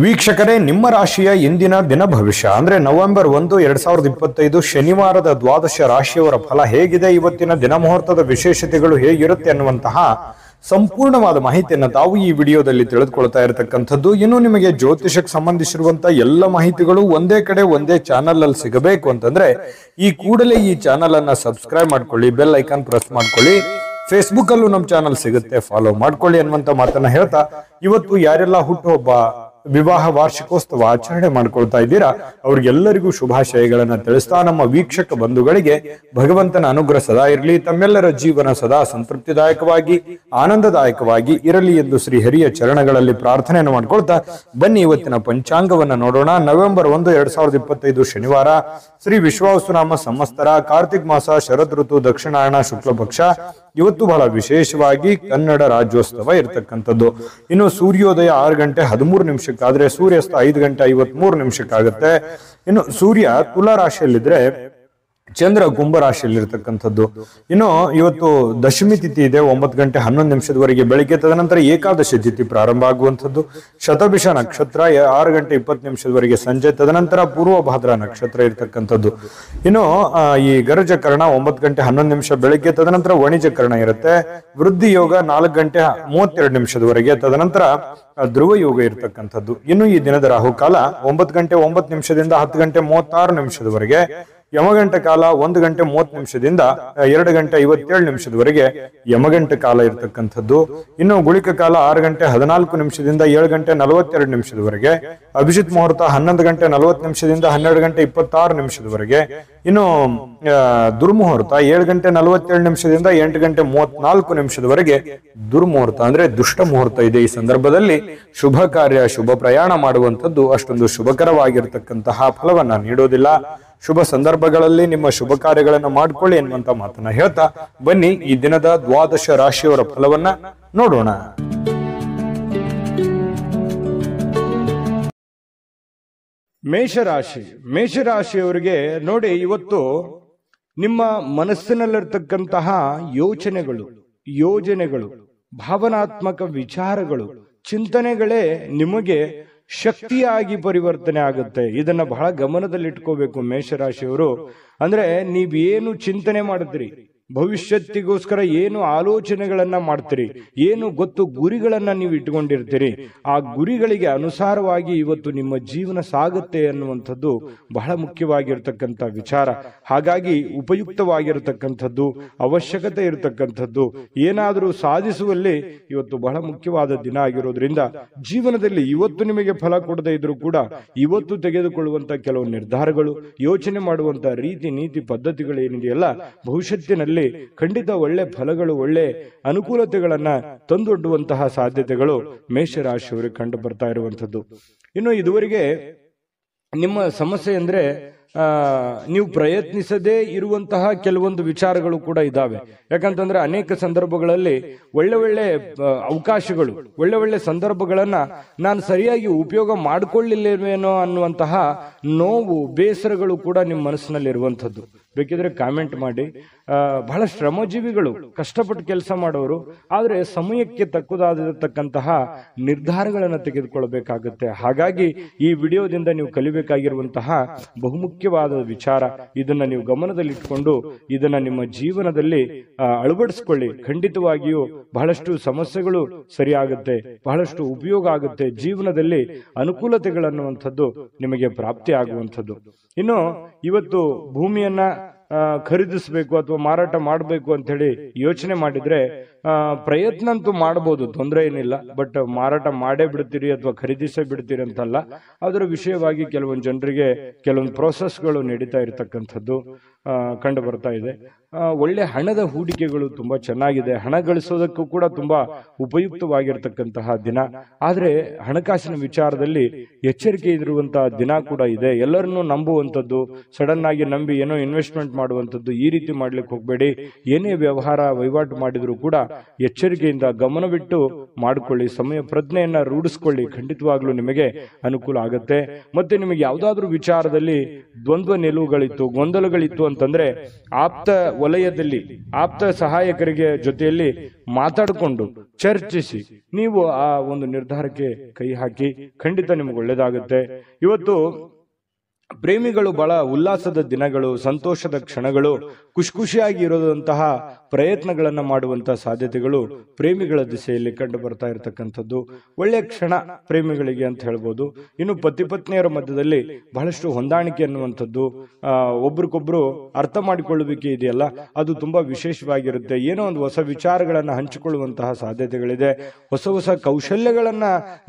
ವೀಕ್ಷಕರೇ, ನಿಮ್ಮ ರಾಶಿಯ ಇಂದಿನ ದಿನ ಭವಿಷ್ಯ ಅಂದ್ರೆ ನವೆಂಬರ್ 1, 2025 ಶನಿವಾರದ ದ್ವಾದಶ ರಾಶಿಯವರ ಫಲ ಹೇಗಿದೆ, ಇವತ್ತಿನ ದಿನ ಮುಹೂರ್ತದ ವಿಶೇಷತೆಗಳು ಹೇಗಿರುತ್ತೆ ಅನ್ನುವಂತಹ ಸಂಪೂರ್ಣವಾದ ಮಾಹಿತಿಯನ್ನು ತಾವು ಈ ವಿಡಿಯೋದಲ್ಲಿ ತಿಳಿದುಕೊಳ್ತಾ ಇರತಕ್ಕಂಥದ್ದು. ಇನ್ನು ನಿಮಗೆ ಜ್ಯೋತಿಷಕ್ಕೆ ಸಂಬಂಧಿಸಿರುವಂತಹ ಎಲ್ಲ ಮಾಹಿತಿಗಳು ಒಂದೇ ಕಡೆ ಒಂದೇ ಚಾನಲ್ ಅಲ್ಲಿ ಸಿಗಬೇಕು ಅಂತಂದ್ರೆ ಈ ಕೂಡಲೇ ಈ ಚಾನಲ್ ಅನ್ನ ಸಬ್ಸ್ಕ್ರೈಬ್ ಮಾಡ್ಕೊಳ್ಳಿ, ಬೆಲ್ ಐಕಾನ್ ಪ್ರೆಸ್ ಮಾಡ್ಕೊಳ್ಳಿ. ಫೇಸ್ಬುಕ್ ಅಲ್ಲೂ ನಮ್ಮ ಚಾನಲ್ ಸಿಗುತ್ತೆ, ಫಾಲೋ ಮಾಡ್ಕೊಳ್ಳಿ ಅನ್ನುವಂತ ಮಾತನ್ನ ಹೇಳ್ತಾ, ಇವತ್ತು ಯಾರೆಲ್ಲ ಹುಟ್ಟುಹಬ್ಬ, ವಿವಾಹ ವಾರ್ಷಿಕೋತ್ಸವ ಆಚರಣೆ ಮಾಡ್ಕೊಳ್ತಾ ಇದ್ದೀರಾ ಅವ್ರಿಗೆಲ್ಲರಿಗೂ ಶುಭಾಶಯಗಳನ್ನ ತಿಳಿಸ್ತಾ, ನಮ್ಮ ವೀಕ್ಷಕ ಬಂಧುಗಳಿಗೆ ಭಗವಂತನ ಅನುಗ್ರಹ ಸದಾ ಇರಲಿ, ತಮ್ಮೆಲ್ಲರ ಜೀವನ ಸದಾ ಸಂತೃಪ್ತಿದಾಯಕವಾಗಿ ಆನಂದದಾಯಕವಾಗಿ ಇರಲಿ ಎಂದು ಶ್ರೀ ಹರಿಯ ಚರಣಗಳಲ್ಲಿ ಪ್ರಾರ್ಥನೆಯನ್ನು ಮಾಡ್ಕೊಳ್ತಾ ಬನ್ನಿ ಇವತ್ತಿನ ಪಂಚಾಂಗವನ್ನ ನೋಡೋಣ. ನವೆಂಬರ್ 1, 2025 ಶನಿವಾರ, ಶ್ರೀ ವಿಶ್ವಾವಸುನಾಮ ಸಂವತ್ಸರ, ಕಾರ್ತಿಕ್ ಮಾಸ, ಶರದ್ ಋತು, ದಕ್ಷಿಣಾಯಣ ಶುಕ್ಲ ಪಕ್ಷ. ಇವತ್ತು ಬಹಳ ವಿಶೇಷವಾಗಿ ಕನ್ನಡ ರಾಜ್ಯೋತ್ಸವ ಇರತಕ್ಕಂಥದ್ದು. ಇನ್ನು ಸೂರ್ಯೋದಯ 6 ಗಂಟೆ 13 ನಿಮಿಷಕ್ಕಾದ್ರೆ ಸೂರ್ಯಾಸ್ತ 5 ಗಂಟೆ 53 ನಿಮಿಷಕ್ಕಾಗುತ್ತೆ. ಇನ್ನು ಸೂರ್ಯ ತುಲಾ ರಾಶಿಯಲ್ಲಿದ್ರೆ ಚಂದ್ರ ಕುಂಭ ರಾಶಿಯಲ್ಲಿ ಇರತಕ್ಕಂಥದ್ದು. ಇನ್ನು ಇವತ್ತು ದಶಮಿ ತಿಥಿ ಇದೆ, 9 ಗಂಟೆ 11 ನಿಮಿಷದವರೆಗೆ ಬೆಳಿಗ್ಗೆ. ತದನಂತರ ಏಕಾದಶಿ ತಿಥಿ ಪ್ರಾರಂಭ ಆಗುವಂಥದ್ದು. ಶತಭಿಷ ನಕ್ಷತ್ರ 6 ಗಂಟೆ 20 ನಿಮಿಷದವರೆಗೆ ಸಂಜೆ. ತದನಂತರ ಪೂರ್ವ ಭಾದ್ರ ನಕ್ಷತ್ರ ಇರತಕ್ಕಂಥದ್ದು. ಇನ್ನು ಈ ಗರಜಕರಣ 9 ಗಂಟೆ 11 ನಿಮಿಷ ಬೆಳಿಗ್ಗೆ. ತದನಂತರ ವಣಿಜಕರಣ ಇರುತ್ತೆ. ವೃದ್ಧಿ ಯೋಗ 4 ಗಂಟೆ 32 ನಿಮಿಷದವರೆಗೆ. ತದನಂತರ ಧ್ರುವ ಯೋಗ ಇರತಕ್ಕಂಥದ್ದು. ಇನ್ನು ಈ ದಿನದ ರಾಹುಕಾಲ 9 ಗಂಟೆ 9 ನಿಮಿಷದಿಂದ 10 ಗಂಟೆ 36 ನಿಮಿಷದವರೆಗೆ. ಯಮಗಂಟ ಕಾಲ 1 ಗಂಟೆ 30 ನಿಮಿಷದಿಂದ 2 ಗಂಟೆ 57 ನಿಮಿಷದವರೆಗೆ ಯಮಗಂಟ ಕಾಲ ಇರತಕ್ಕಂಥದ್ದು. ಇನ್ನು ಗುಳಿಕ ಕಾಲ 6 ಗಂಟೆ 14 ನಿಮಿಷದಿಂದ 7 ಗಂಟೆ 42 ನಿಮಿಷದವರೆಗೆ. ಅಭಿಜಿತ್ ಮುಹೂರ್ತ 11 ಗಂಟೆ 40 ನಿಮಿಷದಿಂದ 12 ಗಂಟೆ 26 ನಿಮಿಷದವರೆಗೆ. ಇನ್ನು ದುರ್ಮುಹೂರ್ತ 7 ಗಂಟೆ 47 ನಿಮಿಷದಿಂದ 8 ಗಂಟೆ 34 ನಿಮಿಷದವರೆಗೆ ದುರ್ಮುಹೂರ್ತ ಅಂದ್ರೆ ದುಷ್ಟ ಮುಹೂರ್ತ ಇದೆ. ಈ ಸಂದರ್ಭದಲ್ಲಿ ಶುಭ ಕಾರ್ಯ, ಶುಭ ಪ್ರಯಾಣ ಮಾಡುವಂಥದ್ದು ಅಷ್ಟೊಂದು ಶುಭಕರವಾಗಿರ್ತಕ್ಕಂತಹ ಫಲವನ್ನ ನೀಡೋದಿಲ್ಲ. ಶುಭ ಸಂದರ್ಭಗಳಲ್ಲಿ ನಿಮ್ಮ ಶುಭ ಕಾರ್ಯಗಳನ್ನು ಮಾಡ್ಕೊಳ್ಳಿ ಎನ್ನುವಂತ ಮಾತನ್ನ ಹೇಳ್ತಾ ಬನ್ನಿ ಈ ದಿನದ ದ್ವಾದಶ ರಾಶಿಯವರ ಫಲವನ್ನ ನೋಡೋಣ. ಮೇಷರಾಶಿ. ಮೇಷರಾಶಿಯವರಿಗೆ ನೋಡಿ, ಇವತ್ತು ನಿಮ್ಮ ಮನಸ್ಸಿನಲ್ಲಿರ್ತಕ್ಕಂತಹ ಯೋಚನೆಗಳು, ಯೋಜನೆಗಳು, ಭಾವನಾತ್ಮಕ ವಿಚಾರಗಳು, ಚಿಂತನೆಗಳೇ ನಿಮಗೆ ಶಕ್ತಿಯಾಗಿ ಪರಿವರ್ತನೆ ಆಗುತ್ತೆ. ಇದನ್ನ ಬಹಳ ಗಮನದಲ್ಲಿಟ್ಕೋಬೇಕು ಮೇಷರಾಶಿಯವರು. ಅಂದ್ರೆ ನೀವೇನು ಚಿಂತನೆ ಮಾಡಿದ್ರಿ, ಭವಿಷ್ಯತ್ತಿಗೋಸ್ಕರ ಏನು ಆಲೋಚನೆಗಳನ್ನ ಮಾಡ್ತೀರಿ, ಏನು ಗೊತ್ತು ಗುರಿಗಳನ್ನ ನೀವು ಇಟ್ಕೊಂಡಿರ್ತೀರಿ, ಆ ಗುರಿಗಳಿಗೆ ಅನುಸಾರವಾಗಿ ಇವತ್ತು ನಿಮ್ಮ ಜೀವನ ಸಾಗುತ್ತೆ ಅನ್ನುವಂಥದ್ದು ಬಹಳ ಮುಖ್ಯವಾಗಿರ್ತಕ್ಕಂಥ ವಿಚಾರ. ಹಾಗಾಗಿ ಉಪಯುಕ್ತವಾಗಿರತಕ್ಕಂಥದ್ದು, ಅವಶ್ಯಕತೆ ಇರತಕ್ಕಂಥದ್ದು, ಏನಾದರೂ ಸಾಧಿಸುವಲ್ಲಿ ಇವತ್ತು ಬಹಳ ಮುಖ್ಯವಾದ ದಿನ ಆಗಿರೋದ್ರಿಂದ ಜೀವನದಲ್ಲಿ ಇವತ್ತು ನಿಮಗೆ ಫಲ ಕೊಡದೇ ಇದ್ರೂ ಕೂಡ ಇವತ್ತು ತೆಗೆದುಕೊಳ್ಳುವಂತ ಕೆಲವು ನಿರ್ಧಾರಗಳು, ಯೋಚನೆ ಮಾಡುವಂತ ರೀತಿ ನೀತಿ ಪದ್ಧತಿಗಳು ಏನಿದೆಯಲ್ಲ, ಭವಿಷ್ಯತ್ತಿನಲ್ಲಿ ಖಂಡಿತ ಒಳ್ಳೆ ಫಲಗಳು, ಒಳ್ಳೆ ಅನುಕೂಲತೆಗಳನ್ನ ತಂದೊಡ್ಡುವಂತಹ ಸಾಧ್ಯತೆಗಳು ಮೇಷರಾಶಿಯವರಿಗೆ ಕಂಡು ಬರ್ತಾ ಇರುವಂತದ್ದು. ಇನ್ನು ಇದುವರೆಗೆ ನಿಮ್ಮ ಸಮಸ್ಯೆ ಅಂದ್ರೆ ನೀವು ಪ್ರಯತ್ನಿಸದೇ ಇರುವಂತಹ ಕೆಲವೊಂದು ವಿಚಾರಗಳು ಕೂಡ ಇದಾವೆ. ಯಾಕಂತಂದ್ರೆ ಅನೇಕ ಸಂದರ್ಭಗಳಲ್ಲಿ ಒಳ್ಳೆ ಒಳ್ಳೆ ಅವಕಾಶಗಳು, ಒಳ್ಳೆ ಒಳ್ಳೆ ಸಂದರ್ಭಗಳನ್ನ ನಾನು ಸರಿಯಾಗಿ ಉಪಯೋಗ ಮಾಡಿಕೊಳ್ಳಿಲ್ಲೇನೋ ಅನ್ನುವಂತಹ ನೋವು, ಬೇಸರಗಳು ಕೂಡ ನಿಮ್ಮ ಮನಸ್ಸಿನಲ್ಲಿ ಇರುವಂತದ್ದು. ಬೇಕಿದ್ರೆ ಕಾಮೆಂಟ್ ಮಾಡಿ. ಬಹಳ ಶ್ರಮಜೀವಿಗಳು, ಕಷ್ಟಪಟ್ಟು ಕೆಲಸ ಮಾಡೋರು, ಆದ್ರೆ ಸಮಯಕ್ಕೆ ತಕ್ಕುದಾಗಿರತಕ್ಕಂತಹ ನಿರ್ಧಾರಗಳನ್ನು ತೆಗೆದುಕೊಳ್ಳಬೇಕಾಗುತ್ತೆ. ಹಾಗಾಗಿ ಈ ವಿಡಿಯೋದಿಂದ ನೀವು ಕಲಿಬೇಕಾಗಿರುವಂತಹ ಬಹುಮುಖ್ಯವಾದ ವಿಚಾರ, ಇದನ್ನ ನೀವು ಗಮನದಲ್ಲಿಟ್ಕೊಂಡು ಇದನ್ನ ನಿಮ್ಮ ಜೀವನದಲ್ಲಿ ಅಳವಡಿಸ್ಕೊಳ್ಳಿ. ಖಂಡಿತವಾಗಿಯೂ ಬಹಳಷ್ಟು ಸಮಸ್ಯೆಗಳು ಸರಿಯಾಗುತ್ತೆ, ಬಹಳಷ್ಟು ಉಪಯೋಗ ಆಗುತ್ತೆ, ಜೀವನದಲ್ಲಿ ಅನುಕೂಲತೆಗಳನ್ನುವಂಥದ್ದು ನಿಮಗೆ ಪ್ರಾಪ್ತಿ ಆಗುವಂಥದ್ದು. ಇನ್ನು ಇವತ್ತು ಭೂಮಿಯನ್ನ ಖರೀದಿಸಬೇಕು ಅಥವಾ ಮಾರಾಟ ಮಾಡಬೇಕು ಅಂತ ಹೇಳಿ ಯೋಚನೆ ಮಾಡಿದ್ರೆ ಪ್ರಯತ್ನ ಅಂತೂ ಮಾಡಬಹುದು, ತೊಂದರೆ ಏನಿಲ್ಲ. ಬಟ್ ಮಾರಾಟ ಮಾಡೇ ಬಿಡ್ತೀರಿ ಅಥವಾ ಖರೀದಿಸೇ ಬಿಡ್ತೀರಿ ಅಂತಲ್ಲ, ಅದರ ವಿಷಯವಾಗಿ ಕೆಲವೊಂದು ಜನರಿಗೆ ಕೆಲವೊಂದು ಪ್ರೋಸೆಸ್ಗಳು ನಡೀತಾ ಇರತಕ್ಕಂಥದ್ದು ಕಂಡು ಬರ್ತಾ ಇದೆ. ಒಳ್ಳೆ ಹಣದ ಹೂಡಿಕೆಗಳು ತುಂಬಾ ಚೆನ್ನಾಗಿದೆ, ಹಣ ಗಳಿಸೋದಕ್ಕೂ ಕೂಡ ತುಂಬಾ ಉಪಯುಕ್ತವಾಗಿರ್ತಕ್ಕಂತಹ ದಿನ. ಆದ್ರೆ ಹಣಕಾಸಿನ ವಿಚಾರದಲ್ಲಿ ಎಚ್ಚರಿಕೆ ಇರುವಂತಹ ದಿನ ಕೂಡ ಇದೆ. ಎಲ್ಲರನ್ನೂ ನಂಬುವಂಥದ್ದು, ಸಡನ್ ಆಗಿ ನಂಬಿ ಏನೋ ಇನ್ವೆಸ್ಟ್ಮೆಂಟ್ ಮಾಡುವಂಥದ್ದು ಈ ರೀತಿ ಮಾಡ್ಲಿಕ್ಕೆ ಹೋಗಬೇಡಿ. ಏನೇ ವಹಿವಾಟು ಮಾಡಿದ್ರು ಕೂಡ ಎಚ್ಚರಿಕೆಯಿಂದ ಗಮನವಿಟ್ಟು ಮಾಡಿಕೊಳ್ಳಿ, ಸಮಯ ಪ್ರಜ್ಞೆಯನ್ನ ರೂಢಿಸ್ಕೊಳ್ಳಿ. ಖಂಡಿತವಾಗ್ಲೂ ನಿಮಗೆ ಅನುಕೂಲ ಆಗುತ್ತೆ. ಮತ್ತೆ ನಿಮಗೆ ಯಾವುದಾದ್ರೂ ವಿಚಾರದಲ್ಲಿ ದ್ವಂದ್ವ ನಿಲುವುಗಳಿತ್ತು, ಗೊಂದಲಗಳಿತ್ತು ಅಂತಂದ್ರೆ ಆಪ್ತ ವಲಯದಲ್ಲಿ ಆಪ್ತ ಸಹಾಯಕರಿಗೆ ಜೊತೆಯಲ್ಲಿ ಮಾತಾಡಿಕೊಂಡು ಚರ್ಚಿಸಿ ನೀವು ಆ ಒಂದು ನಿರ್ಧಾರಕ್ಕೆ ಕೈ ಹಾಕಿ. ಖಂಡಿತ ನಿಮ್ಗೆ ಒಳ್ಳೇದಾಗುತ್ತೆ. ಇವತ್ತು ಪ್ರೇಮಿಗಳು ಬಹಳ ಉಲ್ಲಾಸದ ದಿನಗಳು, ಸಂತೋಷದ ಕ್ಷಣಗಳು, ಖುಷಿಯಾಗಿ ಇರೋದಂತಹ ಪ್ರಯತ್ನಗಳನ್ನ ಮಾಡುವಂತಹ ಸಾಧ್ಯತೆಗಳು ಪ್ರೇಮಿಗಳ ದಿಸೆಯಲ್ಲಿ ಕಂಡು ಬರ್ತಾ ಇರತಕ್ಕಂಥದ್ದು ಒಳ್ಳೆಯ ಕ್ಷಣ ಪ್ರೇಮಿಗಳಿಗೆ ಅಂತ ಹೇಳ್ಬೋದು. ಇನ್ನು ಪತಿ ಪತ್ನಿಯರ ಮಧ್ಯದಲ್ಲಿ ಬಹಳಷ್ಟು ಹೊಂದಾಣಿಕೆ ಅನ್ನುವಂಥದ್ದು, ಒಬ್ರಿಗೊಬ್ರು ಅರ್ಥ ಮಾಡಿಕೊಳ್ಳುವಿಕೆ ಇದೆಯಲ್ಲ, ಅದು ತುಂಬಾ ವಿಶೇಷವಾಗಿರುತ್ತೆ. ಏನೋ ಒಂದು ಹೊಸ ವಿಚಾರಗಳನ್ನ ಹಂಚಿಕೊಳ್ಳುವಂತಹ ಸಾಧ್ಯತೆಗಳಿದೆ. ಹೊಸ ಕೌಶಲ್ಯಗಳನ್ನ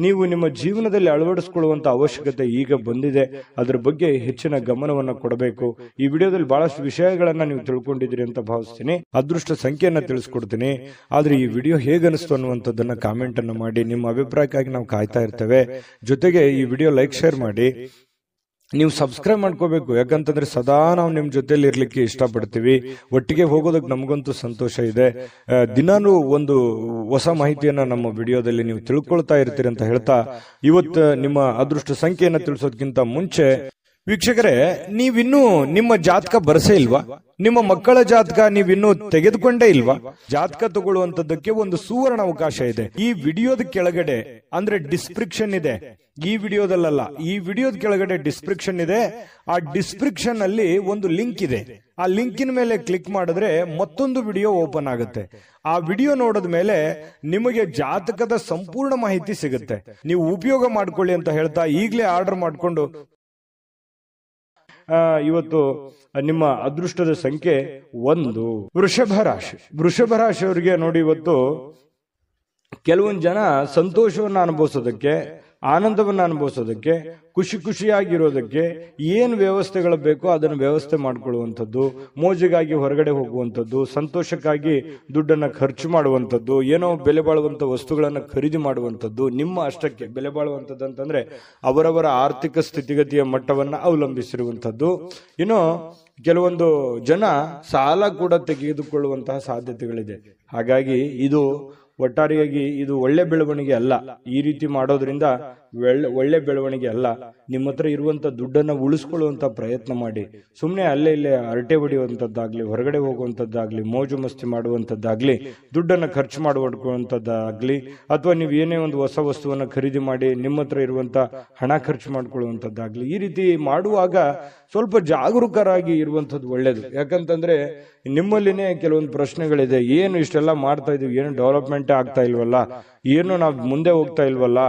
ನೀವು ನಿಮ್ಮ ಜೀವನದಲ್ಲಿ ಅಳವಡಿಸಿಕೊಳ್ಳುವಂತಹ ಅವಶ್ಯಕತೆ ಈಗ ಬಂದಿದೆ. ಅದರ ಬಗ್ಗೆ ಹೆಚ್ಚಿನ ಗಮನವನ್ನು ಕೊಡಬೇಕು. ಈ ವಿಡಿಯೋದಲ್ಲಿ ಬಹಳಷ್ಟು ವಿಷಯಗಳನ್ನ ನೀವು ತಿಳ್ಕೊಂಡಿದ್ದೀರಿ ಅಂತ ಭಾವಿಸ್ತೀನಿ. ಅದೃಷ್ಟ ಸಂಖ್ಯೆಯನ್ನ ತಿಳಿಸ್ಕೊಡ್ತೀನಿ. ಆದ್ರೆ ಈ ವಿಡಿಯೋ ಹೇಗನಿಸ್ತು ಅನ್ನುವಂಥದ್ದನ್ನ ಕಾಮೆಂಟ್ ಅನ್ನು ಮಾಡಿ. ನಿಮ್ಮ ಅಭಿಪ್ರಾಯಕ್ಕಾಗಿ ನಾವು ಕಾಯ್ತಾ ಇರ್ತೇವೆ. ಜೊತೆಗೆ ಈ ವಿಡಿಯೋ ಲೈಕ್ ಶೇರ್ ಮಾಡಿ. ನೀವು ಸಬ್ಸ್ಕ್ರೈಬ್ ಮಾಡ್ಕೋಬೇಕು, ಯಾಕಂತಂದ್ರೆ ಸದಾ ನಾವು ನಿಮ್ ಜೊತೆಲಿ ಇರ್ಲಿಕ್ಕೆ ಇಷ್ಟಪಡ್ತೀವಿ. ಒಟ್ಟಿಗೆ ಹೋಗೋದಕ್ಕೆ ನಮಗಂತೂ ಸಂತೋಷ ಇದೆ. ದಿನಾನು ಒಂದು ಹೊಸ ಮಾಹಿತಿಯನ್ನ ನಮ್ಮ ವಿಡಿಯೋದಲ್ಲಿ ನೀವು ತಿಳ್ಕೊಳ್ತಾ ಇರ್ತೀರಿ ಅಂತ ಹೇಳ್ತಾ, ಇವತ್ತು ನಿಮ್ಮ ಅದೃಷ್ಟ ಸಂಖ್ಯೆಯನ್ನ ತಿಳಿಸೋದಕ್ಕಿಂತ ಮುಂಚೆ ವೀಕ್ಷಕರೇ, ನೀವಿನ್ನೂ ನಿಮ್ಮ ಜಾತಕ ಬರಸೇ ಇಲ್ವಾ? ನಿಮ್ಮ ಮಕ್ಕಳ ಜಾತಕ ನೀವಿನ್ನೂ ತೆಗೆದುಕೊಂಡೇ ಇಲ್ವಾ? ಜಾತಕ ತಗೊಳ್ಳುವಂತದ್ದಕ್ಕೆ ಒಂದು ಸುವರ್ಣ ಅವಕಾಶ ಇದೆ. ಈ ವಿಡಿಯೋದ ಕೆಳಗಡೆ ಅಂದ್ರೆ ಡಿಸ್ಕ್ರಿಪ್ಷನ್ ಇದೆ. ಈ ವಿಡಿಯೋದಲ್ಲ, ಈ ವಿಡಿಯೋದ ಕೆಳಗಡೆ ಡಿಸ್ಕ್ರಿಪ್ಷನ್ ಇದೆ. ಆ ಡಿಸ್ಕ್ರಿಪ್ಷನ್ ಅಲ್ಲಿ ಒಂದು ಲಿಂಕ್ ಇದೆ. ಆ ಲಿಂಕಿನ ಮೇಲೆ ಕ್ಲಿಕ್ ಮಾಡಿದ್ರೆ ಮತ್ತೊಂದು ವಿಡಿಯೋ ಓಪನ್ ಆಗುತ್ತೆ. ಆ ವಿಡಿಯೋ ನೋಡಿದ ಮೇಲೆ ನಿಮಗೆ ಜಾತಕದ ಸಂಪೂರ್ಣ ಮಾಹಿತಿ ಸಿಗುತ್ತೆ. ನೀವು ಉಪಯೋಗ ಮಾಡ್ಕೊಳ್ಳಿ ಅಂತ ಹೇಳ್ತಾ ಈಗಲೇ ಆರ್ಡರ್ ಮಾಡಿಕೊಂಡು ಇವತ್ತು ನಿಮ್ಮ ಅದೃಷ್ಟದ ಸಂಖ್ಯೆ 1 ವೃಷಭ ರಾಶಿಯವರಿಗೆ ನೋಡಿ, ಇವತ್ತು ಕೆಲವೊಂದು ಜನ ಸಂತೋಷವನ್ನ ಅನುಭವಿಸೋದಕ್ಕೆ, ಆನಂದವನ್ನ ಅನುಭವಿಸೋದಕ್ಕೆ, ಖುಷಿಯಾಗಿರೋದಕ್ಕೆ ಏನು ವ್ಯವಸ್ಥೆಗಳು ಬೇಕೋ ಅದನ್ನು ವ್ಯವಸ್ಥೆ ಮಾಡಿಕೊಳ್ಳುವಂಥದ್ದು, ಮೋಜಿಗಾಗಿ ಹೊರಗಡೆ ಹೋಗುವಂಥದ್ದು, ಸಂತೋಷಕ್ಕಾಗಿ ದುಡ್ಡನ್ನ ಖರ್ಚು ಮಾಡುವಂಥದ್ದು, ಏನೋ ಬೆಲೆ ಬಾಳುವಂತ ವಸ್ತುಗಳನ್ನ ಖರೀದಿ ಮಾಡುವಂಥದ್ದು, ನಿಮ್ಮ ಅಷ್ಟಕ್ಕೆ ಬೆಲೆ ಬಾಳುವಂಥದ್ದು ಅಂತಂದ್ರೆ ಅವರವರ ಆರ್ಥಿಕ ಸ್ಥಿತಿಗತಿಯ ಮಟ್ಟವನ್ನ ಅವಲಂಬಿಸಿರುವಂಥದ್ದು. ಇನ್ನು ಕೆಲವೊಂದು ಜನ ಸಾಲ ಕೂಡ ತೆಗೆದುಕೊಳ್ಳುವಂತಹ ಸಾಧ್ಯತೆಗಳಿದೆ. ಹಾಗಾಗಿ ಇದು ಒಟ್ಟಾರೆಯಾಗಿ ಇದು ಒಳ್ಳೆ ಬೆಳವಣಿಗೆ ಅಲ್ಲ. ಈ ರೀತಿ ಮಾಡೋದ್ರಿಂದ ಒಳ್ಳೆ ಬೆಳವಣಿಗೆ ಅಲ್ಲ. ನಿಮ್ಮ ಹತ್ರ ಇರುವಂತ ದುಡ್ಡನ್ನ ಉಳಿಸ್ಕೊಳ್ಳುವಂತ ಪ್ರಯತ್ನ ಮಾಡಿ. ಸುಮ್ಮನೆ ಅಲ್ಲೇ ಇಲ್ಲೇ ಹರಟೆ ಹೊಡೆಯುವಂತದ್ದಾಗ್ಲಿ, ಹೊರಗಡೆ ಹೋಗುವಂತದ್ದಾಗ್ಲಿ, ಮೋಜು ಮಸ್ತಿ ಮಾಡುವಂತದ್ದಾಗ್ಲಿ, ದುಡ್ಡನ್ನ ಖರ್ಚು ಮಾಡುವಂತದ್ದಾಗ್ಲಿ, ಅಥವಾ ನೀವು ಏನೇ ಒಂದು ಹೊಸ ವಸ್ತುವನ್ನ ಖರೀದಿ ಮಾಡಿ ನಿಮ್ಮ ಹತ್ರ ಇರುವಂತ ಹಣ ಖರ್ಚು ಮಾಡ್ಕೊಳ್ಳುವಂತದ್ದಾಗ್ಲಿ, ಈ ರೀತಿ ಮಾಡುವಾಗ ಸ್ವಲ್ಪ ಜಾಗರೂಕರಾಗಿ ಇರುವಂತದ್ದು ಒಳ್ಳೇದು. ಯಾಕಂತಂದ್ರೆ ನಿಮ್ಮಲ್ಲಿನೇ ಕೆಲವೊಂದು ಪ್ರಶ್ನೆಗಳಿದೆ. ಏನು ಇಷ್ಟೆಲ್ಲ ಮಾಡ್ತಾ ಇದೀವಿ, ಏನು ಡೆವಲಪ್ಮೆಂಟ್ ಆಗ್ತಾ ಇಲ್ವಲ್ಲ, ಏನು ನಾವು ಮುಂದೆ ಹೋಗ್ತಾ ಇಲ್ವಲ್ಲ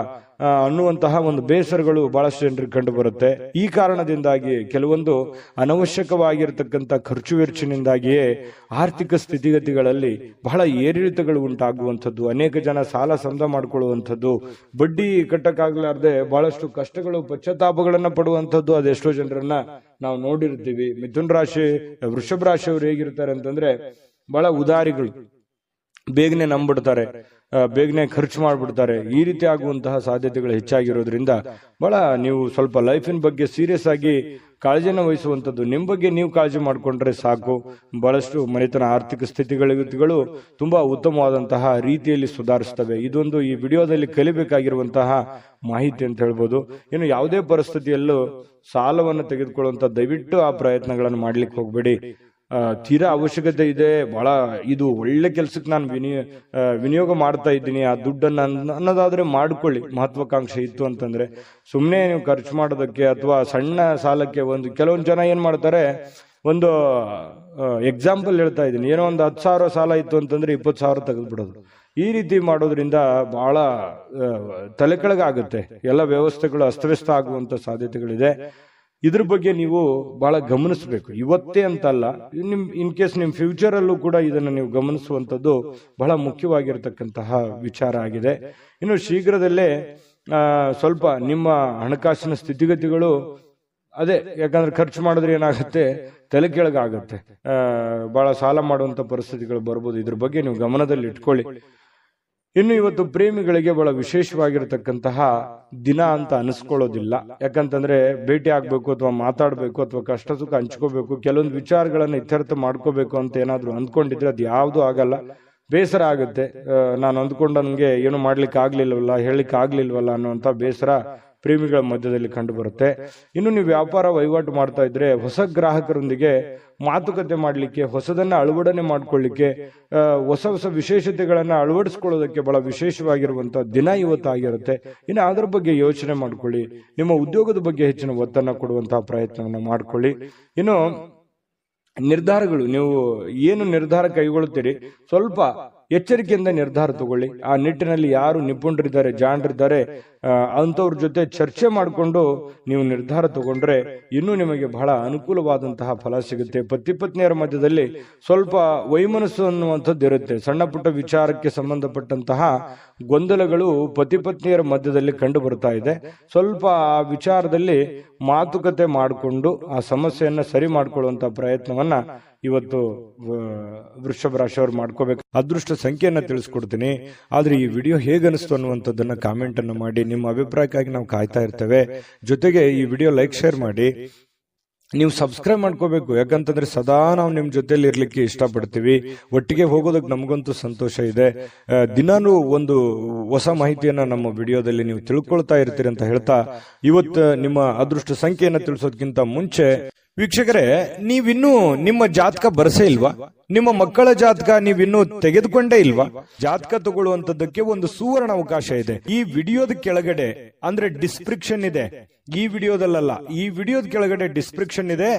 ಅನ್ನುವಂತಹ ಒಂದು ಬೇಸರಗಳು ಬಹಳಷ್ಟು ಜನರಿಗೆ ಕಂಡು ಬರುತ್ತೆ. ಈ ಕಾರಣದಿಂದಾಗಿ ಕೆಲವೊಂದು ಅನವಶ್ಯಕವಾಗಿರ್ತಕ್ಕಂಥ ಖರ್ಚು ವೆಚ್ಚನಿಂದಾಗಿಯೇ ಆರ್ಥಿಕ ಸ್ಥಿತಿಗತಿಗಳಲ್ಲಿ ಬಹಳ ಏರಿಳಿತಗಳು ಉಂಟಾಗುವಂಥದ್ದು, ಅನೇಕ ಜನ ಸಾಲ ಸಮದ ಮಾಡಿಕೊಳ್ಳುವಂಥದ್ದು, ಬಡ್ಡಿ ಕಟ್ಟಕ್ಕಾಗಲಾರ್ದೆ ಬಹಳಷ್ಟು ಕಷ್ಟಗಳು, ಪಶ್ಚಾತ್ತಾಪಗಳನ್ನ ಪಡುವಂಥದ್ದು ಅದೆಷ್ಟೋ ಜನರನ್ನ ನಾವು ನೋಡಿರ್ತೀವಿ. ಮಿಥುನ್ ರಾಶಿ, ವೃಷಭ ರಾಶಿಯವರು ಹೇಗಿರ್ತಾರೆ ಅಂತಂದ್ರೆ ಬಹಳ ಉದಾರಿಗಳು, ಬೇಗನೆ ನಂಬಿಡ್ತಾರೆ, ಬೇಗನೆ ಖರ್ಚು ಮಾಡ್ಬಿಡ್ತಾರೆ. ಈ ರೀತಿ ಆಗುವಂತಹ ಸಾಧ್ಯತೆಗಳು ಹೆಚ್ಚಾಗಿರೋದ್ರಿಂದ ಬಹಳ ನೀವು ಸ್ವಲ್ಪ ಲೈಫಿನ ಬಗ್ಗೆ ಸೀರಿಯಸ್ ಆಗಿ ಕಾಳಜಿಯನ್ನು ವಹಿಸುವಂಥದ್ದು. ನಿಮ್ಮ ಬಗ್ಗೆ ನೀವು ಕಾಳಜಿ ಮಾಡಿಕೊಂಡ್ರೆ ಸಾಕು. ಬಹಳಷ್ಟು ಮನೆತನ ಆರ್ಥಿಕ ಸ್ಥಿತಿಗಳು ತುಂಬಾ ಉತ್ತಮವಾದಂತಹ ರೀತಿಯಲ್ಲಿ ಸುಧಾರಿಸ್ತವೆ. ಇದೊಂದು ಈ ವಿಡಿಯೋದಲ್ಲಿ ಕಲಿಬೇಕಾಗಿರುವಂತಹ ಮಾಹಿತಿ ಅಂತ ಹೇಳ್ಬೋದು. ಇನ್ನು ಯಾವುದೇ ಪರಿಸ್ಥಿತಿಯಲ್ಲೂ ಸಾಲವನ್ನು ತೆಗೆದುಕೊಳ್ಳುವಂತ ದಯವಿಟ್ಟು ಆ ಪ್ರಯತ್ನಗಳನ್ನು ಮಾಡ್ಲಿಕ್ಕೆ ಹೋಗ್ಬೇಡಿ. ತೀರಾ ಅವಶ್ಯಕತೆ ಇದೆ, ಬಹಳ ಇದು ಒಳ್ಳೆ ಕೆಲಸಕ್ಕೆ ನಾನು ವಿನಿಯೋಗ ಮಾಡ್ತಾ ಇದ್ದೀನಿ, ಆ ದುಡ್ಡನ್ನ ಅನ್ನೋದಾದ್ರೆ ಮಾಡ್ಕೊಳ್ಳಿ. ಮಹತ್ವಾಕಾಂಕ್ಷೆ ಇತ್ತು ಅಂತಂದ್ರೆ ಸುಮ್ಮನೆ ನೀವು ಖರ್ಚು ಮಾಡೋದಕ್ಕೆ ಅಥವಾ ಸಣ್ಣ ಸಾಲಕ್ಕೆ ಕೆಲವೊಂದು ಜನ ಏನ್ ಮಾಡ್ತಾರೆ, ಒಂದು ಎಕ್ಸಾಂಪಲ್ ಹೇಳ್ತಾ ಇದ್ದೀನಿ, ಏನೋ ಒಂದು 10,000 ಸಾಲ ಇತ್ತು ಅಂತಂದ್ರೆ 20,000 ತೆಗೆದ್ಬಿಡೋದು. ಈ ರೀತಿ ಮಾಡೋದ್ರಿಂದ ಬಹಳ ತಲೆ ಕೆಳಗಾಗುತ್ತೆ. ಎಲ್ಲ ವ್ಯವಸ್ಥೆಗಳು ಅಸ್ತವ್ಯಸ್ತ ಆಗುವಂತ ಸಾಧ್ಯತೆಗಳಿದೆ. ಇದ್ರ ಬಗ್ಗೆ ನೀವು ಬಹಳ ಗಮನಿಸಬೇಕು. ಇವತ್ತೇ ಅಂತಲ್ಲ, ಇನ್ ಕೇಸ್ ನಿಮ್ ಫ್ಯೂಚರ್ ಅಲ್ಲೂ ಕೂಡ ಇದನ್ನು ನೀವು ಗಮನಿಸುವಂತದ್ದು ಬಹಳ ಮುಖ್ಯವಾಗಿರತಕ್ಕಂತಹ ವಿಚಾರ ಆಗಿದೆ. ಇನ್ನು ಶೀಘ್ರದಲ್ಲೇ ಸ್ವಲ್ಪ ನಿಮ್ಮ ಹಣಕಾಸಿನ ಸ್ಥಿತಿಗತಿಗಳು ಅದೇ, ಯಾಕಂದ್ರೆ ಖರ್ಚು ಮಾಡಿದ್ರೆ ಏನಾಗುತ್ತೆ, ತಲೆ ಕೆಳಗಾಗುತ್ತೆ, ಬಹಳ ಸಾಲ ಮಾಡುವಂತ ಪರಿಸ್ಥಿತಿಗಳು ಬರ್ಬೋದು. ಇದ್ರ ಬಗ್ಗೆ ನೀವು ಗಮನದಲ್ಲಿ ಇಟ್ಕೊಳ್ಳಿ. ಇನ್ನು ಇವತ್ತು ಪ್ರೇಮಿಗಳಿಗೆ ಬಹಳ ವಿಶೇಷವಾಗಿರತಕ್ಕಂತಹ ದಿನ ಅಂತ ಅನಿಸ್ಕೊಳ್ಳೋದಿಲ್ಲ. ಯಾಕಂತಂದ್ರೆ ಭೇಟಿ ಆಗ್ಬೇಕು ಅಥವಾ ಮಾತಾಡ್ಬೇಕು ಅಥವಾ ಕಷ್ಟ ಸುಖ ಹಂಚ್ಕೋಬೇಕು, ಕೆಲವೊಂದು ವಿಚಾರಗಳನ್ನ ಇತ್ಯರ್ಥ ಮಾಡ್ಕೋಬೇಕು ಅಂತ ಏನಾದ್ರು ಅಂದ್ಕೊಂಡಿದ್ರೆ ಅದು ಯಾವ್ದು ಆಗಲ್ಲ, ಬೇಸರ ಆಗುತ್ತೆ. ನಾನು ಅಂದ್ಕೊಂಡಂಗೆ ಏನು ಮಾಡ್ಲಿಕ್ಕೆ ಆಗ್ಲಿಲ್ವಲ್ಲ, ಹೇಳಲಿಕ್ಕೆ ಆಗ್ಲಿಲ್ವಲ್ಲ ಅನ್ನುವಂತ ಬೇಸರ ಪ್ರೇಮಿಗಳ ಮಧ್ಯದಲ್ಲಿ ಕಂಡು ಬರುತ್ತೆ. ಇನ್ನು ನೀವು ವ್ಯಾಪಾರ ವಹಿವಾಟು ಮಾಡ್ತಾ ಇದ್ರೆ ಹೊಸ ಗ್ರಾಹಕರೊಂದಿಗೆ ಮಾತುಕತೆ ಮಾಡ್ಲಿಕ್ಕೆ, ಹೊಸದನ್ನ ಅಳವಡನೆ ಮಾಡ್ಕೊಳ್ಳಿಕ್ಕೆ, ಹೊಸ ಹೊಸ ವಿಶೇಷತೆಗಳನ್ನ ಅಳವಡಿಸ್ಕೊಳ್ಳೋದಕ್ಕೆ ಬಹಳ ವಿಶೇಷವಾಗಿರುವಂತಹ ದಿನ ಇವತ್ತಾಗಿರುತ್ತೆ. ಇನ್ನು ಅದರ ಬಗ್ಗೆ ಯೋಚನೆ ಮಾಡ್ಕೊಳ್ಳಿ. ನಿಮ್ಮ ಉದ್ಯೋಗದ ಬಗ್ಗೆ ಹೆಚ್ಚಿನ ಒತ್ತನ್ನು ಕೊಡುವಂತಹ ಪ್ರಯತ್ನವನ್ನ ಮಾಡ್ಕೊಳ್ಳಿ. ಇನ್ನು ನಿರ್ಧಾರಗಳು, ನೀವು ಏನು ನಿರ್ಧಾರ ಕೈಗೊಳ್ಳುತ್ತೀರಿ ಸ್ವಲ್ಪ ಎಚ್ಚರಿಕೆಯಿಂದ ನಿರ್ಧಾರ ತಗೊಳ್ಳಿ. ಆ ನಿಟ್ಟಿನಲ್ಲಿ ಯಾರು ನಿಪುಣರಿದ್ದಾರೆ, ಜಾಣರಿದ್ದಾರೆ ಅಂಥವ್ರ ಜೊತೆ ಚರ್ಚೆ ಮಾಡಿಕೊಂಡು ನೀವು ನಿರ್ಧಾರ ತಗೊಂಡ್ರೆ ಇನ್ನೂ ನಿಮಗೆ ಬಹಳ ಅನುಕೂಲವಾದಂತಹ ಫಲ ಸಿಗುತ್ತೆ. ಪತಿ ಪತ್ನಿಯರ ಮಧ್ಯದಲ್ಲಿ ಸ್ವಲ್ಪ ವೈಮನಸ್ಸು ಅನ್ನುವಂಥದ್ದು ಇರುತ್ತೆ. ಸಣ್ಣ ಪುಟ್ಟ ವಿಚಾರಕ್ಕೆ ಸಂಬಂಧಪಟ್ಟಂತಹ ಗೊಂದಲಗಳು ಪತಿ ಪತ್ನಿಯರ ಮಧ್ಯದಲ್ಲಿ ಕಂಡು ಬರ್ತಾ ಇದೆ. ಸ್ವಲ್ಪ ಆ ವಿಚಾರದಲ್ಲಿ ಮಾತುಕತೆ ಮಾಡಿಕೊಂಡು ಆ ಸಮಸ್ಯೆಯನ್ನ ಸರಿ ಮಾಡ್ಕೊಳ್ಳುವಂತ ಪ್ರಯತ್ನವನ್ನ ಇವತ್ತು ವೃಷಭ ರಾಶಿಯವರು ಮಾಡ್ಕೋಬೇಕು. ಅದೃಷ್ಟ ಸಂಖ್ಯೆಯನ್ನ ತಿಳಿಸ್ಕೊಡ್ತೀನಿ. ಆದ್ರೆ ಈ ವಿಡಿಯೋ ಹೇಗನಿಸ್ತು ಅನ್ನುವಂಥದ್ದನ್ನ ಕಾಮೆಂಟ್ ಅನ್ನು ಮಾಡಿ. ನಿಮ್ಮ ಅಭಿಪ್ರಾಯಕ್ಕಾಗಿ ನಾವು ಕಾಯ್ತಾ ಇರ್ತೇವೆ. ಜೊತೆಗೆ ಈ ವಿಡಿಯೋ ಲೈಕ್ ಶೇರ್ ಮಾಡಿ. ನೀವು ಸಬ್ಸ್ಕ್ರೈಬ್ ಮಾಡ್ಕೋಬೇಕು. ಯಾಕಂತಂದ್ರೆ ಸದಾ ನಾವು ನಿಮ್ ಜೊತೆಲಿ ಇರ್ಲಿಕ್ಕೆ ಇಷ್ಟಪಡ್ತೀವಿ. ಒಟ್ಟಿಗೆ ಹೋಗೋದಕ್ಕೆ ನಮಗಂತೂ ಸಂತೋಷ ಇದೆ. ದಿನಾನು ಒಂದು ಹೊಸ ಮಾಹಿತಿಯನ್ನ ನಮ್ಮ ವಿಡಿಯೋದಲ್ಲಿ ನೀವು ತಿಳ್ಕೊಳ್ತಾ ಇರ್ತೀರಿ ಅಂತ ಹೇಳ್ತಾ, ಇವತ್ತು ನಿಮ್ಮ ಅದೃಷ್ಟ ಸಂಖ್ಯೆಯನ್ನ ತಿಳಿಸೋದಕ್ಕಿಂತ ಮುಂಚೆ ವೀಕ್ಷಕರೇ, ನೀವಿನ್ನೂ ನಿಮ್ಮ ಜಾತಕ ಬರಸೇ ಇಲ್ವಾ? ನಿಮ್ಮ ಮಕ್ಕಳ ಜಾತಕ ನೀವಿನ್ನೂ ತೆಗೆದುಕೊಂಡೇ ಇಲ್ವಾ? ಜಾತಕ ತಗೊಳ್ಳುವಂತದ್ದಕ್ಕೆ ಒಂದು ಸುವರ್ಣ ಅವಕಾಶ ಇದೆ. ಈ ವಿಡಿಯೋದ ಕೆಳಗಡೆ ಅಂದ್ರೆ ಡಿಸ್ಕ್ರಿಪ್ಷನ್ ಇದೆ. ಈ ವಿಡಿಯೋದಲ್ಲ, ಈ ವಿಡಿಯೋದ ಕೆಳಗಡೆ ಡಿಸ್ಕ್ರಿಪ್ಷನ್ ಇದೆ.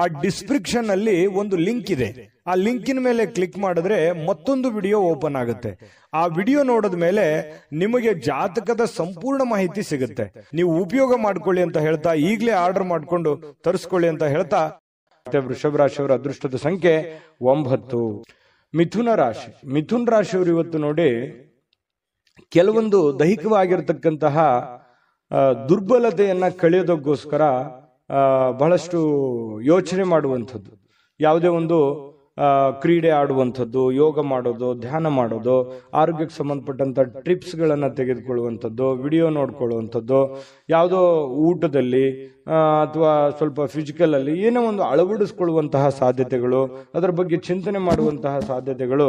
ಆ ಡಿಸ್ಕ್ರಿಪ್ಷನ್ ಅಲ್ಲಿ ಒಂದು ಲಿಂಕ್ ಇದೆ. ಆ ಲಿಂಕಿನ ಮೇಲೆ ಕ್ಲಿಕ್ ಮಾಡಿದ್ರೆ ಮತ್ತೊಂದು ವಿಡಿಯೋ ಓಪನ್ ಆಗುತ್ತೆ. ಆ ವಿಡಿಯೋ ನೋಡಿದ ಮೇಲೆ ನಿಮಗೆ ಜಾತಕದ ಸಂಪೂರ್ಣ ಮಾಹಿತಿ ಸಿಗುತ್ತೆ. ನೀವು ಉಪಯೋಗ ಮಾಡ್ಕೊಳ್ಳಿ ಅಂತ ಹೇಳ್ತಾ, ಈಗಲೇ ಆರ್ಡರ್ ಮಾಡ್ಕೊಂಡು ತರಿಸ್ಕೊಳ್ಳಿ ಅಂತ ಹೇಳ್ತಾ, ವೃಷಭ ರಾಶಿಯವರ ಅದೃಷ್ಟದ ಸಂಖ್ಯೆ 9. ಮಿಥುನ ರಾಶಿ. ಮಿಥುನ ರಾಶಿಯವರು ಇವತ್ತು ನೋಡಿ ಕೆಲವೊಂದು ದೈಹಿಕವಾಗಿರ್ತಕ್ಕಂತಹ ದುರ್ಬಲತೆಯನ್ನ ಕಳೆಯೋದಕ್ಕೋಸ್ಕರ ಬಹಳಷ್ಟು ಯೋಚನೆ ಮಾಡುವಂಥದ್ದು, ಯಾವುದೇ ಒಂದು ಕ್ರೀಡೆ ಆಡುವಂಥದ್ದು, ಯೋಗ ಮಾಡೋದು, ಧ್ಯಾನ ಮಾಡೋದು, ಆರೋಗ್ಯಕ್ಕೆ ಸಂಬಂಧಪಟ್ಟಂತ ಟ್ರಿಪ್ಸ್ ಗಳನ್ನ ತೆಗೆದುಕೊಳ್ಳುವಂಥದ್ದು, ವಿಡಿಯೋ ನೋಡ್ಕೊಳ್ಳುವಂಥದ್ದು, ಯಾವುದೋ ಊಟದಲ್ಲಿ ಅಥವಾ ಸ್ವಲ್ಪ ಫಿಸಿಕಲ್ ಅಲ್ಲಿ ಏನೋ ಒಂದು ಅಳವಡಿಸ್ಕೊಳ್ಳುವಂತಹ ಸಾಧ್ಯತೆಗಳು, ಅದರ ಬಗ್ಗೆ ಚಿಂತನೆ ಮಾಡುವಂತಹ ಸಾಧ್ಯತೆಗಳು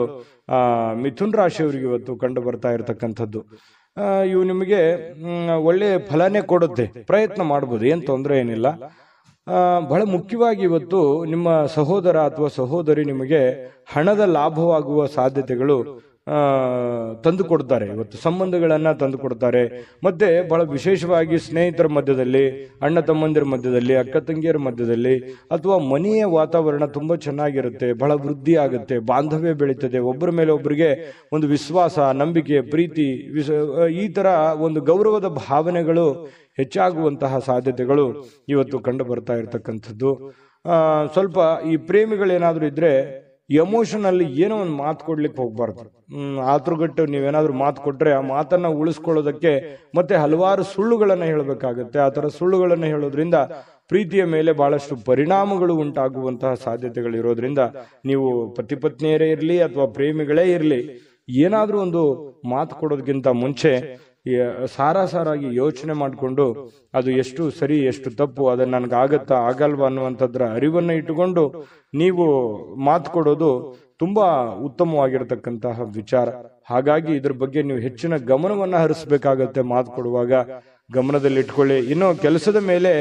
ಮಿಥುನ್ ರಾಶಿಯವರಿಗೆ ಇವತ್ತು ಕಂಡು ಬರ್ತಾ ಇರತಕ್ಕಂಥದ್ದು. ಇವು ನಿಮಗೆ ಒಳ್ಳೆ ಫಲನೇ ಕೊಡುತ್ತೆ. ಪ್ರಯತ್ನ ಮಾಡ್ಬೋದು, ಏನ್ ತೊಂದರೆ ಏನಿಲ್ಲ. ಬಹಳ ಮುಖ್ಯವಾಗಿ ಇವತ್ತು ನಿಮ್ಮ ಸಹೋದರ ಅಥವಾ ಸಹೋದರಿ ನಿಮಗೆ ಹಣದ ಲಾಭವಾಗುವ ಸಾಧ್ಯತೆಗಳು ತಂದು ಕೊಡ್ತಾರೆ. ಇವತ್ತು ಸಂಬಂಧಗಳನ್ನ ತಂದು ಕೊಡ್ತಾರೆ. ಮತ್ತೆ ಬಹಳ ವಿಶೇಷವಾಗಿ ಸ್ನೇಹಿತರ ಮಧ್ಯದಲ್ಲಿ, ಅಣ್ಣ ತಮ್ಮಂದಿರ ಮಧ್ಯದಲ್ಲಿ, ಅಕ್ಕ ತಂಗಿಯರ ಮಧ್ಯದಲ್ಲಿ ಅಥವಾ ಮನೆಯ ವಾತಾವರಣ ತುಂಬಾ ಚೆನ್ನಾಗಿರುತ್ತೆ. ಬಹಳ ವೃದ್ಧಿ ಆಗುತ್ತೆ, ಬಾಂಧವ್ಯ ಬೆಳೀತದೆ. ಒಬ್ಬರ ಮೇಲೆ ಒಬ್ಬರಿಗೆ ಒಂದು ವಿಶ್ವಾಸ, ನಂಬಿಕೆ, ಪ್ರೀತಿ, ಈ ತರ ಒಂದು ಗೌರವದ ಭಾವನೆಗಳು ಹೆಚ್ಚಾಗುವಂತಹ ಸಾಧ್ಯತೆಗಳು ಇವತ್ತು ಕಂಡು ಬರ್ತಾ ಇರತಕ್ಕಂಥದ್ದು. ಸ್ವಲ್ಪ ಈ ಪ್ರೇಮಿಗಳೇನಾದ್ರೂ ಇದ್ರೆ ಎಮೋಷನ್ ಏನೋ ಒಂದು ಮಾತು ಕೊಡ್ಲಿಕ್ಕೆ ಹೋಗ್ಬಾರ್ದು. ಆತುರಗಟ್ಟು ನೀವೇನಾದ್ರೂ ಮಾತು ಕೊಟ್ರೆ ಆ ಮಾತನ್ನ ಉಳಿಸ್ಕೊಳ್ಳೋದಕ್ಕೆ ಮತ್ತೆ ಹಲವಾರು ಸುಳ್ಳುಗಳನ್ನ ಹೇಳಬೇಕಾಗತ್ತೆ. ಆ ತರ ಸುಳ್ಳುಗಳನ್ನ ಹೇಳೋದ್ರಿಂದ ಪ್ರೀತಿಯ ಮೇಲೆ ಬಹಳಷ್ಟು ಪರಿಣಾಮಗಳು ಉಂಟಾಗುವಂತಹ ಸಾಧ್ಯತೆಗಳು ಇರೋದ್ರಿಂದ ನೀವು ಪತಿ ಪತ್ನಿಯರೇ ಇರ್ಲಿ ಅಥವಾ ಪ್ರೇಮಿಗಳೇ ಇರ್ಲಿ, ಏನಾದ್ರೂ ಒಂದು ಮಾತು ಕೊಡೋದಕ್ಕಿಂತ ಮುಂಚೆ ಸಾರಾಗಿ ಯೋಚನೆ ಮಾಡಿಕೊಂಡು ಅದು ಎಷ್ಟು ಸರಿ ಎಷ್ಟು ತಪ್ಪು, ಅದನ್ನ ನನ್ಗೆ ಆಗತ್ತಾ ಆಗಲ್ವಾ ಅನ್ನುವಂಥದ್ರ ಅರಿವನ್ನ ಇಟ್ಟುಕೊಂಡು ನೀವು ಮಾತು ಕೊಡೋದು ತುಂಬಾ ಉತ್ತಮವಾಗಿರತಕ್ಕಂತಹ ವಿಚಾರ. ಹಾಗಾಗಿ ಇದ್ರ ಬಗ್ಗೆ ನೀವು ಹೆಚ್ಚಿನ ಗಮನವನ್ನ ಹರಿಸಬೇಕಾಗತ್ತೆ. ಮಾತು ಕೊಡುವಾಗ ಗಮನದಲ್ಲಿ ಇಟ್ಕೊಳ್ಳಿ. ಇನ್ನು ಕೆಲಸದ ಮೇಲೆ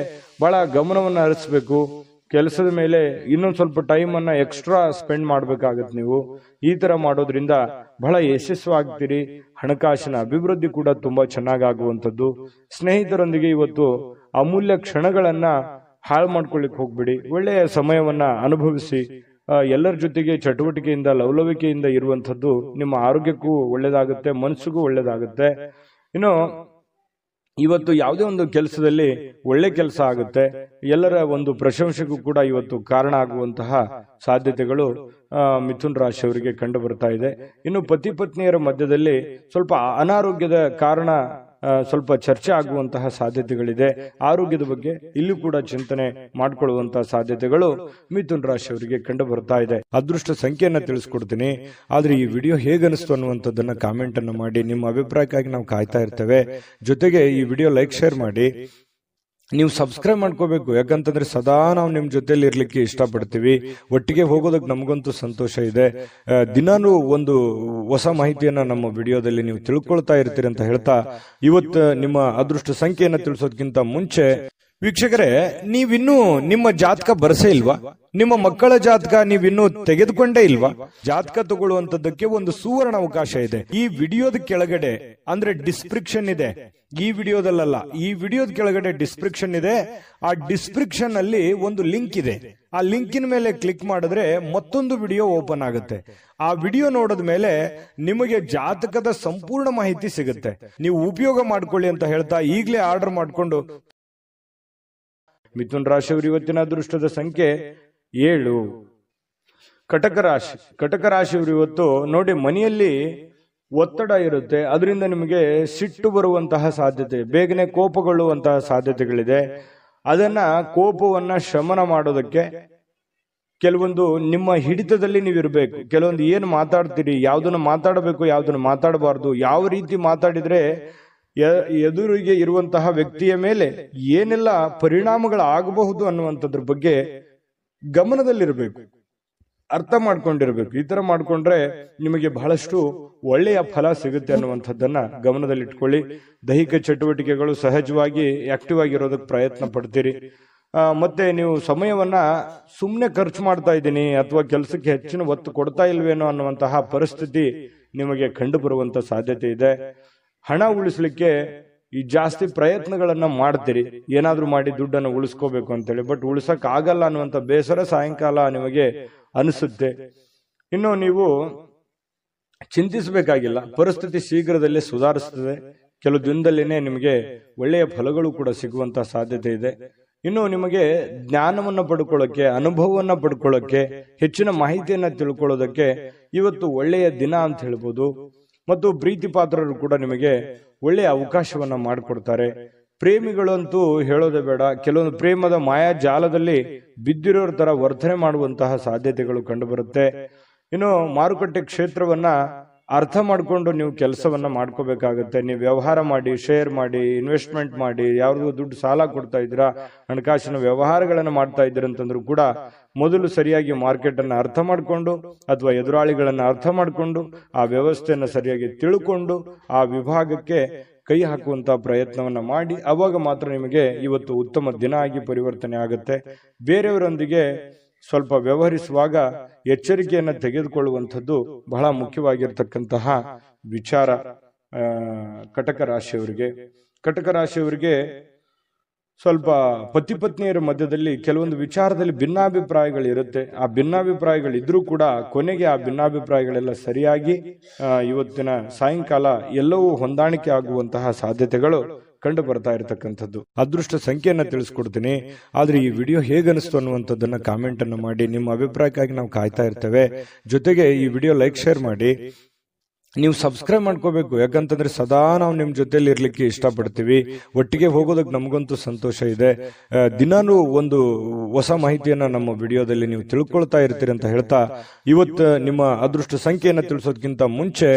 ಬಹಳ ಗಮನವನ್ನ ಹರಿಸ್ಬೇಕು. ಕೆಲಸದ ಮೇಲೆ ಇನ್ನೊಂದು ಸ್ವಲ್ಪ ಟೈಮ್ ಅನ್ನ ಎಕ್ಸ್ಟ್ರಾ ಸ್ಪೆಂಡ್ ಮಾಡ್ಬೇಕಾಗತ್ತೆ. ನೀವು ಈ ತರ ಮಾಡೋದ್ರಿಂದ ಬಹಳ ಯಶಸ್ವಾಗ್ತೀರಿ. ಹಣಕಾಸಿನ ಅಭಿವೃದ್ಧಿ ಕೂಡ ತುಂಬಾ ಚೆನ್ನಾಗಾಗುವಂಥದ್ದು. ಸ್ನೇಹಿತರೊಂದಿಗೆ ಇವತ್ತು ಅಮೂಲ್ಯ ಕ್ಷಣಗಳನ್ನ ಹಾಳು ಮಾಡ್ಕೊಳ್ಳಿಕ್ ಹೋಗ್ಬಿಡಿ. ಒಳ್ಳೆಯ ಸಮಯವನ್ನ ಅನುಭವಿಸಿ ಎಲ್ಲರ ಜೊತೆಗೆ ಚಟುವಟಿಕೆಯಿಂದ ಲವಲವಿಕೆಯಿಂದ ಇರುವಂಥದ್ದು ನಿಮ್ಮ ಆರೋಗ್ಯಕ್ಕೂ ಒಳ್ಳೇದಾಗುತ್ತೆ, ಮನಸ್ಸಿಗೂ ಒಳ್ಳೇದಾಗುತ್ತೆ. ಇನ್ನು ಇವತ್ತು ಯಾವುದೇ ಒಂದು ಕೆಲಸದಲ್ಲಿ ಒಳ್ಳೆ ಕೆಲಸ ಆಗುತ್ತೆ. ಎಲ್ಲರ ಒಂದು ಪ್ರಶಂಸೆಗೂ ಕೂಡ ಇವತ್ತು ಕಾರಣ ಆಗುವಂತಹ ಸಾಧ್ಯತೆಗಳು ಮಿಥುನ್ ರಾಶಿಯವರಿಗೆ ಕಂಡು ಬರ್ತಾ ಇದೆ. ಇನ್ನು ಪತಿ ಪತ್ನಿಯರ ಮಧ್ಯದಲ್ಲಿ ಸ್ವಲ್ಪ ಅನಾರೋಗ್ಯದ ಕಾರಣ ಸ್ವಲ್ಪ ಚರ್ಚೆ ಆಗುವಂತಹ ಸಾಧ್ಯತೆಗಳಿದೆ. ಆರೋಗ್ಯದ ಬಗ್ಗೆ ಇಲ್ಲೂ ಕೂಡ ಚಿಂತನೆ ಮಾಡಿಕೊಳ್ಳುವಂತಹ ಸಾಧ್ಯತೆಗಳು ಮಿಥುನ್ ರಾಶಿಯವರಿಗೆ ಕಂಡು ಬರ್ತಾ ಇದೆ. ಅದೃಷ್ಟ ಸಂಖ್ಯೆಯನ್ನ ತಿಳಿಸ್ಕೊಡ್ತೀನಿ, ಆದ್ರೆ ಈ ವಿಡಿಯೋ ಹೇಗನಿಸ್ತು ಅನ್ನುವಂಥದ್ದನ್ನ ಕಾಮೆಂಟ್ ಅನ್ನು ಮಾಡಿ. ನಿಮ್ಮ ಅಭಿಪ್ರಾಯಕ್ಕಾಗಿ ನಾವು ಕಾಯ್ತಾ ಇರ್ತೇವೆ. ಜೊತೆಗೆ ಈ ವಿಡಿಯೋ ಲೈಕ್ ಶೇರ್ ಮಾಡಿ. ನೀವು ಸಬ್ಸ್ಕ್ರೈಬ್ ಮಾಡ್ಕೋಬೇಕು, ಯಾಕಂತಂದ್ರೆ ಸದಾ ನಾವು ನಿಮ್ ಜೊತೆಲಿ ಇರ್ಲಿಕ್ಕೆ ಇಷ್ಟಪಡ್ತೀವಿ. ಒಟ್ಟಿಗೆ ಹೋಗೋದಕ್ಕೆ ನಮಗಂತೂ ಸಂತೋಷ ಇದೆ. ದಿನಾನು ಒಂದು ಹೊಸ ಮಾಹಿತಿಯನ್ನ ನಮ್ಮ ವಿಡಿಯೋದಲ್ಲಿ ನೀವು ತಿಳ್ಕೊಳ್ತಾ ಇರ್ತೀರಿ ಅಂತ ಹೇಳ್ತಾ, ಇವತ್ತು ನಿಮ್ಮ ಅದೃಷ್ಟ ಸಂಖ್ಯೆಯನ್ನ ತಿಳಿಸೋದಕ್ಕಿಂತ ಮುಂಚೆ ವೀಕ್ಷಕರೇ, ನೀವಿನ್ನೂ ನಿಮ್ಮ ಜಾತಕ ಬರಸೇ ಇಲ್ವಾ? ನಿಮ್ಮ ಮಕ್ಕಳ ಜಾತಕ ನೀವಿನ್ನೂ ತೆಗೆದುಕೊಂಡೇ ಇಲ್ವಾ? ಜಾತಕ ತಗೊಳ್ಳುವಂತದ್ದಕ್ಕೆ ಒಂದು ಸುವರ್ಣ ಅವಕಾಶ ಇದೆ. ಈ ವಿಡಿಯೋದ ಕೆಳಗಡೆ ಅಂದ್ರೆ ಡಿಸ್ಕ್ರಿಪ್ಷನ್ ಇದೆ, ಈ ವಿಡಿಯೋದಲ್ಲ, ಈ ವಿಡಿಯೋದ ಕೆಳಗಡೆ ಡಿಸ್ಕ್ರಿಪ್ಷನ್ ಇದೆ. ಆ ಡಿಸ್ಕ್ರಿಪ್ಷನ್ ಅಲ್ಲಿ ಒಂದು ಲಿಂಕ್ ಇದೆ. ಆ ಲಿಂಕಿನ ಮೇಲೆ ಕ್ಲಿಕ್ ಮಾಡಿದ್ರೆ ಮತ್ತೊಂದು ವಿಡಿಯೋ ಓಪನ್ ಆಗುತ್ತೆ. ಆ ವಿಡಿಯೋ ನೋಡಿದ ಮೇಲೆ ನಿಮಗೆ ಜಾತಕದ ಸಂಪೂರ್ಣ ಮಾಹಿತಿ ಸಿಗುತ್ತೆ. ನೀವು ಉಪಯೋಗ ಮಾಡ್ಕೊಳ್ಳಿ ಅಂತ ಹೇಳ್ತಾ ಈಗಲೇ ಆರ್ಡರ್ ಮಾಡಿಕೊಂಡು. ಮಿಥುನ್ ರಾಶಿಯವರು ಇವತ್ತಿನ ಅದೃಷ್ಟದ ಸಂಖ್ಯೆ 7. ಕಟಕ ರಾಶಿ. ಕಟಕ ರಾಶಿಯವರು ಇವತ್ತು ನೋಡಿ, ಮನೆಯಲ್ಲಿ ಒತ್ತಡ ಇರುತ್ತೆ, ಅದರಿಂದ ನಿಮಗೆ ಸಿಟ್ಟು ಬರುವಂತಹ ಸಾಧ್ಯತೆ, ಬೇಗನೆ ಕೋಪಗೊಳ್ಳುವಂತಹ ಸಾಧ್ಯತೆಗಳಿದೆ. ಅದನ್ನ ಕೋಪವನ್ನ ಶಮನ ಮಾಡೋದಕ್ಕೆ ಕೆಲವೊಂದು ನಿಮ್ಮ ಹಿಡಿತದಲ್ಲಿ ನೀವಿರಬೇಕು. ಕೆಲವೊಂದು ಏನು ಮಾತಾಡ್ತೀರಿ, ಯಾವ್ದನ್ನ ಮಾತಾಡಬೇಕು, ಯಾವ್ದನ್ನ ಮಾತಾಡಬಾರ್ದು, ಯಾವ ರೀತಿ ಮಾತಾಡಿದ್ರೆ ಎದುರಿಗೆ ಇರುವಂತಹ ವ್ಯಕ್ತಿಯ ಮೇಲೆ ಏನೆಲ್ಲ ಪರಿಣಾಮಗಳಾಗಬಹುದು ಅನ್ನುವಂಥದ್ರ ಬಗ್ಗೆ ಗಮನದಲ್ಲಿರಬೇಕು, ಅರ್ಥ ಮಾಡ್ಕೊಂಡಿರ್ಬೇಕು. ಈ ತರ ಮಾಡ್ಕೊಂಡ್ರೆ ನಿಮಗೆ ಬಹಳಷ್ಟು ಒಳ್ಳೆಯ ಫಲ ಸಿಗುತ್ತೆ ಅನ್ನುವಂಥದ್ದನ್ನ ಗಮನದಲ್ಲಿಟ್ಕೊಳ್ಳಿ. ದೈಹಿಕ ಚಟುವಟಿಕೆಗಳು ಸಹಜವಾಗಿ ಆಕ್ಟಿವ್ ಆಗಿರೋದಕ್ಕೆ ಪ್ರಯತ್ನ ಪಡ್ತೀರಿ. ಮತ್ತೆ ನೀವು ಸಮಯವನ್ನ ಸುಮ್ಮನೆ ಖರ್ಚು ಮಾಡ್ತಾ ಇದ್ದೀನಿ ಅಥವಾ ಕೆಲಸಕ್ಕೆ ಹೆಚ್ಚಿನ ಒತ್ತು ಕೊಡ್ತಾ ಇಲ್ವೇನೋ ಅನ್ನುವಂತಹ ಪರಿಸ್ಥಿತಿ ನಿಮಗೆ ಕಂಡು ಬರುವಂತ ಸಾಧ್ಯತೆ ಇದೆ. ಹಣ ಉಳಿಸ್ಲಿಕ್ಕೆ ಈ ಜಾಸ್ತಿ ಪ್ರಯತ್ನಗಳನ್ನ ಮಾಡ್ತೀರಿ, ಏನಾದ್ರೂ ಮಾಡಿ ದುಡ್ಡನ್ನು ಉಳಿಸ್ಕೋಬೇಕು ಅಂತೇಳಿ. ಬಟ್ ಉಳಿಸಕ್ ಆಗಲ್ಲ ಅನ್ನುವಂತ ಬೇಸರ ಸಾಯಂಕಾಲ ನಿಮಗೆ ಅನಿಸುತ್ತೆ. ಇನ್ನು ನೀವು ಚಿಂತಿಸಬೇಕಾಗಿಲ್ಲ, ಪರಿಸ್ಥಿತಿ ಶೀಘ್ರದಲ್ಲೇ ಸುಧಾರಿಸುತ್ತದೆ. ಕೆಲವು ದಿನದಲ್ಲಿನೇ ನಿಮಗೆ ಒಳ್ಳೆಯ ಫಲಗಳು ಕೂಡ ಸಿಗುವಂತ ಸಾಧ್ಯತೆ ಇದೆ. ಇನ್ನು ನಿಮಗೆ ಜ್ಞಾನವನ್ನ ಪಡ್ಕೊಳ್ಳೋಕೆ, ಅನುಭವವನ್ನ ಪಡ್ಕೊಳ್ಳೋಕೆ, ಹೆಚ್ಚಿನ ಮಾಹಿತಿಯನ್ನ ತಿಳ್ಕೊಳ್ಳೋದಕ್ಕೆ ಇವತ್ತು ಒಳ್ಳೆಯ ದಿನ ಅಂತ ಹೇಳ್ಬೋದು. ಮತ್ತು ಪ್ರೀತಿ ಪಾತ್ರರು ಕೂಡ ನಿಮಗೆ ಒಳ್ಳೆಯ ಅವಕಾಶವನ್ನ ಮಾಡಿಕೊಡ್ತಾರೆ. ಪ್ರೇಮಿಗಳಂತೂ ಹೇಳೋದೇ ಬೇಡ, ಕೆಲವೊಂದು ಪ್ರೇಮದ ಮಾಯಾ ಜಾಲದಲ್ಲಿ ಬಿದ್ದಿರೋರ ತರ ವರ್ತನೆ ಮಾಡುವಂತಹ ಸಾಧ್ಯತೆಗಳು ಕಂಡು ಬರುತ್ತೆ. ಇನ್ನು ಮಾರುಕಟ್ಟೆ ಕ್ಷೇತ್ರವನ್ನ ಅರ್ಥ ಮಾಡಿಕೊಂಡು ನೀವು ಕೆಲಸವನ್ನ ಮಾಡ್ಕೋಬೇಕಾಗತ್ತೆ. ನೀವು ವ್ಯವಹಾರ ಮಾಡಿ, ಶೇರ್ ಮಾಡಿ, ಇನ್ವೆಸ್ಟ್ಮೆಂಟ್ ಮಾಡಿ, ಯಾವ್ದು ದುಡ್ಡು ಸಾಲ ಕೊಡ್ತಾ ಇದ್ದೀರಾ, ಹಣಕಾಸಿನ ವ್ಯವಹಾರಗಳನ್ನ ಮಾಡ್ತಾ ಇದ್ದೀರಾ ಅಂತಂದ್ರೂ ಕೂಡ ಮೊದಲು ಸರಿಯಾಗಿ ಮಾರ್ಕೆಟ್ ಅನ್ನ ಅರ್ಥ ಮಾಡಿಕೊಂಡು ಅಥವಾ ಎದುರಾಳಿಗಳನ್ನ ಅರ್ಥ ಮಾಡಿಕೊಂಡು ಆ ವ್ಯವಸ್ಥೆಯನ್ನ ಸರಿಯಾಗಿ ತಿಳ್ಕೊಂಡು ಆ ವಿಭಾಗಕ್ಕೆ ಕೈ ಹಾಕುವಂತಹ ಪ್ರಯತ್ನವನ್ನ ಮಾಡಿ, ಅವಾಗ ಮಾತ್ರ ನಿಮಗೆ ಇವತ್ತು ಉತ್ತಮ ದಿನ ಆಗಿ ಪರಿವರ್ತನೆ ಆಗುತ್ತೆ. ಬೇರೆಯವರೊಂದಿಗೆ ಸ್ವಲ್ಪ ವ್ಯವಹರಿಸುವಾಗ ಎಚ್ಚರಿಕೆಯನ್ನು ತೆಗೆದುಕೊಳ್ಳುವಂಥದ್ದು ಬಹಳ ಮುಖ್ಯವಾಗಿರ್ತಕ್ಕಂತಹ ವಿಚಾರ. ಕಟಕ ರಾಶಿಯವರಿಗೆ, ಕಟಕ ರಾಶಿಯವರಿಗೆ ಸ್ವಲ್ಪ ಪತಿ ಪತ್ನಿಯರ ಮಧ್ಯದಲ್ಲಿ ಕೆಲವೊಂದು ವಿಚಾರದಲ್ಲಿ ಭಿನ್ನಾಭಿಪ್ರಾಯಗಳು ಇರುತ್ತೆ. ಆ ಭಿನ್ನಾಭಿಪ್ರಾಯಗಳಿದ್ರೂ ಕೂಡ ಕೊನೆಗೆ ಆ ಭಿನ್ನಾಭಿಪ್ರಾಯಗಳೆಲ್ಲ ಸರಿಯಾಗಿ ಇವತ್ತಿನ ಸಾಯಂಕಾಲ ಎಲ್ಲವೂ ಹೊಂದಾಣಿಕೆ ಆಗುವಂತಹ ಸಾಧ್ಯತೆಗಳು ಕಂಡು ಬರ್ತಾ ಇರತಕ್ಕಂಥದ್ದು. ಅದೃಷ್ಟ ಸಂಖ್ಯೆಯನ್ನ ತಿಳಿಸ್ಕೊಡ್ತೀನಿ, ಆದ್ರೆ ಈ ವಿಡಿಯೋ ಹೇಗನಿಸ್ತು ಅನ್ನುವಂಥದ್ದನ್ನ ಕಾಮೆಂಟ್ ಅನ್ನು ಮಾಡಿ. ನಿಮ್ಮ ಅಭಿಪ್ರಾಯಕ್ಕಾಗಿ ನಾವು ಕಾಯ್ತಾ ಇರ್ತೇವೆ. ಜೊತೆಗೆ ಈ ವಿಡಿಯೋ ಲೈಕ್ ಶೇರ್ ಮಾಡಿ. ನೀವು ಸಬ್ಸ್ಕ್ರೈಬ್ ಮಾಡ್ಕೋಬೇಕು, ಯಾಕಂತಂದ್ರೆ ಸದಾ ನಾವು ನಿಮ್ ಜೊತೆಲಿ ಇರ್ಲಿಕ್ಕೆ ಇಷ್ಟಪಡ್ತೀವಿ. ಒಟ್ಟಿಗೆ ಹೋಗೋದಕ್ಕೆ ನಮಗಂತೂ ಸಂತೋಷ ಇದೆ. ದಿನಾನು ಒಂದು ಹೊಸ ಮಾಹಿತಿಯನ್ನ ನಮ್ಮ ವಿಡಿಯೋದಲ್ಲಿ ನೀವು ತಿಳ್ಕೊಳ್ತಾ ಇರ್ತೀರಿ ಅಂತ ಹೇಳ್ತಾ, ಇವತ್ತು ನಿಮ್ಮ ಅದೃಷ್ಟ ಸಂಖ್ಯೆಯನ್ನ ತಿಳಿಸೋದಕ್ಕಿಂತ ಮುಂಚೆ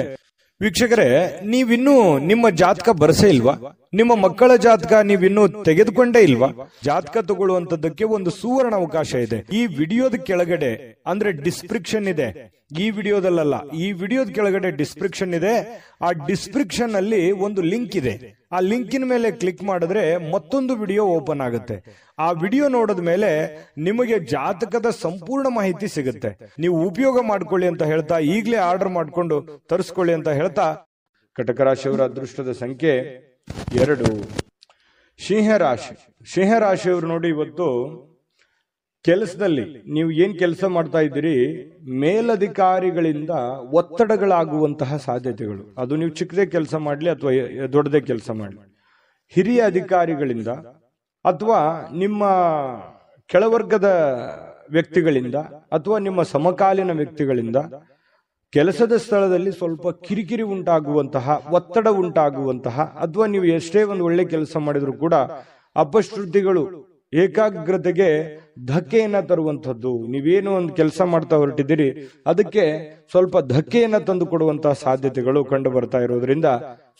ವೀಕ್ಷಕರೇ, ನೀವಿನ್ನೂ ನಿಮ್ಮ ಜಾತಕ ಬರಸೇ ಇಲ್ವಾ? ನಿಮ್ಮ ಮಕ್ಕಳ ಜಾತಕ ನೀವಿನ್ನೂ ತೆಗೆದುಕೊಂಡೇ ಇಲ್ವಾ? ಜಾತಕ ತಗೊಳ್ಳುವಂತದ್ದಕ್ಕೆ ಒಂದು ಸುವರ್ಣ ಅವಕಾಶ ಇದೆ. ಈ ವಿಡಿಯೋದ ಕೆಳಗಡೆ ಅಂದ್ರೆ ಡಿಸ್ಕ್ರಿಪ್ಷನ್ ಇದೆ, ಈ ವಿಡಿಯೋದಲ್ಲ, ಈ ವಿಡಿಯೋದ ಕೆಳಗಡೆ ಡಿಸ್ಕ್ರಿಪ್ಷನ್ ಇದೆ. ಆ ಡಿಸ್ಕ್ರಿಪ್ಷನ್ ಅಲ್ಲಿ ಒಂದು ಲಿಂಕ್ ಇದೆ. ಆ ಲಿಂಕಿನ ಮೇಲೆ ಕ್ಲಿಕ್ ಮಾಡಿದ್ರೆ ಮತ್ತೊಂದು ವಿಡಿಯೋ ಓಪನ್ ಆಗುತ್ತೆ. ಆ ವಿಡಿಯೋ ನೋಡಿದ ಮೇಲೆ ನಿಮಗೆ ಜಾತಕದ ಸಂಪೂರ್ಣ ಮಾಹಿತಿ ಸಿಗುತ್ತೆ. ನೀವು ಉಪಯೋಗ ಮಾಡ್ಕೊಳ್ಳಿ ಅಂತ ಹೇಳ್ತಾ ಈಗಲೇ ಆರ್ಡರ್ ಮಾಡಿಕೊಂಡು ತರಿಸ್ಕೊಳ್ಳಿ ಅಂತ ಹೇಳ್ತಾ, ಕಟಕ ರಾಶಿಯವರ ಅದೃಷ್ಟದ ಸಂಖ್ಯೆ 2. ಸಿಂಹರಾಶಿ. ಸಿಂಹರಾಶಿಯವರು ನೋಡಿ, ಇವತ್ತು ಕೆಲಸದಲ್ಲಿ ನೀವು ಏನ್ ಕೆಲಸ ಮಾಡ್ತಾ ಇದ್ದೀರಿ, ಮೇಲಧಿಕಾರಿಗಳಿಂದ ಒತ್ತಡಗಳಾಗುವಂತಹ ಸಾಧ್ಯತೆಗಳು. ಅದು ನೀವು ಚಿಕ್ಕದೇ ಕೆಲಸ ಮಾಡಲಿ ಅಥವಾ ದೊಡ್ಡದೇ ಕೆಲಸ ಮಾಡಲಿ, ಹಿರಿಯ ಅಧಿಕಾರಿಗಳಿಂದ ಅಥವಾ ನಿಮ್ಮ ಕೆಳವರ್ಗದ ವ್ಯಕ್ತಿಗಳಿಂದ ಅಥವಾ ನಿಮ್ಮ ಸಮಕಾಲೀನ ವ್ಯಕ್ತಿಗಳಿಂದ ಕೆಲಸದ ಸ್ಥಳದಲ್ಲಿ ಸ್ವಲ್ಪ ಕಿರಿಕಿರಿ ಉಂಟಾಗುವಂತಹ, ಒತ್ತಡ ಉಂಟಾಗುವಂತಹ, ಅಥವಾ ನೀವು ಎಷ್ಟೇ ಒಂದು ಒಳ್ಳೆ ಕೆಲಸ ಮಾಡಿದ್ರು ಕೂಡ ಅಪಶ್ರುತಿಗಳು ಏಕಾಗ್ರತೆಗೆ ಧಕ್ಕೆಯನ್ನ ತರುವಂತಹದ್ದು. ನೀವೇನು ಒಂದು ಕೆಲಸ ಮಾಡ್ತಾ ಹೊರಟಿದ್ದೀರಿ ಅದಕ್ಕೆ ಸ್ವಲ್ಪ ಧಕ್ಕೆಯನ್ನ ತಂದು ಕೊಡುವಂತಹ ಸಾಧ್ಯತೆಗಳು ಕಂಡು ಬರ್ತಾ ಇರೋದ್ರಿಂದ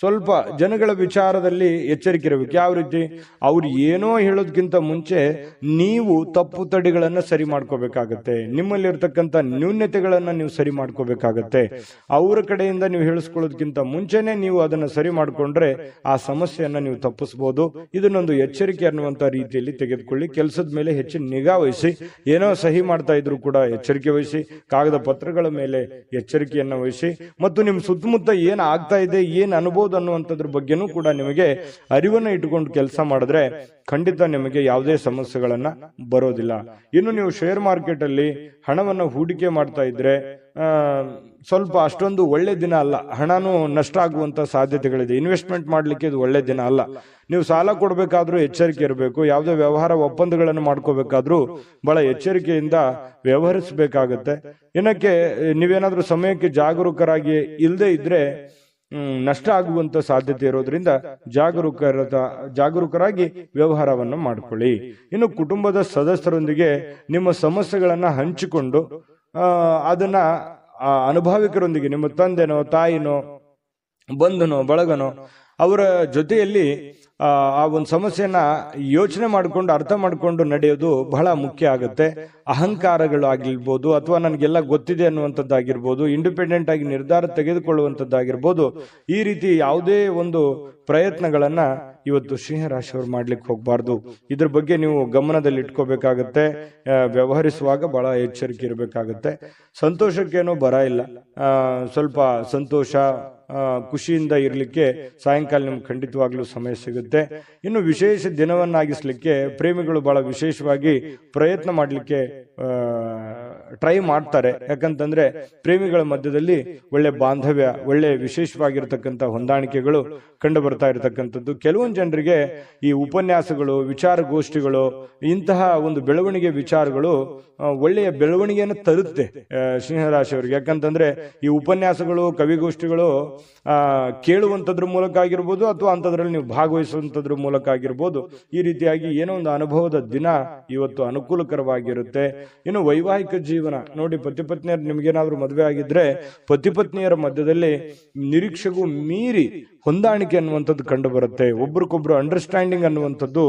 ಸ್ವಲ್ಪ ಜನಗಳ ವಿಚಾರದಲ್ಲಿ ಎಚ್ಚರಿಕೆ ಇರಬೇಕು. ಯಾವ ರೀತಿ? ಅವ್ರು ಏನೋ ಹೇಳೋದಕ್ಕಿಂತ ಮುಂಚೆ ನೀವು ತಪ್ಪು ತಡೆಗಳನ್ನ ಸರಿ ಮಾಡ್ಕೋಬೇಕಾಗತ್ತೆ. ನಿಮ್ಮಲ್ಲಿರ್ತಕ್ಕಂಥ ನ್ಯೂನ್ಯತೆಗಳನ್ನ ನೀವು ಸರಿ ಮಾಡ್ಕೋಬೇಕಾಗತ್ತೆ. ಅವರ ಕಡೆಯಿಂದ ನೀವು ಹೇಳಿಸ್ಕೊಳ್ಳೋದಕ್ಕಿಂತ ಮುಂಚೆನೆ ನೀವು ಅದನ್ನ ಸರಿ ಮಾಡ್ಕೊಂಡ್ರೆ ಆ ಸಮಸ್ಯೆಯನ್ನ ನೀವು ತಪ್ಪಿಸಬಹುದು. ಇದನ್ನೊಂದು ಎಚ್ಚರಿಕೆ ಅನ್ನುವಂತ ರೀತಿಯಲ್ಲಿ ತೆಗೆದುಕೊಳ್ಳಿ. ಕೆಲಸದ ಮೇಲೆ ಹೆಚ್ಚಿನ ನಿಗಾ ವಹಿಸಿ. ಏನೋ ಸಹಿ ಮಾಡ್ತಾ ಇದ್ರು ಕೂಡ ಎಚ್ಚರಿಕೆ ವಹಿಸಿ. ಕಾಗದ ಪತ್ರಗಳ ಮೇಲೆ ಎಚ್ಚರಿಕೆಯನ್ನ ವಹಿಸಿ. ಮತ್ತು ನಿಮ್ ಸುತ್ತಮುತ್ತ ಏನ್ ಆಗ್ತಾ ಇದೆ, ಏನ್ ಅನುಭವ ಅನ್ನುವಂಥದ್ರ ಬಗ್ಗೆನೂ ಕೂಡ ನಿಮಗೆ ಅರಿವನ್ನ ಇಟ್ಟುಕೊಂಡು ಕೆಲಸ ಮಾಡಿದ್ರೆ ಖಂಡಿತ ನಿಮಗೆ ಯಾವುದೇ ಸಮಸ್ಯೆಗಳನ್ನ ಬರೋದಿಲ್ಲ. ಇನ್ನು ನೀವು ಶೇರ್ ಮಾರ್ಕೆಟ್ ಅಲ್ಲಿ ಹಣವನ್ನ ಹೂಡಿಕೆ ಮಾಡ್ತಾ ಇದ್ರೆ ಸ್ವಲ್ಪ ಅಷ್ಟೊಂದು ಒಳ್ಳೆ ದಿನ ಅಲ್ಲ. ಹಣನೂ ನಷ್ಟ ಆಗುವಂತ ಸಾಧ್ಯತೆಗಳಿದೆ. ಇನ್ವೆಸ್ಟ್ಮೆಂಟ್ ಮಾಡ್ಲಿಕ್ಕೆ ಇದು ಒಳ್ಳೆ ದಿನ ಅಲ್ಲ. ನೀವು ಸಾಲ ಕೊಡಬೇಕಾದ್ರೂ ಎಚ್ಚರಿಕೆ ಇರಬೇಕು. ಯಾವುದೇ ವ್ಯವಹಾರ ಒಪ್ಪಂದಗಳನ್ನು ಮಾಡ್ಕೋಬೇಕಾದ್ರೂ ಬಹಳ ಎಚ್ಚರಿಕೆಯಿಂದ ವ್ಯವಹರಿಸಬೇಕಾಗತ್ತೆ. ಏನಕ್ಕೆ? ನೀವೇನಾದ್ರೂ ಸಮಯಕ್ಕೆ ಜಾಗರೂಕರಾಗಿ ಇಲ್ಲದೆ ಇದ್ರೆ ನಷ್ಟ ಆಗುವಂತ ಸಾಧ್ಯತೆ ಇರೋದ್ರಿಂದ ಜಾಗರೂಕರಾಗಿ ವ್ಯವಹಾರವನ್ನು ಮಾಡಿಕೊಳ್ಳಿ. ಇನ್ನು ಕುಟುಂಬದ ಸದಸ್ಯರೊಂದಿಗೆ ನಿಮ್ಮ ಸಮಸ್ಯೆಗಳನ್ನ ಹಂಚಿಕೊಂಡು ಅದನ್ನ ಅನುಭವಿಕರೊಂದಿಗೆ, ನಿಮ್ಮ ತಂದೆನೋ ತಾಯಿನೋ ಬಂಧುನೋ ಬಳಗನೋ ಅವರ ಜೊತೆಯಲ್ಲಿ ಆ ಒಂದು ಸಮಸ್ಯೆಯನ್ನ ಯೋಚನೆ ಮಾಡಿಕೊಂಡು ಅರ್ಥ ಮಾಡಿಕೊಂಡು ನಡೆಯೋದು ಬಹಳ ಮುಖ್ಯ ಆಗುತ್ತೆ. ಅಹಂಕಾರಗಳು ಆಗಿರ್ಬೋದು, ಅಥವಾ ನನಗೆಲ್ಲ ಗೊತ್ತಿದೆ ಅನ್ನುವಂಥದ್ದಾಗಿರ್ಬೋದು, ಇಂಡಿಪೆಂಡೆಂಟ್ ಆಗಿ ನಿರ್ಧಾರ ತೆಗೆದುಕೊಳ್ಳುವಂಥದ್ದಾಗಿರ್ಬೋದು, ಈ ರೀತಿ ಯಾವುದೇ ಒಂದು ಪ್ರಯತ್ನಗಳನ್ನ ಇವತ್ತು ಸಿಂಹರಾಶಿಯವರು ಮಾಡ್ಲಿಕ್ಕೆ ಹೋಗಬಾರ್ದು. ಇದ್ರ ಬಗ್ಗೆ ನೀವು ಗಮನದಲ್ಲಿ ಇಟ್ಕೋಬೇಕಾಗತ್ತೆ. ವ್ಯವಹರಿಸುವಾಗ ಬಹಳ ಎಚ್ಚರಿಕೆ ಇರಬೇಕಾಗತ್ತೆ. ಸಂತೋಷಕ್ಕೇನೋ ಬರ ಇಲ್ಲ. ಸ್ವಲ್ಪ ಸಂತೋಷ ಖುಷಿಯಿಂದ ಇರಲಿಕ್ಕೆ ಸಾಯಂಕಾಲ ನಿಮ್ಗೆ ಖಂಡಿತವಾಗ್ಲೂ ಸಮಯ ಸಿಗುತ್ತೆ. ಇನ್ನು ವಿಶೇಷ ದಿನವನ್ನಾಗಿಸ್ಲಿಕ್ಕೆ ಪ್ರೇಮಿಗಳು ಬಹಳ ವಿಶೇಷವಾಗಿ ಪ್ರಯತ್ನ ಮಾಡಲಿಕ್ಕೆ ಟ್ರೈ ಮಾಡ್ತಾರೆ. ಯಾಕಂತಂದ್ರೆ ಪ್ರೇಮಿಗಳ ಮಧ್ಯದಲ್ಲಿ ಒಳ್ಳೆ ಬಾಂಧವ್ಯ, ಒಳ್ಳೆ ವಿಶೇಷವಾಗಿರ್ತಕ್ಕಂಥ ಹೊಂದಾಣಿಕೆಗಳು ಕಂಡು ಬರ್ತಾ ಇರತಕ್ಕಂಥದ್ದು. ಕೆಲವೊಂದು ಜನರಿಗೆ ಈ ಉಪನ್ಯಾಸಗಳು, ವಿಚಾರಗೋಷ್ಠಿಗಳು, ಇಂತಹ ಒಂದು ಬೆಳವಣಿಗೆ ವಿಚಾರಗಳು ಒಳ್ಳೆಯ ಬೆಳವಣಿಗೆಯನ್ನು ತರುತ್ತೆ ಸಿಂಹರಾಶಿಯವರಿಗೆ. ಯಾಕಂತಂದ್ರೆ ಈ ಉಪನ್ಯಾಸಗಳು, ಕವಿಗೋಷ್ಠಿಗಳು ಕೇಳುವಂತದ್ರ ಮೂಲಕ ಆಗಿರ್ಬೋದು, ಅಥವಾ ಅಂತದ್ರಲ್ಲಿ ನೀವು ಭಾಗವಹಿಸುವಂತದ್ರ ಮೂಲಕ ಆಗಿರ್ಬೋದು, ಈ ರೀತಿಯಾಗಿ ಏನೋ ಒಂದು ಅನುಭವದ ದಿನ ಇವತ್ತು ಅನುಕೂಲಕರವಾಗಿರುತ್ತೆ. ಇನ್ನು ವೈವಾಹಿಕ ಜೀವನ ನೋಡಿ, ಪತಿ ಪತ್ನಿಯರು ನಿಮ್ಗೇನಾದ್ರೂ ಮದುವೆ ಆಗಿದ್ರೆ ಪತಿ ಪತ್ನಿಯರ ಮಧ್ಯದಲ್ಲಿ ನಿರೀಕ್ಷೆಗೂ ಮೀರಿ ಹೊಂದಾಣಿಕೆ ಅನ್ನುವಂಥದ್ದು ಕಂಡು ಬರುತ್ತೆ. ಒಬ್ರಿಗೊಬ್ರು ಅಂಡರ್ಸ್ಟ್ಯಾಂಡಿಂಗ್ ಅನ್ನುವಂಥದ್ದು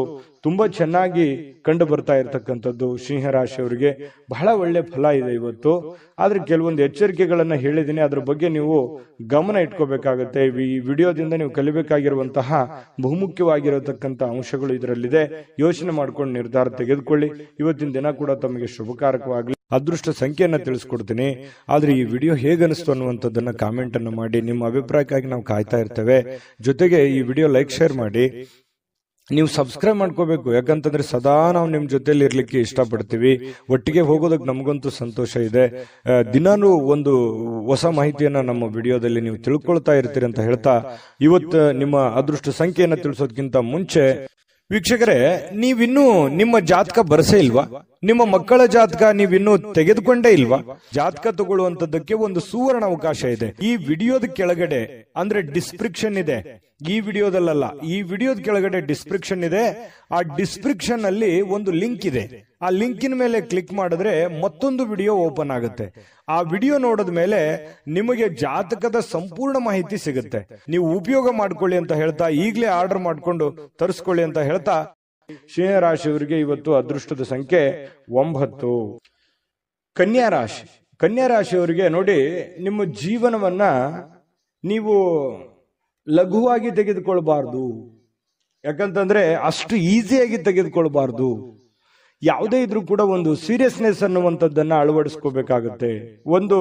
ತುಂಬಾ ಚೆನ್ನಾಗಿ ಕಂಡು ಬರ್ತಾ ಇರತಕ್ಕಂಥದ್ದು ಸಿಂಹರಾಶಿಯವರಿಗೆ ಬಹಳ ಒಳ್ಳೆ ಫಲ ಇದೆ ಇವತ್ತು. ಆದ್ರೆ ಕೆಲವೊಂದು ಎಚ್ಚರಿಕೆಗಳನ್ನ ಹೇಳಿದ್ದೀನಿ, ಅದ್ರ ಬಗ್ಗೆ ನೀವು ಗಮನ ಇಟ್ಕೋಬೇಕಾಗತ್ತೆ. ಈ ವಿಡಿಯೋದಿಂದ ನೀವು ಕಲಿಬೇಕಾಗಿರುವಂತಹ ಬಹುಮುಖ್ಯವಾಗಿರತಕ್ಕಂಥ ಅಂಶಗಳು ಇದರಲ್ಲಿದೆ. ಯೋಚನೆ ಮಾಡ್ಕೊಂಡು ನಿರ್ಧಾರ ತೆಗೆದುಕೊಳ್ಳಿ. ಇವತ್ತಿನ ದಿನ ಕೂಡ ತಮಗೆ ಶುಭಕಾರಕವಾಗಲಿ. ಅದೃಷ್ಟ ಸಂಖ್ಯೆಯನ್ನ ತಿಳಿಸ್ಕೊಡ್ತೀನಿ. ಆದ್ರೆ ಈ ವಿಡಿಯೋ ಹೇಗನಿಸ್ತು ಅನ್ನುವಂಥದ್ದನ್ನ ಕಾಮೆಂಟ್ ಅನ್ನು ಮಾಡಿ. ನಿಮ್ಮ ಅಭಿಪ್ರಾಯಕ್ಕಾಗಿ ನಾವು ಕಾಯ್ತಾ ಇರ್ತೇವೆ. ಜೊತೆಗೆ ಈ ವಿಡಿಯೋ ಲೈಕ್, ಶೇರ್ ಮಾಡಿ. ನೀವು ಸಬ್ಸ್ಕ್ರೈಬ್ ಮಾಡ್ಕೋಬೇಕು. ಯಾಕಂತಂದ್ರೆ ಸದಾ ನಾವು ನಿಮ್ ಜೊತೆಲಿ ಇರ್ಲಿಕ್ಕೆ ಇಷ್ಟಪಡ್ತೀವಿ. ಒಟ್ಟಿಗೆ ಹೋಗೋದಕ್ಕೆ ನಮಗಂತೂ ಸಂತೋಷ ಇದೆ. ದಿನಾನು ಒಂದು ಹೊಸ ಮಾಹಿತಿಯನ್ನ ನಮ್ಮ ವಿಡಿಯೋದಲ್ಲಿ ನೀವು ತಿಳ್ಕೊಳ್ತಾ ಇರ್ತೀರಿ ಅಂತ ಹೇಳ್ತಾ, ಇವತ್ತು ನಿಮ್ಮ ಅದೃಷ್ಟ ಸಂಖ್ಯೆಯನ್ನ ತಿಳಿಸೋದಕ್ಕಿಂತ ಮುಂಚೆ ವೀಕ್ಷಕರೇ, ನೀವಿನ್ನೂ ನಿಮ್ಮ ಜಾತಕ ಬರಸೇ ಇಲ್ವಾ? ನಿಮ್ಮ ಮಕ್ಕಳ ಜಾತಕ ನೀವಿನ್ನೂ ತೆಗೆದುಕೊಂಡೇ ಇಲ್ವಾ? ಜಾತಕ ತಗೊಳ್ಳುವಂತದ್ದಕ್ಕೆ ಒಂದು ಸುವರ್ಣ ಅವಕಾಶ ಇದೆ. ಈ ವಿಡಿಯೋದ ಕೆಳಗಡೆ ಅಂದ್ರೆ ಡಿಸ್ಕ್ರಿಪ್ಷನ್ ಇದೆ. ಈ ವಿಡಿಯೋದಲ್ಲ, ಈ ವಿಡಿಯೋದ ಕೆಳಗಡೆ ಡಿಸ್ಕ್ರಿಪ್ಷನ್ ಇದೆ. ಆ ಡಿಸ್ಕ್ರಿಪ್ಷನ್ ಅಲ್ಲಿ ಒಂದು ಲಿಂಕ್ ಇದೆ. ಆ ಲಿಂಕಿನ ಮೇಲೆ ಕ್ಲಿಕ್ ಮಾಡಿದ್ರೆ ಮತ್ತೊಂದು ವಿಡಿಯೋ ಓಪನ್ ಆಗುತ್ತೆ. ಆ ವಿಡಿಯೋ ನೋಡಿದ ಮೇಲೆ ನಿಮಗೆ ಜಾತಕದ ಸಂಪೂರ್ಣ ಮಾಹಿತಿ ಸಿಗುತ್ತೆ. ನೀವು ಉಪಯೋಗ ಮಾಡ್ಕೊಳ್ಳಿ ಅಂತ ಹೇಳ್ತಾ, ಈಗಲೇ ಆರ್ಡರ್ ಮಾಡ್ಕೊಂಡು ತರಿಸ್ಕೊಳ್ಳಿ ಅಂತ ಹೇಳ್ತಾ, ಸಿಂಹರಾಶಿಯವರಿಗೆ ಇವತ್ತು ಅದೃಷ್ಟದ ಸಂಖ್ಯೆ 9. ಕನ್ಯಾ ರಾಶಿ. ಕನ್ಯಾ ರಾಶಿಯವರಿಗೆ ನೋಡಿ, ನಿಮ್ಮ ಜೀವನವನ್ನ ನೀವು ಲಘುವಾಗಿ ತೆಗೆದುಕೊಳ್ಬಾರ್ದು. ಯಾಕಂತಂದ್ರೆ ಅಷ್ಟು ಈಸಿಯಾಗಿ ತೆಗೆದುಕೊಳ್ಬಾರ್ದು. ಯಾವುದೇ ಇದ್ರೂ ಕೂಡ ಒಂದು ಸೀರಿಯಸ್ನೆಸ್ ಅನ್ನುವಂಥದ್ದನ್ನ ಅಳವಡಿಸ್ಕೋಬೇಕಾಗತ್ತೆ. ಒಂದು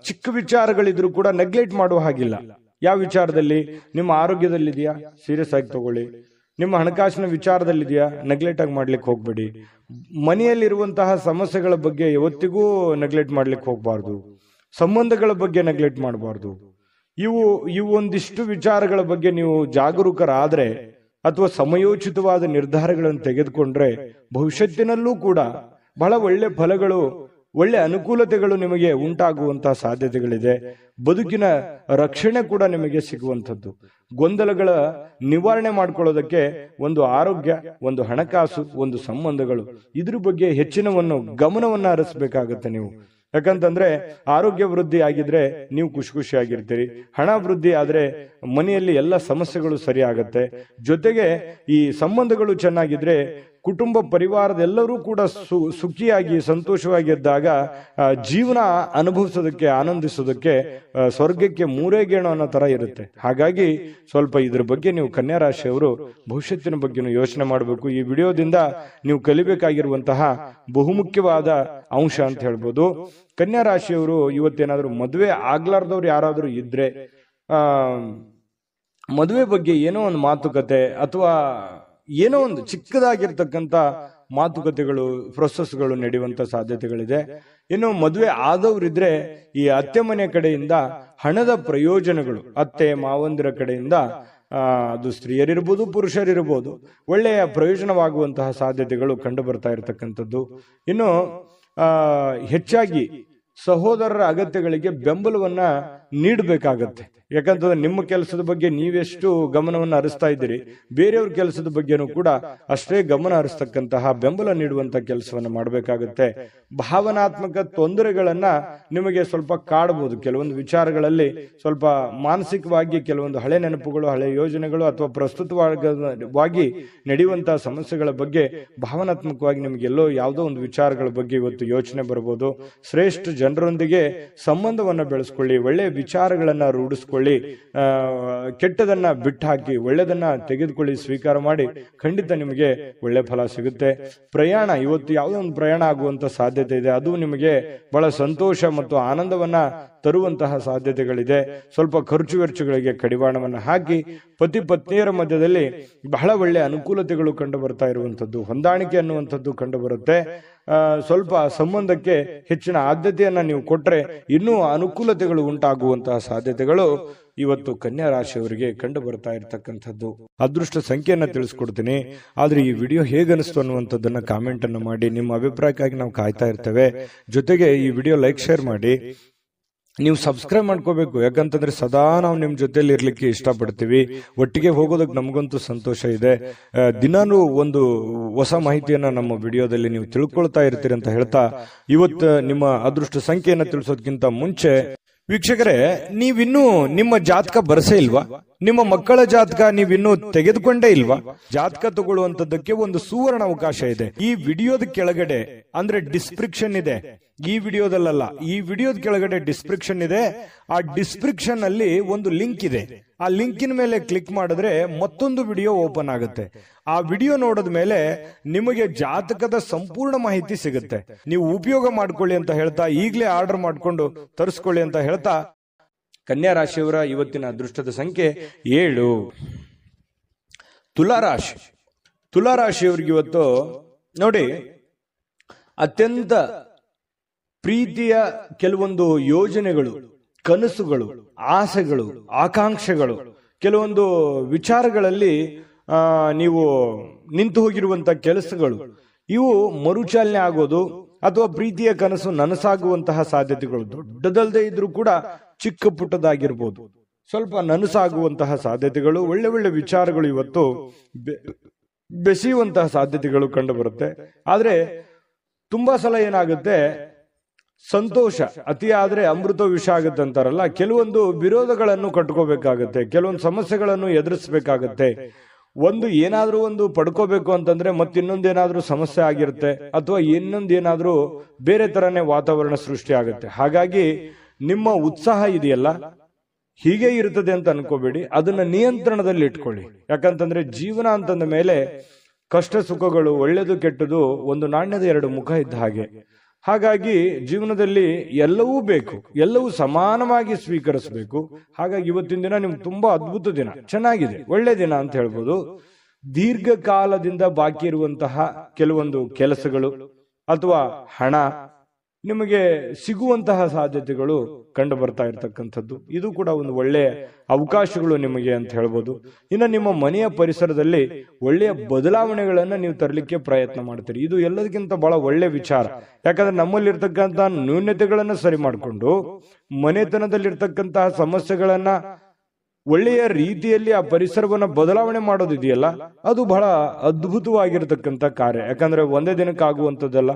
ಚಿಕ್ಕ ವಿಚಾರಗಳಿದ್ರು ಕೂಡ ನೆಗ್ಲೆಕ್ಟ್ ಮಾಡುವ ಹಾಗಿಲ್ಲ. ಯಾವ ವಿಚಾರದಲ್ಲಿ? ನಿಮ್ಮ ಆರೋಗ್ಯದಲ್ಲಿದೆಯಾ, ಸೀರಿಯಸ್ ಆಗಿ ತಗೊಳ್ಳಿ. ನಿಮ್ಮ ಹಣಕಾಸಿನ ವಿಚಾರದಲ್ಲಿದೆಯಾ, ನೆಗ್ಲೆಕ್ಟ್ ಆಗಿ ಮಾಡ್ಲಿಕ್ಕೆ ಹೋಗ್ಬೇಡಿ. ಮನೆಯಲ್ಲಿರುವಂತಹ ಸಮಸ್ಯೆಗಳ ಬಗ್ಗೆ ಯಾವತ್ತಿಗೂ ನೆಗ್ಲೆಕ್ಟ್ ಮಾಡ್ಲಿಕ್ಕೆ ಹೋಗ್ಬಾರ್ದು. ಸಂಬಂಧಗಳ ಬಗ್ಗೆ ನೆಗ್ಲೆಕ್ಟ್ ಮಾಡಬಾರ್ದು. ಇವು ಒಂದಿಷ್ಟು ವಿಚಾರಗಳ ಬಗ್ಗೆ ನೀವು ಜಾಗರೂಕರಾದ್ರೆ ಅಥವಾ ಸಮಯೋಚಿತವಾದ ನಿರ್ಧಾರಗಳನ್ನು ತೆಗೆದುಕೊಂಡ್ರೆ ಭವಿಷ್ಯತ್ತಿನಲ್ಲೂ ಕೂಡ ಬಹಳ ಒಳ್ಳೆ ಫಲಗಳು ಒಳ್ಳೆ ಅನುಕೂಲತೆಗಳು ನಿಮಗೆ ಉಂಟಾಗುವಂತಹ ಸಾಧ್ಯತೆಗಳಿದೆ. ಬದುಕಿನ ರಕ್ಷಣೆ ಕೂಡ ನಿಮಗೆ ಸಿಗುವಂಥದ್ದು. ಗೊಂದಲಗಳ ನಿವಾರಣೆ ಮಾಡ್ಕೊಳ್ಳೋದಕ್ಕೆ ಒಂದು ಆರೋಗ್ಯ, ಒಂದು ಹಣಕಾಸು, ಒಂದು ಸಂಬಂಧಗಳು, ಇದ್ರ ಬಗ್ಗೆ ಹೆಚ್ಚಿನವನ್ನು ಗಮನವನ್ನ ಹರಿಸಬೇಕಾಗತ್ತೆ ನೀವು. ಯಾಕಂತಂದ್ರೆ ಆರೋಗ್ಯ ವೃದ್ಧಿ ಆಗಿದ್ರೆ ನೀವು ಖುಷಿಯಾಗಿರ್ತೀರಿ. ಹಣ ವೃದ್ಧಿ ಆದ್ರೆ ಮನೆಯಲ್ಲಿ ಎಲ್ಲ ಸಮಸ್ಯೆಗಳು ಸರಿ ಆಗತ್ತೆ. ಜೊತೆಗೆ ಈ ಸಂಬಂಧಗಳು ಚೆನ್ನಾಗಿದ್ರೆ ಕುಟುಂಬ ಪರಿವಾರದೆಲ್ಲರೂ ಕೂಡ ಸುಖಿಯಾಗಿ ಸಂತೋಷವಾಗಿದ್ದಾಗ ಜೀವನ ಅನುಭವಿಸೋದಕ್ಕೆ, ಆನಂದಿಸೋದಕ್ಕೆ ಸ್ವರ್ಗಕ್ಕೆ ಮೂರೇ ಗೇಣು ಅನ್ನೋ ತರ ಇರುತ್ತೆ. ಹಾಗಾಗಿ ಸ್ವಲ್ಪ ಇದ್ರ ಬಗ್ಗೆ ನೀವು ಕನ್ಯಾ ರಾಶಿಯವರು ಭವಿಷ್ಯತ್ತಿನ ಬಗ್ಗೆ ಯೋಚನೆ ಮಾಡಬೇಕು. ಈ ವಿಡಿಯೋದಿಂದ ನೀವು ಕಲಿಬೇಕಾಗಿರುವಂತಹ ಬಹುಮುಖ್ಯವಾದ ಅಂಶ ಅಂತ ಹೇಳ್ಬೋದು. ಕನ್ಯಾ ರಾಶಿಯವರು ಇವತ್ತೇನಾದ್ರೂ ಮದುವೆ ಆಗ್ಲಾರ್ದವ್ರು ಯಾರಾದ್ರೂ ಇದ್ರೆ ಮದುವೆ ಬಗ್ಗೆ ಏನೋ ಒಂದು ಮಾತುಕತೆ ಅಥವಾ ಏನೋ ಒಂದು ಚಿಕ್ಕದಾಗಿರ್ತಕ್ಕಂಥ ಮಾತುಕತೆಗಳು, ಪ್ರೊಸೆಸ್ಗಳು ನಡೆಯುವಂತ ಸಾಧ್ಯತೆಗಳಿದೆ. ಇನ್ನು ಮದುವೆ ಆದವರಿದ್ರೆ ಈ ಅತ್ತೆ ಮನೆ ಕಡೆಯಿಂದ ಹಣದ ಪ್ರಯೋಜನಗಳು, ಅತ್ತೆ ಮಾವಂದಿರ ಕಡೆಯಿಂದ ಅದು ಸ್ತ್ರೀಯರಿರ್ಬೋದು ಪುರುಷರಿರ್ಬೋದು, ಒಳ್ಳೆಯ ಪ್ರಯೋಜನವಾಗುವಂತಹ ಸಾಧ್ಯತೆಗಳು ಕಂಡು ಬರ್ತಾ ಇರತಕ್ಕಂಥದ್ದು. ಇನ್ನು ಹೆಚ್ಚಾಗಿ ಸಹೋದರರ ಅಗತ್ಯಗಳಿಗೆ ಬೆಂಬಲವನ್ನ ನೀಡಬೇಕಾಗತ್ತೆ. ಯಾಕಂತಂದ್ರೆ ನಿಮ್ಮ ಕೆಲಸದ ಬಗ್ಗೆ ನೀವೆಷ್ಟು ಗಮನವನ್ನು ಹರಿಸ್ತಾ ಇದ್ದೀರಿ, ಬೇರೆಯವ್ರ ಕೆಲಸದ ಬಗ್ಗೆನೂ ಕೂಡ ಅಷ್ಟೇ ಗಮನ ಹರಿಸ್ತಕ್ಕಂತಹ, ಬೆಂಬಲ ನೀಡುವಂತ ಕೆಲಸವನ್ನ ಮಾಡಬೇಕಾಗತ್ತೆ. ಭಾವನಾತ್ಮಕ ತೊಂದರೆಗಳನ್ನ ನಿಮಗೆ ಸ್ವಲ್ಪ ಕಾಡಬಹುದು. ಕೆಲವೊಂದು ವಿಚಾರಗಳಲ್ಲಿ ಸ್ವಲ್ಪ ಮಾನಸಿಕವಾಗಿ ಕೆಲವೊಂದು ಹಳೆ ನೆನಪುಗಳು, ಹಳೆ ಯೋಜನೆಗಳು ಅಥವಾ ಪ್ರಸ್ತುತವಾಗಿ ನಡೆಯುವಂತಹ ಸಮಸ್ಯೆಗಳ ಬಗ್ಗೆ ಭಾವನಾತ್ಮಕವಾಗಿ ನಿಮಗೆಲ್ಲೋ ಯಾವುದೋ ಒಂದು ವಿಚಾರಗಳ ಬಗ್ಗೆ ಇವತ್ತು ಯೋಚನೆ ಬರಬಹುದು. ಶ್ರೇಷ್ಠ ಜನರೊಂದಿಗೆ ಸಂಬಂಧವನ್ನ ಬೆಳೆಸ್ಕೊಳ್ಳಿ, ಒಳ್ಳೆಯ ವಿಚಾರಗಳನ್ನ ರೂಢಿಸ್ಕೊಳ್ಳಿ, ಕೆಟ್ಟದನ್ನ ಬಿಟ್ಟಾಕಿ ಒಳ್ಳೆದನ್ನ ತೆಗೆದುಕೊಳ್ಳಿ, ಸ್ವೀಕಾರ ಮಾಡಿ. ಖಂಡಿತ ನಿಮಗೆ ಒಳ್ಳೆ ಫಲ ಸಿಗುತ್ತೆ. ಪ್ರಯಾಣ, ಇವತ್ತು ಯಾವುದೋ ಒಂದು ಪ್ರಯಾಣ ಆಗುವಂತ ಸಾಧ್ಯತೆ ಇದೆ. ಅದು ನಿಮಗೆ ಬಹಳ ಸಂತೋಷ ಮತ್ತು ಆನಂದವನ್ನ ತರುವಂತಹ ಸಾಧ್ಯತೆಗಳಿದೆ. ಸ್ವಲ್ಪ ಖರ್ಚು ವೆಚ್ಚಗಳಿಗೆ ಕಡಿವಾಣವನ್ನ ಹಾಕಿ ಪತಿ ಪತ್ನಿಯರ ಮಧ್ಯದಲ್ಲಿ ಬಹಳ ಒಳ್ಳೆ ಅನುಕೂಲತೆಗಳು ಕಂಡು ಬರ್ತಾ ಇರುವಂತದ್ದು, ಹೊಂದಾಣಿಕೆ ಅನ್ನುವಂಥದ್ದು ಕಂಡು ಬರುತ್ತೆ. ಸ್ವಲ್ಪ ಸಂಬಂಧಕ್ಕೆ ಹೆಚ್ಚಿನ ಆದ್ಯತೆಯನ್ನ ನೀವು ಕೊಟ್ರೆ ಇನ್ನೂ ಅನುಕೂಲತೆಗಳು ಉಂಟಾಗುವಂತಹ ಸಾಧ್ಯತೆಗಳು ಇವತ್ತು ಕನ್ಯಾ ರಾಶಿಯವರಿಗೆ ಕಂಡು ಬರ್ತಾ ಇರತಕ್ಕಂಥದ್ದು. ಅದೃಷ್ಟ ಸಂಖ್ಯೆಯನ್ನ ತಿಳಿಸ್ಕೊಡ್ತೀನಿ. ಆದ್ರೆ ಈ ವಿಡಿಯೋ ಹೇಗನಿಸ್ತು ಅನ್ನುವಂಥದ್ದನ್ನ ಕಾಮೆಂಟ್ ಅನ್ನು ಮಾಡಿ. ನಿಮ್ಮ ಅಭಿಪ್ರಾಯಕ್ಕಾಗಿ ನಾವು ಕಾಯ್ತಾ ಇರ್ತೇವೆ. ಜೊತೆಗೆ ಈ ವಿಡಿಯೋ ಲೈಕ್, ಶೇರ್ ಮಾಡಿ. ನೀವು ಸಬ್ಸ್ಕ್ರೈಬ್ ಮಾಡ್ಕೋಬೇಕು. ಯಾಕಂತಂದ್ರೆ ಸದಾ ನಾವು ನಿಮ್ ಜೊತೆಲಿ ಇರ್ಲಿಕ್ಕೆ ಇಷ್ಟಪಡ್ತೀವಿ. ಒಟ್ಟಿಗೆ ಹೋಗೋದಕ್ಕೆ ನಮಗಂತೂ ಸಂತೋಷ ಇದೆ. ದಿನಾನು ಒಂದು ಹೊಸ ಮಾಹಿತಿಯನ್ನ ನಮ್ಮ ವಿಡಿಯೋದಲ್ಲಿ ನೀವು ತಿಳ್ಕೊಳ್ತಾ ಇರ್ತೀರಿ ಅಂತ ಹೇಳ್ತಾ, ಇವತ್ತು ನಿಮ್ಮ ಅದೃಷ್ಟ ಸಂಖ್ಯೆಯನ್ನ ತಿಳಿಸೋದಕ್ಕಿಂತ ಮುಂಚೆ ವೀಕ್ಷಕರೇ, ನೀವಿನ್ನೂ ನಿಮ್ಮ ಜಾತಕ ಬರಸೇ ಇಲ್ವಾ? ನಿಮ್ಮ ಮಕ್ಕಳ ಜಾತಕ ನೀವಿನ್ನೂ ತೆಗೆದುಕೊಂಡೇ ಇಲ್ವಾ? ಜಾತಕ ತಗೊಳ್ಳುವಂತದ್ದಕ್ಕೆ ಒಂದು ಸುವರ್ಣ ಅವಕಾಶ ಇದೆ. ಈ ವಿಡಿಯೋದ ಕೆಳಗಡೆ ಅಂದ್ರೆ ಡಿಸ್ಕ್ರಿಪ್ಷನ್ ಇದೆ. ಈ ವಿಡಿಯೋದಲ್ಲ, ಈ ವಿಡಿಯೋದ ಕೆಳಗಡೆ ಡಿಸ್ಕ್ರಿಪ್ಷನ್ ಇದೆ. ಆ ಡಿಸ್ಕ್ರಿಪ್ಷನ್ ಅಲ್ಲಿ ಒಂದು ಲಿಂಕ್ ಇದೆ. ಆ ಲಿಂಕಿನ ಮೇಲೆ ಕ್ಲಿಕ್ ಮಾಡಿದ್ರೆ ಮತ್ತೊಂದು ವಿಡಿಯೋ ಓಪನ್ ಆಗುತ್ತೆ. ಆ ವಿಡಿಯೋ ನೋಡಿದ ಮೇಲೆ ನಿಮಗೆ ಜಾತಕದ ಸಂಪೂರ್ಣ ಮಾಹಿತಿ ಸಿಗುತ್ತೆ. ನೀವು ಉಪಯೋಗ ಮಾಡ್ಕೊಳ್ಳಿ ಅಂತ ಹೇಳ್ತಾ, ಈಗಲೇ ಆರ್ಡರ್ ಮಾಡ್ಕೊಂಡು ತರಿಸ್ಕೊಳ್ಳಿ ಅಂತ ಹೇಳ್ತಾ, ಕನ್ಯಾ ರಾಶಿಯವರ ಇವತ್ತಿನ ಅದೃಷ್ಟದ ಸಂಖ್ಯೆ 7. ತುಲಾರಾಶಿ. ತುಲಾರಾಶಿಯವರಿಗೆ ಇವತ್ತು ನೋಡಿ, ಅತ್ಯಂತ ಪ್ರೀತಿಯ ಕೆಲವೊಂದು ಯೋಜನೆಗಳು, ಕನಸುಗಳು, ಆಸೆಗಳು, ಆಕಾಂಕ್ಷೆಗಳು, ಕೆಲವೊಂದು ವಿಚಾರಗಳಲ್ಲಿ ನೀವು ನಿಂತು ಹೋಗಿರುವಂತಹ ಕೆಲಸಗಳು, ಇವು ಮರುಚಾಲನೆ ಆಗೋದು ಅಥವಾ ಪ್ರೀತಿಯ ಕನಸು ನನಸಾಗುವಂತಹ ಸಾಧ್ಯತೆಗಳು, ದೊಡ್ಡದಲ್ಲದೆ ಇದ್ರೂ ಕೂಡ ಚಿಕ್ಕ ಪುಟ್ಟದಾಗಿರ್ಬೋದು, ಸ್ವಲ್ಪ ನನಸಾಗುವಂತಹ ಸಾಧ್ಯತೆಗಳು, ಒಳ್ಳೆ ಒಳ್ಳೆ ವಿಚಾರಗಳು ಇವತ್ತು ಬೆಸೆಯುವಂತಹ ಸಾಧ್ಯತೆಗಳು ಕಂಡು ಬರುತ್ತೆ. ಆದ್ರೆ ತುಂಬಾ ಸಲ ಏನಾಗುತ್ತೆ, ಸಂತೋಷ ಅತಿಯಾದ್ರೆ ಅಮೃತ ವಿಷ ಆಗುತ್ತೆ ಅಂತಾರಲ್ಲ, ಕೆಲವೊಂದು ವಿರೋಧಗಳನ್ನು ಕಟ್ಕೋಬೇಕಾಗತ್ತೆ, ಕೆಲವೊಂದು ಸಮಸ್ಯೆಗಳನ್ನು ಎದುರಿಸಬೇಕಾಗತ್ತೆ. ಒಂದು ಏನಾದ್ರೂ ಒಂದು ಪಡ್ಕೋಬೇಕು ಅಂತಂದ್ರೆ ಮತ್ತಿನ್ನೊಂದೇನಾದ್ರೂ ಸಮಸ್ಯೆ ಆಗಿರುತ್ತೆ, ಅಥವಾ ಇನ್ನೊಂದೇನಾದ್ರೂ ಬೇರೆ ತರನೇ ವಾತಾವರಣ ಸೃಷ್ಟಿ ಆಗುತ್ತೆ. ಹಾಗಾಗಿ ನಿಮ್ಮ ಉತ್ಸಾಹ ಇದೆಯಲ್ಲ, ಹೀಗೆ ಇರ್ತದೆ ಅಂತ ಅನ್ಕೋಬೇಡಿ, ಅದನ್ನ ನಿಯಂತ್ರಣದಲ್ಲಿ ಇಟ್ಕೊಳ್ಳಿ. ಯಾಕಂತಂದ್ರೆ ಜೀವನ ಅಂತಂದ ಮೇಲೆ ಕಷ್ಟ ಸುಖಗಳು, ಒಳ್ಳೆದು ಕೆಟ್ಟದು ಒಂದು ನಾಣ್ಯದ ಎರಡು ಮುಖ ಇದ್ದ ಹಾಗೆ. ಹಾಗಾಗಿ ಜೀವನದಲ್ಲಿ ಎಲ್ಲವೂ ಬೇಕು, ಎಲ್ಲವೂ ಸಮಾನವಾಗಿ ಸ್ವೀಕರಿಸಬೇಕು. ಹಾಗಾಗಿ ಇವತ್ತಿನ ದಿನ ನಿಮ್ಗೆ ತುಂಬಾ ಅದ್ಭುತ ದಿನ, ಚೆನ್ನಾಗಿದೆ, ಒಳ್ಳೆ ದಿನ ಅಂತ ಹೇಳ್ಬೋದು. ದೀರ್ಘಕಾಲದಿಂದ ಬಾಕಿ ಇರುವಂತಹ ಕೆಲವೊಂದು ಕೆಲಸಗಳು ಅಥವಾ ಹಣ ನಿಮಗೆ ಸಿಗುವಂತಹ ಸಾಧ್ಯತೆಗಳು ಕಂಡು ಬರ್ತಾ ಇರತಕ್ಕಂಥದ್ದು. ಇದು ಕೂಡ ಒಂದು ಒಳ್ಳೆಯ ಅವಕಾಶಗಳು ನಿಮಗೆ ಅಂತ ಹೇಳ್ಬೋದು. ಇನ್ನು ನಿಮ್ಮ ಮನೆಯ ಪರಿಸರದಲ್ಲಿ ಒಳ್ಳೆಯ ಬದಲಾವಣೆಗಳನ್ನ ನೀವು ತರಲಿಕ್ಕೆ ಪ್ರಯತ್ನ ಮಾಡ್ತೀರಿ. ಇದು ಎಲ್ಲದಕ್ಕಿಂತ ಬಹಳ ಒಳ್ಳೆ ವಿಚಾರ. ಯಾಕಂದ್ರೆ ನಮ್ಮಲ್ಲಿರ್ತಕ್ಕಂಥ ನ್ಯೂನತೆಗಳನ್ನ ಸರಿ ಮಾಡಿಕೊಂಡು ಮನೆತನದಲ್ಲಿರ್ತಕ್ಕಂತಹ ಸಮಸ್ಯೆಗಳನ್ನ ಒಳ್ಳೆಯ ರೀತಿಯಲ್ಲಿ ಆ ಪರಿಸರವನ್ನ ಬದಲಾವಣೆ ಮಾಡೋದಿದೆಯಲ್ಲ, ಅದು ಬಹಳ ಅದ್ಭುತವಾಗಿರತಕ್ಕಂಥ ಕಾರ್ಯ. ಯಾಕಂದ್ರೆ ಒಂದೇ ದಿನಕ್ಕೆ ಆಗುವಂಥದ್ದಲ್ಲ,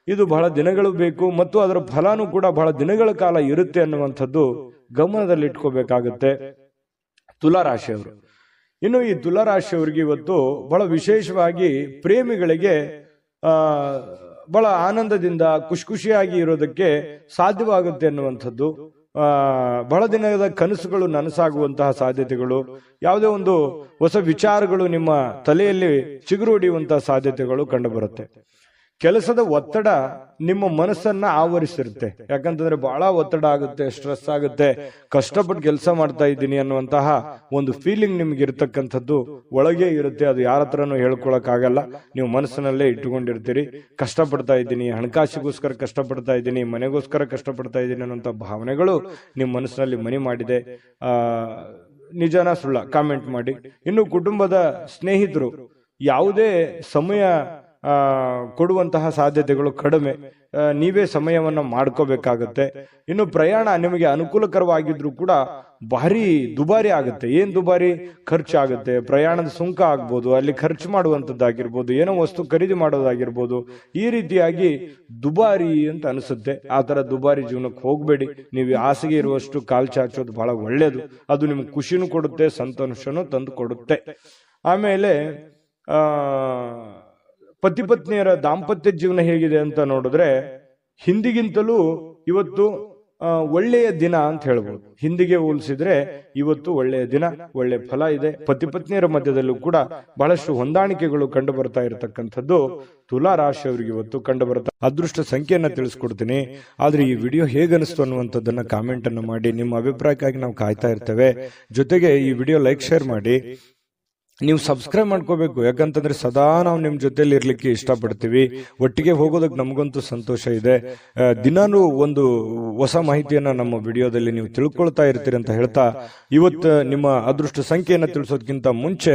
ಇದು ಬಹಳ ದಿನಗಳು ಬೇಕು ಮತ್ತು ಅದರ ಫಲನೂ ಕೂಡ ಬಹಳ ದಿನಗಳ ಕಾಲ ಇರುತ್ತೆ ಅನ್ನುವಂಥದ್ದು ಗಮನದಲ್ಲಿ ಇಟ್ಕೋಬೇಕಾಗುತ್ತೆ ತುಲಾರಾಶಿಯವರು. ಇನ್ನು ಈ ತುಲಾರಾಶಿಯವರಿಗೆ ಇವತ್ತು ಬಹಳ ವಿಶೇಷವಾಗಿ ಪ್ರೇಮಿಗಳಿಗೆ ಬಹಳ ಆನಂದದಿಂದ ಖುಷಿಯಾಗಿ ಇರೋದಕ್ಕೆ ಸಾಧ್ಯವಾಗುತ್ತೆ ಅನ್ನುವಂಥದ್ದು. ಬಹಳ ದಿನದ ಕನಸುಗಳು ನನಸಾಗುವಂತಹ ಸಾಧ್ಯತೆಗಳು, ಯಾವುದೇ ಒಂದು ಹೊಸ ವಿಚಾರಗಳು ನಿಮ್ಮ ತಲೆಯಲ್ಲಿ ಚಿಗುರು ಹೊಡೆಯುವಂತಹ ಸಾಧ್ಯತೆಗಳು ಕಂಡುಬರುತ್ತೆ. ಕೆಲಸದ ಒತ್ತಡ ನಿಮ್ಮ ಮನಸ್ಸನ್ನ ಆವರಿಸಿರುತ್ತೆ. ಯಾಕಂತಂದ್ರೆ ಬಹಳ ಒತ್ತಡ ಆಗುತ್ತೆ, ಸ್ಟ್ರೆಸ್ ಆಗುತ್ತೆ, ಕಷ್ಟಪಟ್ಟು ಕೆಲಸ ಮಾಡ್ತಾ ಇದ್ದೀನಿ ಅನ್ನುವಂತಹ ಒಂದು ಫೀಲಿಂಗ್ ನಿಮ್ಗೆ ಇರತಕ್ಕಂಥದ್ದು ಒಳಗೆ ಇರುತ್ತೆ. ಅದು ಯಾರ ಹತ್ರನೂ ಹೇಳ್ಕೊಳಕ್ ಆಗಲ್ಲ, ನೀವು ಮನಸ್ಸಿನಲ್ಲೇ ಇಟ್ಟುಕೊಂಡಿರ್ತೀರಿ. ಕಷ್ಟಪಡ್ತಾ ಇದ್ದೀನಿ, ಹಣಕಾಸಿಗೋಸ್ಕರ ಕಷ್ಟಪಡ್ತಾ ಇದ್ದೀನಿ, ಮನೆಗೋಸ್ಕರ ಕಷ್ಟಪಡ್ತಾ ಇದ್ದೀನಿ ಅನ್ನುವಂಥ ಭಾವನೆಗಳು ನಿಮ್ಮ ಮನಸ್ಸಿನಲ್ಲಿ ಮನೆ ಮಾಡಿದೆ. ನಿಜನ ಸುಳ್ಳ ಕಾಮೆಂಟ್ ಮಾಡಿ. ಇನ್ನು ಕುಟುಂಬದ ಸ್ನೇಹಿತರು ಯಾವುದೇ ಸಮಯ ಕೊಡುವಂತಹ ಸಾಧ್ಯತೆಗಳು ಕಡಿಮೆ, ನೀವೇ ಸಮಯವನ್ನ ಮಾಡ್ಕೋಬೇಕಾಗತ್ತೆ. ಇನ್ನು ಪ್ರಯಾಣ ನಿಮಗೆ ಅನುಕೂಲಕರವಾಗಿದ್ರು ಕೂಡ ಭಾರಿ ದುಬಾರಿ ಆಗುತ್ತೆ. ಏನ್ ದುಬಾರಿ? ಖರ್ಚಾಗುತ್ತೆ. ಪ್ರಯಾಣದ ಸುಂಕ ಆಗ್ಬೋದು, ಅಲ್ಲಿ ಖರ್ಚು ಮಾಡುವಂತದ್ದಾಗಿರ್ಬೋದು, ಏನೋ ವಸ್ತು ಖರೀದಿ ಮಾಡೋದಾಗಿರ್ಬೋದು. ಈ ರೀತಿಯಾಗಿ ದುಬಾರಿ ಅಂತ ಅನಿಸುತ್ತೆ. ಆ ತರ ದುಬಾರಿ ಜೀವನಕ್ಕೆ ಹೋಗ್ಬೇಡಿ. ನೀವು ಹಾಸಿಗೆ ಇರುವಷ್ಟು ಕಾಲ್ ಚಾಚೋದು ಬಹಳ ಒಳ್ಳೇದು. ಅದು ನಿಮ್ಗೆ ಖುಷಿನೂ ಕೊಡುತ್ತೆ, ಸಂತೋಷನೂ ತಂದು ಕೊಡುತ್ತೆ. ಆಮೇಲೆ ಪತಿ ಪತ್ನಿಯರ ದಾಂಪತ್ಯ ಜೀವನ ಹೇಗಿದೆ ಅಂತ ನೋಡಿದ್ರೆ ಹಿಂದಿಗಿಂತಲೂ ಇವತ್ತು ಒಳ್ಳೆಯ ದಿನ ಅಂತ ಹೇಳ್ಬೋದು. ಹಿಂದಿಗೆ ಹೋಲಿಸಿದ್ರೆ ಇವತ್ತು ಒಳ್ಳೆಯ ದಿನ, ಒಳ್ಳೆ ಫಲ ಇದೆ. ಪತಿ ಪತ್ನಿಯರ ಮಧ್ಯದಲ್ಲೂ ಕೂಡ ಬಹಳಷ್ಟು ಹೊಂದಾಣಿಕೆಗಳು ಕಂಡು ಬರ್ತಾ ಇರತಕ್ಕಂಥದ್ದು ತುಲಾ ರಾಶಿಯವರಿಗೆ ಇವತ್ತು ಕಂಡು ಬರುತ್ತೆ. ಅದೃಷ್ಟ ಸಂಖ್ಯೆಯನ್ನ ತಿಳಿಸ್ಕೊಡ್ತೀನಿ. ಆದ್ರೆ ಈ ವಿಡಿಯೋ ಹೇಗನಿಸ್ತು ಅನ್ನುವಂಥದ್ದನ್ನ ಕಾಮೆಂಟ್ ಅನ್ನು ಮಾಡಿ. ನಿಮ್ಮ ಅಭಿಪ್ರಾಯಕ್ಕಾಗಿ ನಾವು ಕಾಯ್ತಾ ಇರ್ತೇವೆ. ಜೊತೆಗೆ ಈ ವಿಡಿಯೋ ಲೈಕ್, ಶೇರ್ ಮಾಡಿ. ನೀವು ಸಬ್ಸ್ಕ್ರೈಬ್ ಮಾಡ್ಕೋಬೇಕು. ಯಾಕಂತಂದ್ರೆ ಸದಾ ನಾವು ನಿಮ್ ಜೊತೆಲಿ ಇರ್ಲಿಕ್ಕೆ ಇಷ್ಟಪಡ್ತೀವಿ. ಒಟ್ಟಿಗೆ ಹೋಗೋದಕ್ಕೆ ನಮಗಂತೂ ಸಂತೋಷ ಇದೆ. ದಿನಾನು ಒಂದು ಹೊಸ ಮಾಹಿತಿಯನ್ನ ನಮ್ಮ ವಿಡಿಯೋದಲ್ಲಿ ನೀವು ತಿಳ್ಕೊಳ್ತಾ ಇರ್ತೀರಿ ಅಂತ ಹೇಳ್ತಾ, ಇವತ್ತು ನಿಮ್ಮ ಅದೃಷ್ಟ ಸಂಖ್ಯೆಯನ್ನ ತಿಳಿಸೋದಕ್ಕಿಂತ ಮುಂಚೆ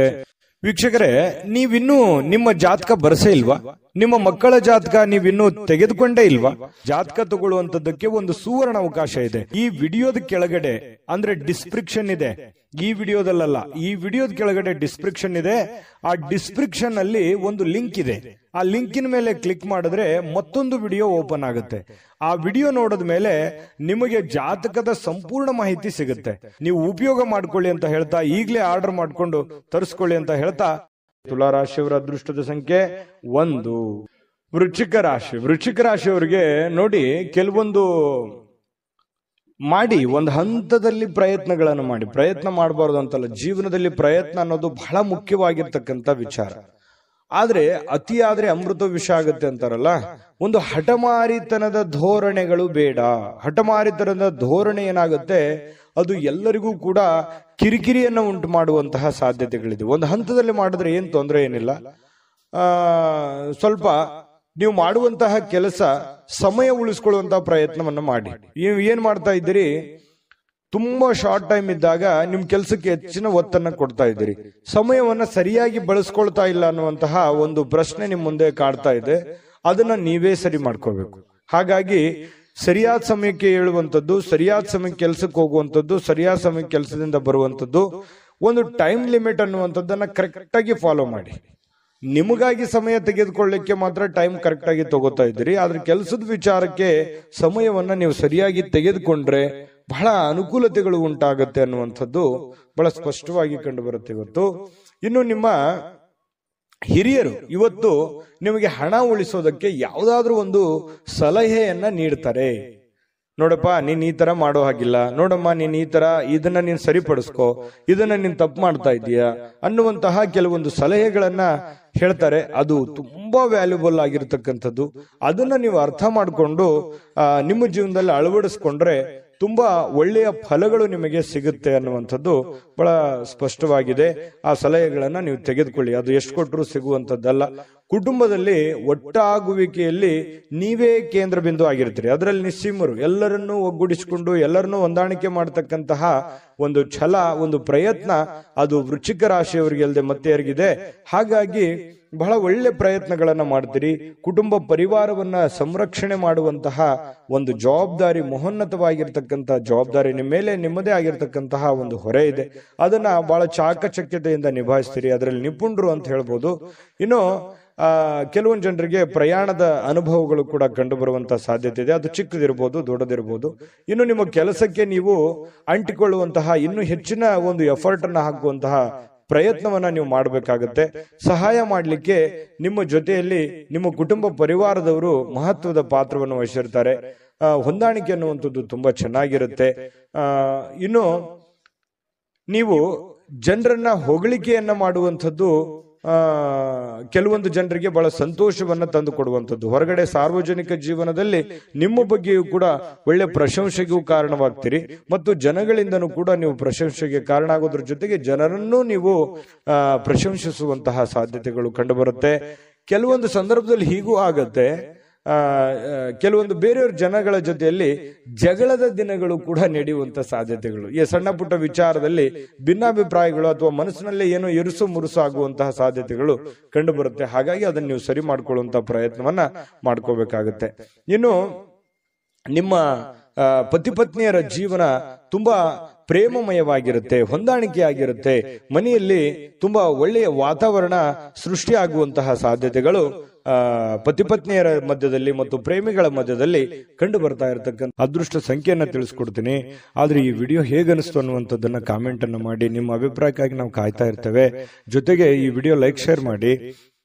ವೀಕ್ಷಕರೇ, ನೀವಿನ್ನೂ ನಿಮ್ಮ ಜಾತಕ ಬರಸೇ ಇಲ್ವಾ? ನಿಮ್ಮ ಮಕ್ಕಳ ಜಾತಕ ನೀವಿನ್ನೂ ತೆಗೆದುಕೊಂಡೇ ಇಲ್ವಾ? ಜಾತಕ ತಗೊಳ್ಳುವಂತದ್ದಕ್ಕೆ ಒಂದು ಸುವರ್ಣ ಅವಕಾಶ ಇದೆ. ಈ ವಿಡಿಯೋದ ಕೆಳಗಡೆ ಅಂದ್ರೆ ಡಿಸ್ಕ್ರಿಪ್ಷನ್ ಇದೆ. ಈ ವಿಡಿಯೋದಲ್ಲ, ಈ ವಿಡಿಯೋದ ಕೆಳಗಡೆ ಡಿಸ್ಕ್ರಿಪ್ಷನ್ ಇದೆ. ಆ ಡಿಸ್ಕ್ರಿಪ್ಷನ್ ಅಲ್ಲಿ ಒಂದು ಲಿಂಕ್ ಇದೆ. ಆ ಲಿಂಕಿನ ಮೇಲೆ ಕ್ಲಿಕ್ ಮಾಡಿದ್ರೆ ಮತ್ತೊಂದು ವಿಡಿಯೋ ಓಪನ್ ಆಗುತ್ತೆ. ಆ ವಿಡಿಯೋ ನೋಡಿದ ಮೇಲೆ ನಿಮಗೆ ಜಾತಕದ ಸಂಪೂರ್ಣ ಮಾಹಿತಿ ಸಿಗುತ್ತೆ. ನೀವು ಉಪಯೋಗ ಮಾಡ್ಕೊಳ್ಳಿ ಅಂತ ಹೇಳ್ತಾ, ಈಗಲೇ ಆರ್ಡರ್ ಮಾಡ್ಕೊಂಡು ತರಿಸ್ಕೊಳ್ಳಿ ಅಂತ ಹೇಳ್ತಾ, ತುಲಾರಾಶಿಯವರ ಅದೃಷ್ಟದ ಸಂಖ್ಯೆ 1. ವೃಶ್ಚಿಕ ರಾಶಿ. ವೃಶ್ಚಿಕ ರಾಶಿಯವರಿಗೆ ನೋಡಿ, ಕೆಲವೊಂದು ಮಾಡಿ ಒಂದು ಹಂತದಲ್ಲಿ ಪ್ರಯತ್ನಗಳನ್ನು ಮಾಡಿ. ಪ್ರಯತ್ನ ಮಾಡಬಾರ್ದು ಅಂತಲ್ಲ, ಜೀವನದಲ್ಲಿ ಪ್ರಯತ್ನ ಅನ್ನೋದು ಬಹಳ ಮುಖ್ಯವಾಗಿರ್ತಕ್ಕಂಥ ವಿಚಾರ. ಆದ್ರೆ ಅತಿಯಾದ್ರೆ ಅಮೃತ ವಿಷ ಆಗುತ್ತೆ ಅಂತಾರಲ್ಲ, ಒಂದು ಹಠಮಾರಿತನದ ಧೋರಣೆಗಳು ಬೇಡ. ಹಠಮಾರಿತನದ ಧೋರಣೆ ಏನಾಗುತ್ತೆ, ಅದು ಎಲ್ಲರಿಗೂ ಕೂಡ ಕಿರಿಕಿರಿಯನ್ನು ಉಂಟು ಮಾಡುವಂತಹ ಸಾಧ್ಯತೆಗಳಿದೆ. ಒಂದು ಹಂತದಲ್ಲಿ ಮಾಡಿದ್ರೆ ಏನ್ ತೊಂದರೆ ಏನಿಲ್ಲ. ಸ್ವಲ್ಪ ನೀವು ಮಾಡುವಂತಹ ಕೆಲಸ ಸಮಯ ಉಳಿಸ್ಕೊಳ್ಳುವಂತಹ ಪ್ರಯತ್ನವನ್ನ ಮಾಡಿ. ನೀವು ಏನ್ ಮಾಡ್ತಾ ಇದ್ದೀರಿ, ತುಂಬಾ ಶಾರ್ಟ್ ಟೈಮ್ ಇದ್ದಾಗ ನಿಮ್ ಕೆಲಸಕ್ಕೆ ಹೆಚ್ಚಿನ ಒತ್ತನ್ನ ಕೊಡ್ತಾ ಇದ್ದೀರಿ, ಸಮಯವನ್ನ ಸರಿಯಾಗಿ ಬಳಸ್ಕೊಳ್ತಾ ಇಲ್ಲ ಅನ್ನುವಂತಹ ಒಂದು ಪ್ರಶ್ನೆ ನಿಮ್ ಮುಂದೆ ಕಾಡ್ತಾ ಇದೆ. ಅದನ್ನ ನೀವೇ ಸರಿ ಮಾಡ್ಕೋಬೇಕು. ಹಾಗಾಗಿ ಸರಿಯಾದ ಸಮಯಕ್ಕೆ ಹೇಳುವಂಥದ್ದು, ಸರಿಯಾದ ಸಮಯಕ್ಕೆ ಕೆಲಸಕ್ಕೆ ಹೋಗುವಂಥದ್ದು, ಸರಿಯಾದ ಸಮಯಕ್ಕೆ ಕೆಲಸದಿಂದ ಬರುವಂಥದ್ದು, ಒಂದು ಟೈಮ್ ಲಿಮಿಟ್ ಅನ್ನುವಂಥದ್ದನ್ನ ಕರೆಕ್ಟ್ ಆಗಿ ಫಾಲೋ ಮಾಡಿ. ನಿಮಗಾಗಿ ಸಮಯ ತೆಗೆದುಕೊಳ್ಳಿಕ್ಕೆ ಮಾತ್ರ ಟೈಮ್ ಕರೆಕ್ಟ್ ಆಗಿ ತಗೋತಾ ಇದ್ದೀರಿ. ಆದ್ರೆ ಕೆಲಸದ ವಿಚಾರಕ್ಕೆ ಸಮಯವನ್ನ ನೀವು ಸರಿಯಾಗಿ ತೆಗೆದುಕೊಂಡ್ರೆ ಬಹಳ ಅನುಕೂಲತೆಗಳು ಉಂಟಾಗತ್ತೆ ಅನ್ನುವಂಥದ್ದು ಬಹಳ ಸ್ಪಷ್ಟವಾಗಿ ಕಂಡು ಬರುತ್ತೆ ಇವತ್ತು. ಇನ್ನು ನಿಮ್ಮ ಹಿರಿಯರು ಇವತ್ತು ನಿಮಗೆ ಹಣ ಉಳಿಸೋದಕ್ಕೆ ಯಾವುದಾದ್ರೂ ಒಂದು ಸಲಹೆಯನ್ನ ನೀಡ್ತಾರೆ. ನೋಡಪ್ಪ, ನೀನ್ ಈ ತರ ಮಾಡೋ ಹಾಗಿಲ್ಲ, ನೋಡಮ್ಮ ನೀನ್ ಈ ತರ ಇದನ್ನ ನೀನ್ ಸರಿಪಡಿಸ್ಕೋ, ಇದನ್ನ ನೀನ್ ತಪ್ಪು ಮಾಡ್ತಾ ಇದೀಯ ಅನ್ನುವಂತಹ ಕೆಲವೊಂದು ಸಲಹೆಗಳನ್ನ ಹೇಳ್ತಾರೆ. ಅದು ತುಂಬಾ ವ್ಯಾಲ್ಯೂಬಲ್ ಆಗಿರ್ತಕ್ಕಂಥದ್ದು. ಅದನ್ನ ನೀವು ಅರ್ಥ ಮಾಡ್ಕೊಂಡು ನಿಮ್ಮ ಜೀವನದಲ್ಲಿ ಅಳವಡಿಸ್ಕೊಂಡ್ರೆ ತುಂಬಾ ಒಳ್ಳೆಯ ಫಲಗಳು ನಿಮಗೆ ಸಿಗುತ್ತೆ ಅನ್ನುವಂಥದ್ದು ಬಹಳ ಸ್ಪಷ್ಟವಾಗಿದೆ. ಆ ಸಲಹೆಗಳನ್ನ ನೀವು ತೆಗೆದುಕೊಳ್ಳಿ. ಅದು ಎಷ್ಟು ಕೊಟ್ಟರು ಸಿಗುವಂತದ್ದಲ್ಲ. ಕುಟುಂಬದಲ್ಲಿ ಒಟ್ಟಾಗುವಿಕೆಯಲ್ಲಿ ನೀವೇ ಕೇಂದ್ರ ಬಿಂದು ಆಗಿರ್ತೀರಿ. ಅದರಲ್ಲಿ ನಿಸ್ಸೀಮರು, ಎಲ್ಲರನ್ನೂ ಒಗ್ಗೂಡಿಸಿಕೊಂಡು ಎಲ್ಲರನ್ನೂ ಹೊಂದಾಣಿಕೆ ಮಾಡತಕ್ಕಂತಹ ಒಂದು ಛಲ, ಒಂದು ಪ್ರಯತ್ನ ಅದು ವೃಶ್ಚಿಕ ರಾಶಿಯವರಿಗೆ ಅಲ್ಲದೆ ಮತ್ತೆ ಯಾರಿಗಿದೆ. ಹಾಗಾಗಿ ಬಹಳ ಒಳ್ಳೆ ಪ್ರಯತ್ನಗಳನ್ನ ಮಾಡ್ತೀರಿ. ಕುಟುಂಬ ಪರಿವಾರವನ್ನ ಸಂರಕ್ಷಣೆ ಮಾಡುವಂತಹ ಒಂದು ಜವಾಬ್ದಾರಿ, ಮಹೋನ್ನತವಾಗಿರ್ತಕ್ಕಂತಹ ಜವಾಬ್ದಾರಿ ನಿಮ್ಮ ಮೇಲೆ ನಿಮ್ಮದೇ ಆಗಿರ್ತಕ್ಕಂತಹ ಒಂದು ಹೊರೆ ಇದೆ. ಅದನ್ನ ಬಹಳ ಚಾಕಚಕ್ಯತೆಯಿಂದ ನಿಭಾಯಿಸ್ತೀರಿ. ಅದರಲ್ಲಿ ನಿಪುಣರು ಅಂತ ಹೇಳ್ಬೋದು. ಇನ್ನು ಕೆಲವೊಂದು ಜನರಿಗೆ ಪ್ರಯಾಣದ ಅನುಭವಗಳು ಕೂಡ ಕಂಡು ಬರುವಂತಹ ಸಾಧ್ಯತೆ ಇದೆ. ಅದು ಚಿಕ್ಕದಿರ್ಬೋದು, ದೊಡ್ಡದಿರ್ಬೋದು. ಇನ್ನು ನಿಮ್ಮ ಕೆಲಸಕ್ಕೆ ನೀವು ಅಂಟಿಕೊಳ್ಳುವಂತಹ ಇನ್ನೂ ಹೆಚ್ಚಿನ ಒಂದು ಎಫರ್ಟ್ ಅನ್ನ ಹಾಕುವಂತಹ ಪ್ರಯತ್ನವನ್ನ ನೀವು ಮಾಡಬೇಕಾಗತ್ತೆ. ಸಹಾಯ ಮಾಡಲಿಕ್ಕೆ ನಿಮ್ಮ ಜೊತೆಯಲ್ಲಿ ನಿಮ್ಮ ಕುಟುಂಬ ಪರಿವಾರದವರು ಮಹತ್ವದ ಪಾತ್ರವನ್ನು ವಹಿಸಿರ್ತಾರೆ. ಹೊಂದಾಣಿಕೆ ಅನ್ನುವಂಥದ್ದು ತುಂಬಾ ಚೆನ್ನಾಗಿರುತ್ತೆ. ಇನ್ನು ನೀವು ಜನರನ್ನ ಹೊಗಳಿಕೆಯನ್ನ ಮಾಡುವಂಥದ್ದು ಕೆಲವೊಂದು ಜನರಿಗೆ ಬಹಳ ಸಂತೋಷವನ್ನ ತಂದು ಕೊಡುವಂಥದ್ದು. ಹೊರಗಡೆ ಸಾರ್ವಜನಿಕ ಜೀವನದಲ್ಲಿ ನಿಮ್ಮ ಬಗ್ಗೆಯೂ ಕೂಡ ಒಳ್ಳೆ ಪ್ರಶಂಸೆಗೂ ಕಾರಣವಾಗ್ತೀರಿ ಮತ್ತು ಜನಗಳಿಂದನೂ ಕೂಡ ನೀವು ಪ್ರಶಂಸೆಗೆ ಕಾರಣ ಆಗೋದ್ರ ಜೊತೆಗೆ ಜನರನ್ನೂ ನೀವು ಪ್ರಶಂಸಿಸುವಂತಹ ಸಾಧ್ಯತೆಗಳು ಕಂಡುಬರುತ್ತೆ. ಕೆಲವೊಂದು ಸಂದರ್ಭದಲ್ಲಿ ಹೀಗೂ ಆಗತ್ತೆ. ಕೆಲವೊಂದು ಬೇರೆಯವ್ರ ಜನಗಳ ಜೊತೆಯಲ್ಲಿ ಜಗಳದ ದಿನಗಳು ಕೂಡ ನಡೆಯುವಂತ ಸಾಧ್ಯತೆಗಳು, ಈ ಸಣ್ಣ ಪುಟ್ಟ ವಿಚಾರದಲ್ಲಿ ಭಿನ್ನಾಭಿಪ್ರಾಯಗಳು ಅಥವಾ ಮನಸ್ಸಿನಲ್ಲೇ ಏನೋ ಇರುಸು ಮುರುಸು ಆಗುವಂತಹ ಸಾಧ್ಯತೆಗಳು ಕಂಡು ಬರುತ್ತೆ. ಹಾಗಾಗಿ ಅದನ್ನು ನೀವು ಸರಿ ಮಾಡ್ಕೊಳ್ಳುವಂತ ಪ್ರಯತ್ನವನ್ನ ಮಾಡ್ಕೋಬೇಕಾಗತ್ತೆ. ಇನ್ನು ನಿಮ್ಮ ಪತಿ ಪತ್ನಿಯರ ಜೀವನ ತುಂಬಾ ಪ್ರೇಮಮಯವಾಗಿರುತ್ತೆ, ಹೊಂದಾಣಿಕೆ ಆಗಿರುತ್ತೆ. ಮನೆಯಲ್ಲಿ ತುಂಬಾ ಒಳ್ಳೆಯ ವಾತಾವರಣ ಸೃಷ್ಟಿಯಾಗುವಂತಹ ಸಾಧ್ಯತೆಗಳು ಪತಿ ಪತ್ನಿಯರ ಮಧ್ಯದಲ್ಲಿ ಮತ್ತು ಪ್ರೇಮಿಗಳ ಮಧ್ಯದಲ್ಲಿ ಕಂಡು ಬರ್ತಾ ಇರತಕ್ಕಂಥ ಅದೃಷ್ಟ ಸಂಖ್ಯೆಯನ್ನ ತಿಳಿಸ್ಕೊಡ್ತೀನಿ. ಆದ್ರೆ ಈ ವಿಡಿಯೋ ಹೇಗನಿಸ್ತು ಅನ್ನುವಂಥದ್ದನ್ನ ಕಾಮೆಂಟ್ ಅನ್ನು ಮಾಡಿ. ನಿಮ್ಮ ಅಭಿಪ್ರಾಯಕ್ಕಾಗಿ ನಾವು ಕಾಯ್ತಾ ಇರ್ತೇವೆ. ಜೊತೆಗೆ ಈ ವಿಡಿಯೋ ಲೈಕ್, ಶೇರ್ ಮಾಡಿ.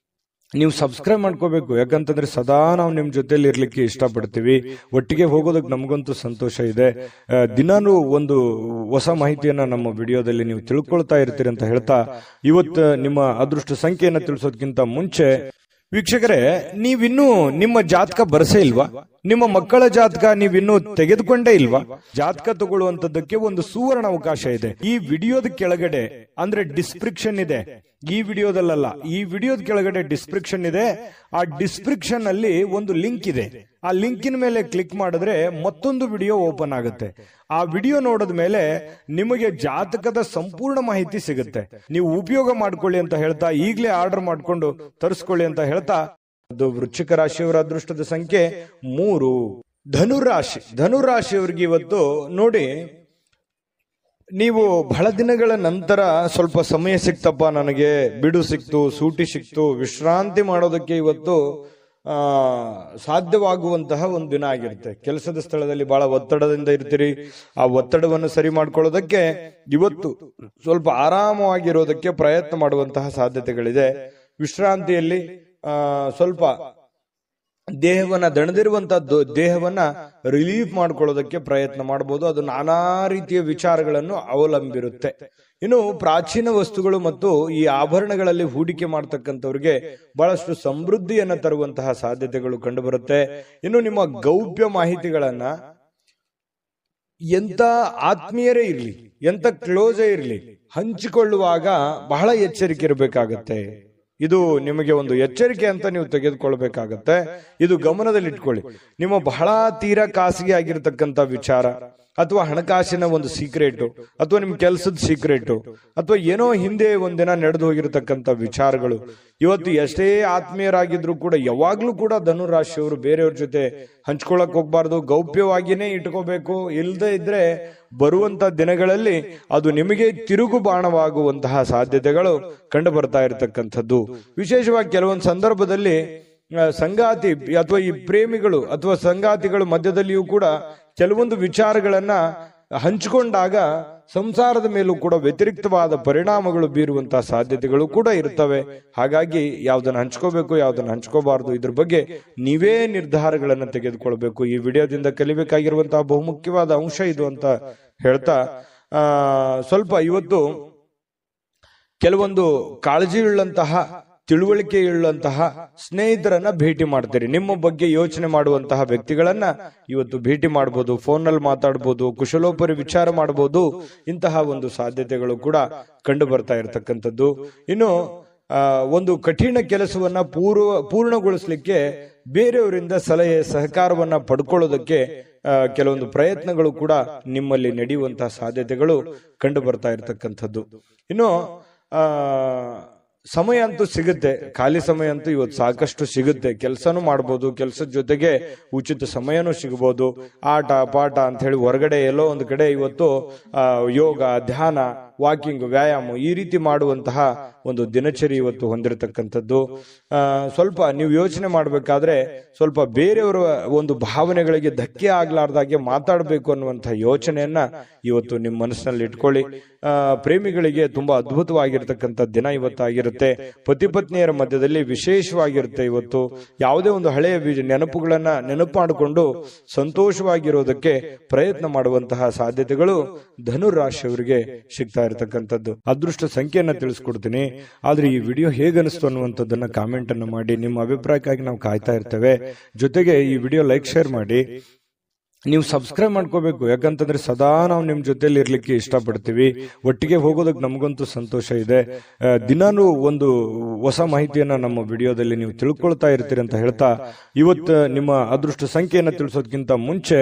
ನೀವು ಸಬ್ಸ್ಕ್ರೈಬ್ ಮಾಡ್ಕೋಬೇಕು. ಯಾಕಂತಂದ್ರೆ ಸದಾ ನಾವು ನಿಮ್ ಜೊತೆಲಿ ಇರ್ಲಿಕ್ಕೆ ಇಷ್ಟಪಡ್ತೀವಿ. ಒಟ್ಟಿಗೆ ಹೋಗೋದಕ್ಕೆ ನಮಗಂತೂ ಸಂತೋಷ ಇದೆ. ದಿನಾನು ಒಂದು ಹೊಸ ಮಾಹಿತಿಯನ್ನ ನಮ್ಮ ವಿಡಿಯೋದಲ್ಲಿ ನೀವು ತಿಳ್ಕೊಳ್ತಾ ಇರ್ತೀರಿ ಅಂತ ಹೇಳ್ತಾ, ಇವತ್ತು ನಿಮ್ಮ ಅದೃಷ್ಟ ಸಂಖ್ಯೆಯನ್ನ ತಿಳಿಸೋದಕ್ಕಿಂತ ಮುಂಚೆ ವೀಕ್ಷಕರೇ, ನೀವಿನ್ನೂ ನಿಮ್ಮ ಜಾತಕ ಬರಸೇ ಇಲ್ವಾ? ನಿಮ್ಮ ಮಕ್ಕಳ ಜಾತಕ ನೀವಿನ್ನೂ ತೆಗೆದುಕೊಂಡೇ ಇಲ್ವಾ? ಜಾತಕ ತಗೊಳ್ಳುವಂತದ್ದಕ್ಕೆ ಒಂದು ಸುವರ್ಣ ಅವಕಾಶ ಇದೆ. ಈ ವಿಡಿಯೋದ ಕೆಳಗಡೆ ಅಂದ್ರೆ ಡಿಸ್ಕ್ರಿಪ್ಷನ್ ಇದೆ. ಈ ವಿಡಿಯೋದಲ್ಲ, ಈ ವಿಡಿಯೋದ ಕೆಳಗಡೆ ಡಿಸ್ಕ್ರಿಪ್ಷನ್ ಇದೆ. ಆ ಡಿಸ್ಕ್ರಿಪ್ಷನ್ ಅಲ್ಲಿ ಒಂದು ಲಿಂಕ್ ಇದೆ. ಆ ಲಿಂಕಿನ ಮೇಲೆ ಕ್ಲಿಕ್ ಮಾಡಿದ್ರೆ ಮತ್ತೊಂದು ವಿಡಿಯೋ ಓಪನ್ ಆಗುತ್ತೆ. ಆ ವಿಡಿಯೋ ನೋಡಿದ ಮೇಲೆ ನಿಮಗೆ ಜಾತಕದ ಸಂಪೂರ್ಣ ಮಾಹಿತಿ ಸಿಗುತ್ತೆ. ನೀವು ಉಪಯೋಗ ಮಾಡ್ಕೊಳ್ಳಿ ಅಂತ ಹೇಳ್ತಾ, ಈಗಲೇ ಆರ್ಡರ್ ಮಾಡ್ಕೊಂಡು ತರಿಸ್ಕೊಳ್ಳಿ ಅಂತ ಹೇಳ್ತಾ, ಅದು ವೃಶ್ಚಿಕ ರಾಶಿಯವರ ಅದೃಷ್ಟದ ಸಂಖ್ಯೆ 3. ಧನುರಾಶಿ. ಧನುರಾಶಿಯವರಿಗೆ ಇವತ್ತು ನೋಡಿ, ನೀವು ಬಹಳ ದಿನಗಳ ನಂತರ ಸ್ವಲ್ಪ ಸಮಯ ಸಿಕ್ತಪ್ಪ, ನನಗೆ ಬಿಡು ಸಿಕ್ತು, ಸೂಟಿ ಸಿಕ್ತು, ವಿಶ್ರಾಂತಿ ಮಾಡೋದಕ್ಕೆ ಇವತ್ತು ಸಾಧ್ಯವಾಗುವಂತಹ ಒಂದು ದಿನ ಆಗಿರುತ್ತೆ. ಕೆಲಸದ ಸ್ಥಳದಲ್ಲಿ ಬಹಳ ಒತ್ತಡದಿಂದ ಇರ್ತೀರಿ. ಆ ಒತ್ತಡವನ್ನು ಸರಿ ಮಾಡ್ಕೊಳ್ಳೋದಕ್ಕೆ ಇವತ್ತು ಸ್ವಲ್ಪ ಆರಾಮವಾಗಿರೋದಕ್ಕೆ ಪ್ರಯತ್ನ ಮಾಡುವಂತಹ ಸಾಧ್ಯತೆಗಳಿದೆ. ವಿಶ್ರಾಂತಿಯಲ್ಲಿ ಸ್ವಲ್ಪ ದೇಹವನ್ನ ದಣದಿರುವಂತದ್ದು ದೇಹವನ್ನ ರಿಲೀಫ್ ಮಾಡ್ಕೊಳ್ಳೋದಕ್ಕೆ ಪ್ರಯತ್ನ ಮಾಡಬಹುದು. ಅದು ನಾನಾ ರೀತಿಯ ವಿಚಾರಗಳನ್ನು ಅವಲಂಬಿರುತ್ತೆ. ಇನ್ನು ಪ್ರಾಚೀನ ವಸ್ತುಗಳು ಮತ್ತು ಈ ಆಭರಣಗಳಲ್ಲಿ ಹೂಡಿಕೆ ಮಾಡ್ತಕ್ಕಂಥವ್ರಿಗೆ ಬಹಳಷ್ಟು ಸಮೃದ್ಧಿಯನ್ನ ತರುವಂತಹ ಸಾಧ್ಯತೆಗಳು ಕಂಡುಬರುತ್ತೆ. ಇನ್ನು ನಿಮ್ಮ ಗೌಪ್ಯ ಮಾಹಿತಿಗಳನ್ನ ಎಂತ ಆತ್ಮೀಯರೇ ಇರ್ಲಿ, ಎಂತ ಕ್ಲೋಸೇ ಇರ್ಲಿ, ಹಂಚಿಕೊಳ್ಳುವಾಗ ಬಹಳ ಎಚ್ಚರಿಕೆ ಇರಬೇಕಾಗತ್ತೆ. ಇದು ನಿಮಗೆ ಒಂದು ಎಚ್ಚರಿಕೆ ಅಂತ ನೀವು ತೆಗೆದುಕೊಳ್ಬೇಕಾಗತ್ತೆ. ಇದು ಗಮನದಲ್ಲಿಟ್ಕೊಳ್ಳಿ. ನಿಮ್ಮ ಬಹಳ ತೀರಾ ಖಾಸಗಿ ಆಗಿರ್ತಕ್ಕಂಥ ವಿಚಾರ ಅಥವಾ ಹಣಕಾಸಿನ ಒಂದು ಸೀಕ್ರೆಟು ಅಥವಾ ನಿಮ್ ಕೆಲಸದ ಸೀಕ್ರೆಟು ಅಥವಾ ಏನೋ ಹಿಂದೆ ಒಂದಿನ ನಡೆದು ಹೋಗಿರತಕ್ಕಂಥ ವಿಚಾರಗಳು ಇವತ್ತು ಎಷ್ಟೇ ಆತ್ಮೀಯರಾಗಿದ್ರು ಕೂಡ ಯಾವಾಗ್ಲೂ ಕೂಡ ಧನುರಾಶಿಯವರು ಬೇರೆಯವ್ರ ಜೊತೆ ಹಂಚ್ಕೊಳಕ್ ಹೋಗ್ಬಾರ್ದು. ಗೌಪ್ಯವಾಗಿಯೇ ಇಟ್ಕೋಬೇಕು. ಇಲ್ಲದೆ ಇದ್ರೆ ಬರುವಂತ ದಿನಗಳಲ್ಲಿ ಅದು ನಿಮಗೆ ತಿರುಗು ಬಾಣವಾಗುವಂತಹ ಸಾಧ್ಯತೆಗಳು ಕಂಡು ಬರ್ತಾ ಇರತಕ್ಕಂಥದ್ದು. ವಿಶೇಷವಾಗಿ ಕೆಲವೊಂದು ಸಂದರ್ಭದಲ್ಲಿ ಸಂಗಾತಿ ಅಥವಾ ಈ ಪ್ರೇಮಿಗಳು ಅಥವಾ ಸಂಗಾತಿಗಳ ಮಧ್ಯದಲ್ಲಿಯೂ ಕೂಡ ಕೆಲವೊಂದು ವಿಚಾರಗಳನ್ನ ಹಂಚಿಕೊಂಡಾಗ ಸಂಸಾರದ ಮೇಲೂ ಕೂಡ ವ್ಯತಿರಿಕ್ತವಾದ ಪರಿಣಾಮಗಳು ಬೀರುವಂತಹ ಸಾಧ್ಯತೆಗಳು ಕೂಡ ಇರ್ತವೆ. ಹಾಗಾಗಿ ಯಾವ್ದನ್ನ ಹಂಚ್ಕೋಬೇಕು, ಯಾವ್ದನ್ನ ಹಂಚ್ಕೋಬಾರ್ದು, ಇದ್ರ ಬಗ್ಗೆ ನೀವೇ ನಿರ್ಧಾರಗಳನ್ನು ತೆಗೆದುಕೊಳ್ಬೇಕು. ಈ ವಿಡಿಯೋದಿಂದ ಕಲಿಬೇಕಾಗಿರುವಂತಹ ಬಹುಮುಖ್ಯವಾದ ಅಂಶ ಇದು ಅಂತ ಹೇಳ್ತಾ, ಸ್ವಲ್ಪ ಇವತ್ತು ಕೆಲವೊಂದು ಕಾಳಜಿಯುಳ್ಳಂತಹ ತಿಳುವಳಿಕೆ ಉಳ್ಳಂತಹ ಸ್ನೇಹಿತರನ್ನ ಭೇಟಿ ಮಾಡ್ತೀರಿ. ನಿಮ್ಮ ಬಗ್ಗೆ ಯೋಚನೆ ಮಾಡುವಂತಹ ವ್ಯಕ್ತಿಗಳನ್ನ ಇವತ್ತು ಭೇಟಿ ಮಾಡಬಹುದು, ಫೋನ್ನಲ್ಲಿ ಮಾತಾಡಬಹುದು, ಕುಶಲೋಪರಿ ವಿಚಾರ ಮಾಡಬಹುದು. ಇಂತಹ ಒಂದು ಸಾಧ್ಯತೆಗಳು ಕೂಡ ಕಂಡು ಬರ್ತಾ ಇರತಕ್ಕಂಥದ್ದು. ಇನ್ನು ಒಂದು ಕಠಿಣ ಕೆಲಸವನ್ನ ಪೂರ್ಣಗೊಳಿಸಲಿಕ್ಕೆ ಬೇರೆಯವರಿಂದ ಸಲಹೆ ಸಹಕಾರವನ್ನ ಪಡ್ಕೊಳ್ಳೋದಕ್ಕೆ ಕೆಲವೊಂದು ಪ್ರಯತ್ನಗಳು ಕೂಡ ನಿಮ್ಮಲ್ಲಿ ನಡೆಯುವಂತಹ ಸಾಧ್ಯತೆಗಳು ಕಂಡು ಬರ್ತಾ ಇರತಕ್ಕಂಥದ್ದು. ಇನ್ನು ಸಮಯ ಅಂತೂ ಸಿಗುತ್ತೆ, ಖಾಲಿ ಸಮಯ ಅಂತೂ ಇವತ್ತು ಸಾಕಷ್ಟು ಸಿಗುತ್ತೆ. ಕೆಲಸನೂ ಮಾಡ್ಬೋದು, ಕೆಲಸದ ಜೊತೆಗೆ ಉಚಿತ ಸಮಯನೂ ಸಿಗಬಹುದು. ಆಟ ಪಾಠ ಅಂತ ಹೇಳಿ ಹೊರಗಡೆ ಎಲ್ಲೋ ಒಂದು ಕಡೆ ಇವತ್ತು ಯೋಗ, ಧ್ಯಾನ, ವಾಕಿಂಗ್, ವ್ಯಾಯಾಮ ಈ ರೀತಿ ಮಾಡುವಂತಹ ಒಂದು ದಿನಚರಿ ಇವತ್ತು ಹೊಂದಿರತಕ್ಕಂಥದ್ದು. ಸ್ವಲ್ಪ ನೀವು ಯೋಚನೆ ಮಾಡಬೇಕಾದ್ರೆ ಸ್ವಲ್ಪ ಬೇರೆಯವರ ಒಂದು ಭಾವನೆಗಳಿಗೆ ಧಕ್ಕೆ ಆಗ್ಲಾರ್ದಾಗೆ ಮಾತಾಡಬೇಕು ಅನ್ನುವಂತಹ ಯೋಚನೆಯನ್ನ ಇವತ್ತು ನಿಮ್ಮ ಮನಸ್ಸಿನಲ್ಲಿ ಇಟ್ಕೊಳ್ಳಿ. ಪ್ರೇಮಿಗಳಿಗೆ ತುಂಬಾ ಅದ್ಭುತವಾಗಿರ್ತಕ್ಕಂಥ ದಿನ ಇವತ್ತಾಗಿರುತ್ತೆ. ಪತಿ ಪತ್ನಿಯರ ಮಧ್ಯದಲ್ಲಿ ವಿಶೇಷವಾಗಿರುತ್ತೆ. ಇವತ್ತು ಯಾವುದೇ ಒಂದು ಹಳೆಯ ನೆನಪುಗಳನ್ನ ನೆನಪು ಮಾಡಿಕೊಂಡು ಸಂತೋಷವಾಗಿರೋದಕ್ಕೆ ಪ್ರಯತ್ನ ಮಾಡುವಂತಹ ಸಾಧ್ಯತೆಗಳು ಧನುರಾಶಿಯವರಿಗೆ ಸಿಗ್ತಾ ಇರತಕ್ಕಂಥದ್ದು. ಅದೃಷ್ಟ ಸಂಖ್ಯೆಯನ್ನ ತಿಳಿಸ್ಕೊಡ್ತೀನಿ. ಆದ್ರೆ ಈ ವಿಡಿಯೋ ಹೇಗನಿಸ್ತು ಅನ್ನುವಂಥದ್ದನ್ನ ಕಾಮೆಂಟ್ ಅನ್ನು ಮಾಡಿ. ನಿಮ್ಮ ಅಭಿಪ್ರಾಯಕ್ಕಾಗಿ ನಾವು ಕಾಯ್ತಾ ಇರ್ತೇವೆ. ಜೊತೆಗೆ ಈ ವಿಡಿಯೋ ಲೈಕ್, ಶೇರ್ ಮಾಡಿ. ನೀವು ಸಬ್ಸ್ಕ್ರೈಬ್ ಮಾಡ್ಕೋಬೇಕು, ಯಾಕಂತಂದ್ರೆ ಸದಾ ನಾವು ನಿಮ್ ಜೊತೆಲಿ ಇರ್ಲಿಕ್ಕೆ ಇಷ್ಟಪಡ್ತೀವಿ. ಒಟ್ಟಿಗೆ ಹೋಗೋದಕ್ಕೆ ನಮಗಂತೂ ಸಂತೋಷ ಇದೆ. ದಿನಾನು ಒಂದು ಹೊಸ ಮಾಹಿತಿಯನ್ನ ನಮ್ಮ ವಿಡಿಯೋದಲ್ಲಿ ನೀವು ತಿಳ್ಕೊಳ್ತಾ ಇರ್ತೀರಿ ಅಂತ ಹೇಳ್ತಾ, ಇವತ್ತು ನಿಮ್ಮ ಅದೃಷ್ಟ ಸಂಖ್ಯೆಯನ್ನ ತಿಳಿಸೋದಕ್ಕಿಂತ ಮುಂಚೆ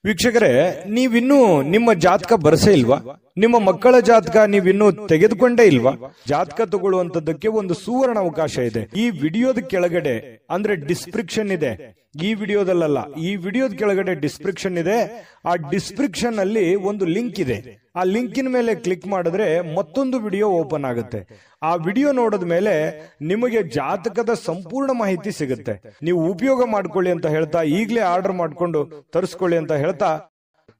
ವೀಕ್ಷಕರೇ, ನೀವಿನ್ನೂ ನಿಮ್ಮ ಜಾತಕ ಬರಸೇ ಇಲ್ವಾ? ನಿಮ್ಮ ಮಕ್ಕಳ ಜಾತಕ ನೀವಿನ್ನೂ ತೆಗೆದುಕೊಂಡೇ ಇಲ್ವಾ? ಜಾತಕ ತಗೊಳ್ಳುವಂತದ್ದಕ್ಕೆ ಒಂದು ಸುವರ್ಣ ಅವಕಾಶ ಇದೆ. ಈ ವಿಡಿಯೋದ ಕೆಳಗಡೆ ಅಂದ್ರೆ ಡಿಸ್ಕ್ರಿಪ್ಷನ್ ಇದೆ. ಈ ವಿಡಿಯೋದಲ್ಲ, ಈ ವಿಡಿಯೋದ ಕೆಳಗಡೆ ಡಿಸ್ಕ್ರಿಪ್ಷನ್ ಇದೆ. ಆ ಡಿಸ್ಕ್ರಿಪ್ಷನ್ ಅಲ್ಲಿ ಒಂದು ಲಿಂಕ್ ಇದೆ. ಆ ಲಿಂಕಿನ ಮೇಲೆ ಕ್ಲಿಕ್ ಮಾಡಿದ್ರೆ ಮತ್ತೊಂದು ವಿಡಿಯೋ ಓಪನ್ ಆಗುತ್ತೆ. ಆ ವಿಡಿಯೋ ನೋಡಿದ ಮೇಲೆ ನಿಮಗೆ ಜಾತಕದ ಸಂಪೂರ್ಣ ಮಾಹಿತಿ ಸಿಗುತ್ತೆ. ನೀವು ಉಪಯೋಗ ಮಾಡ್ಕೊಳ್ಳಿ ಅಂತ ಹೇಳ್ತಾ, ಈಗಲೇ ಆರ್ಡರ್ ಮಾಡ್ಕೊಂಡು ತರಿಸ್ಕೊಳ್ಳಿ ಅಂತ ಹೇಳ್ತಾ,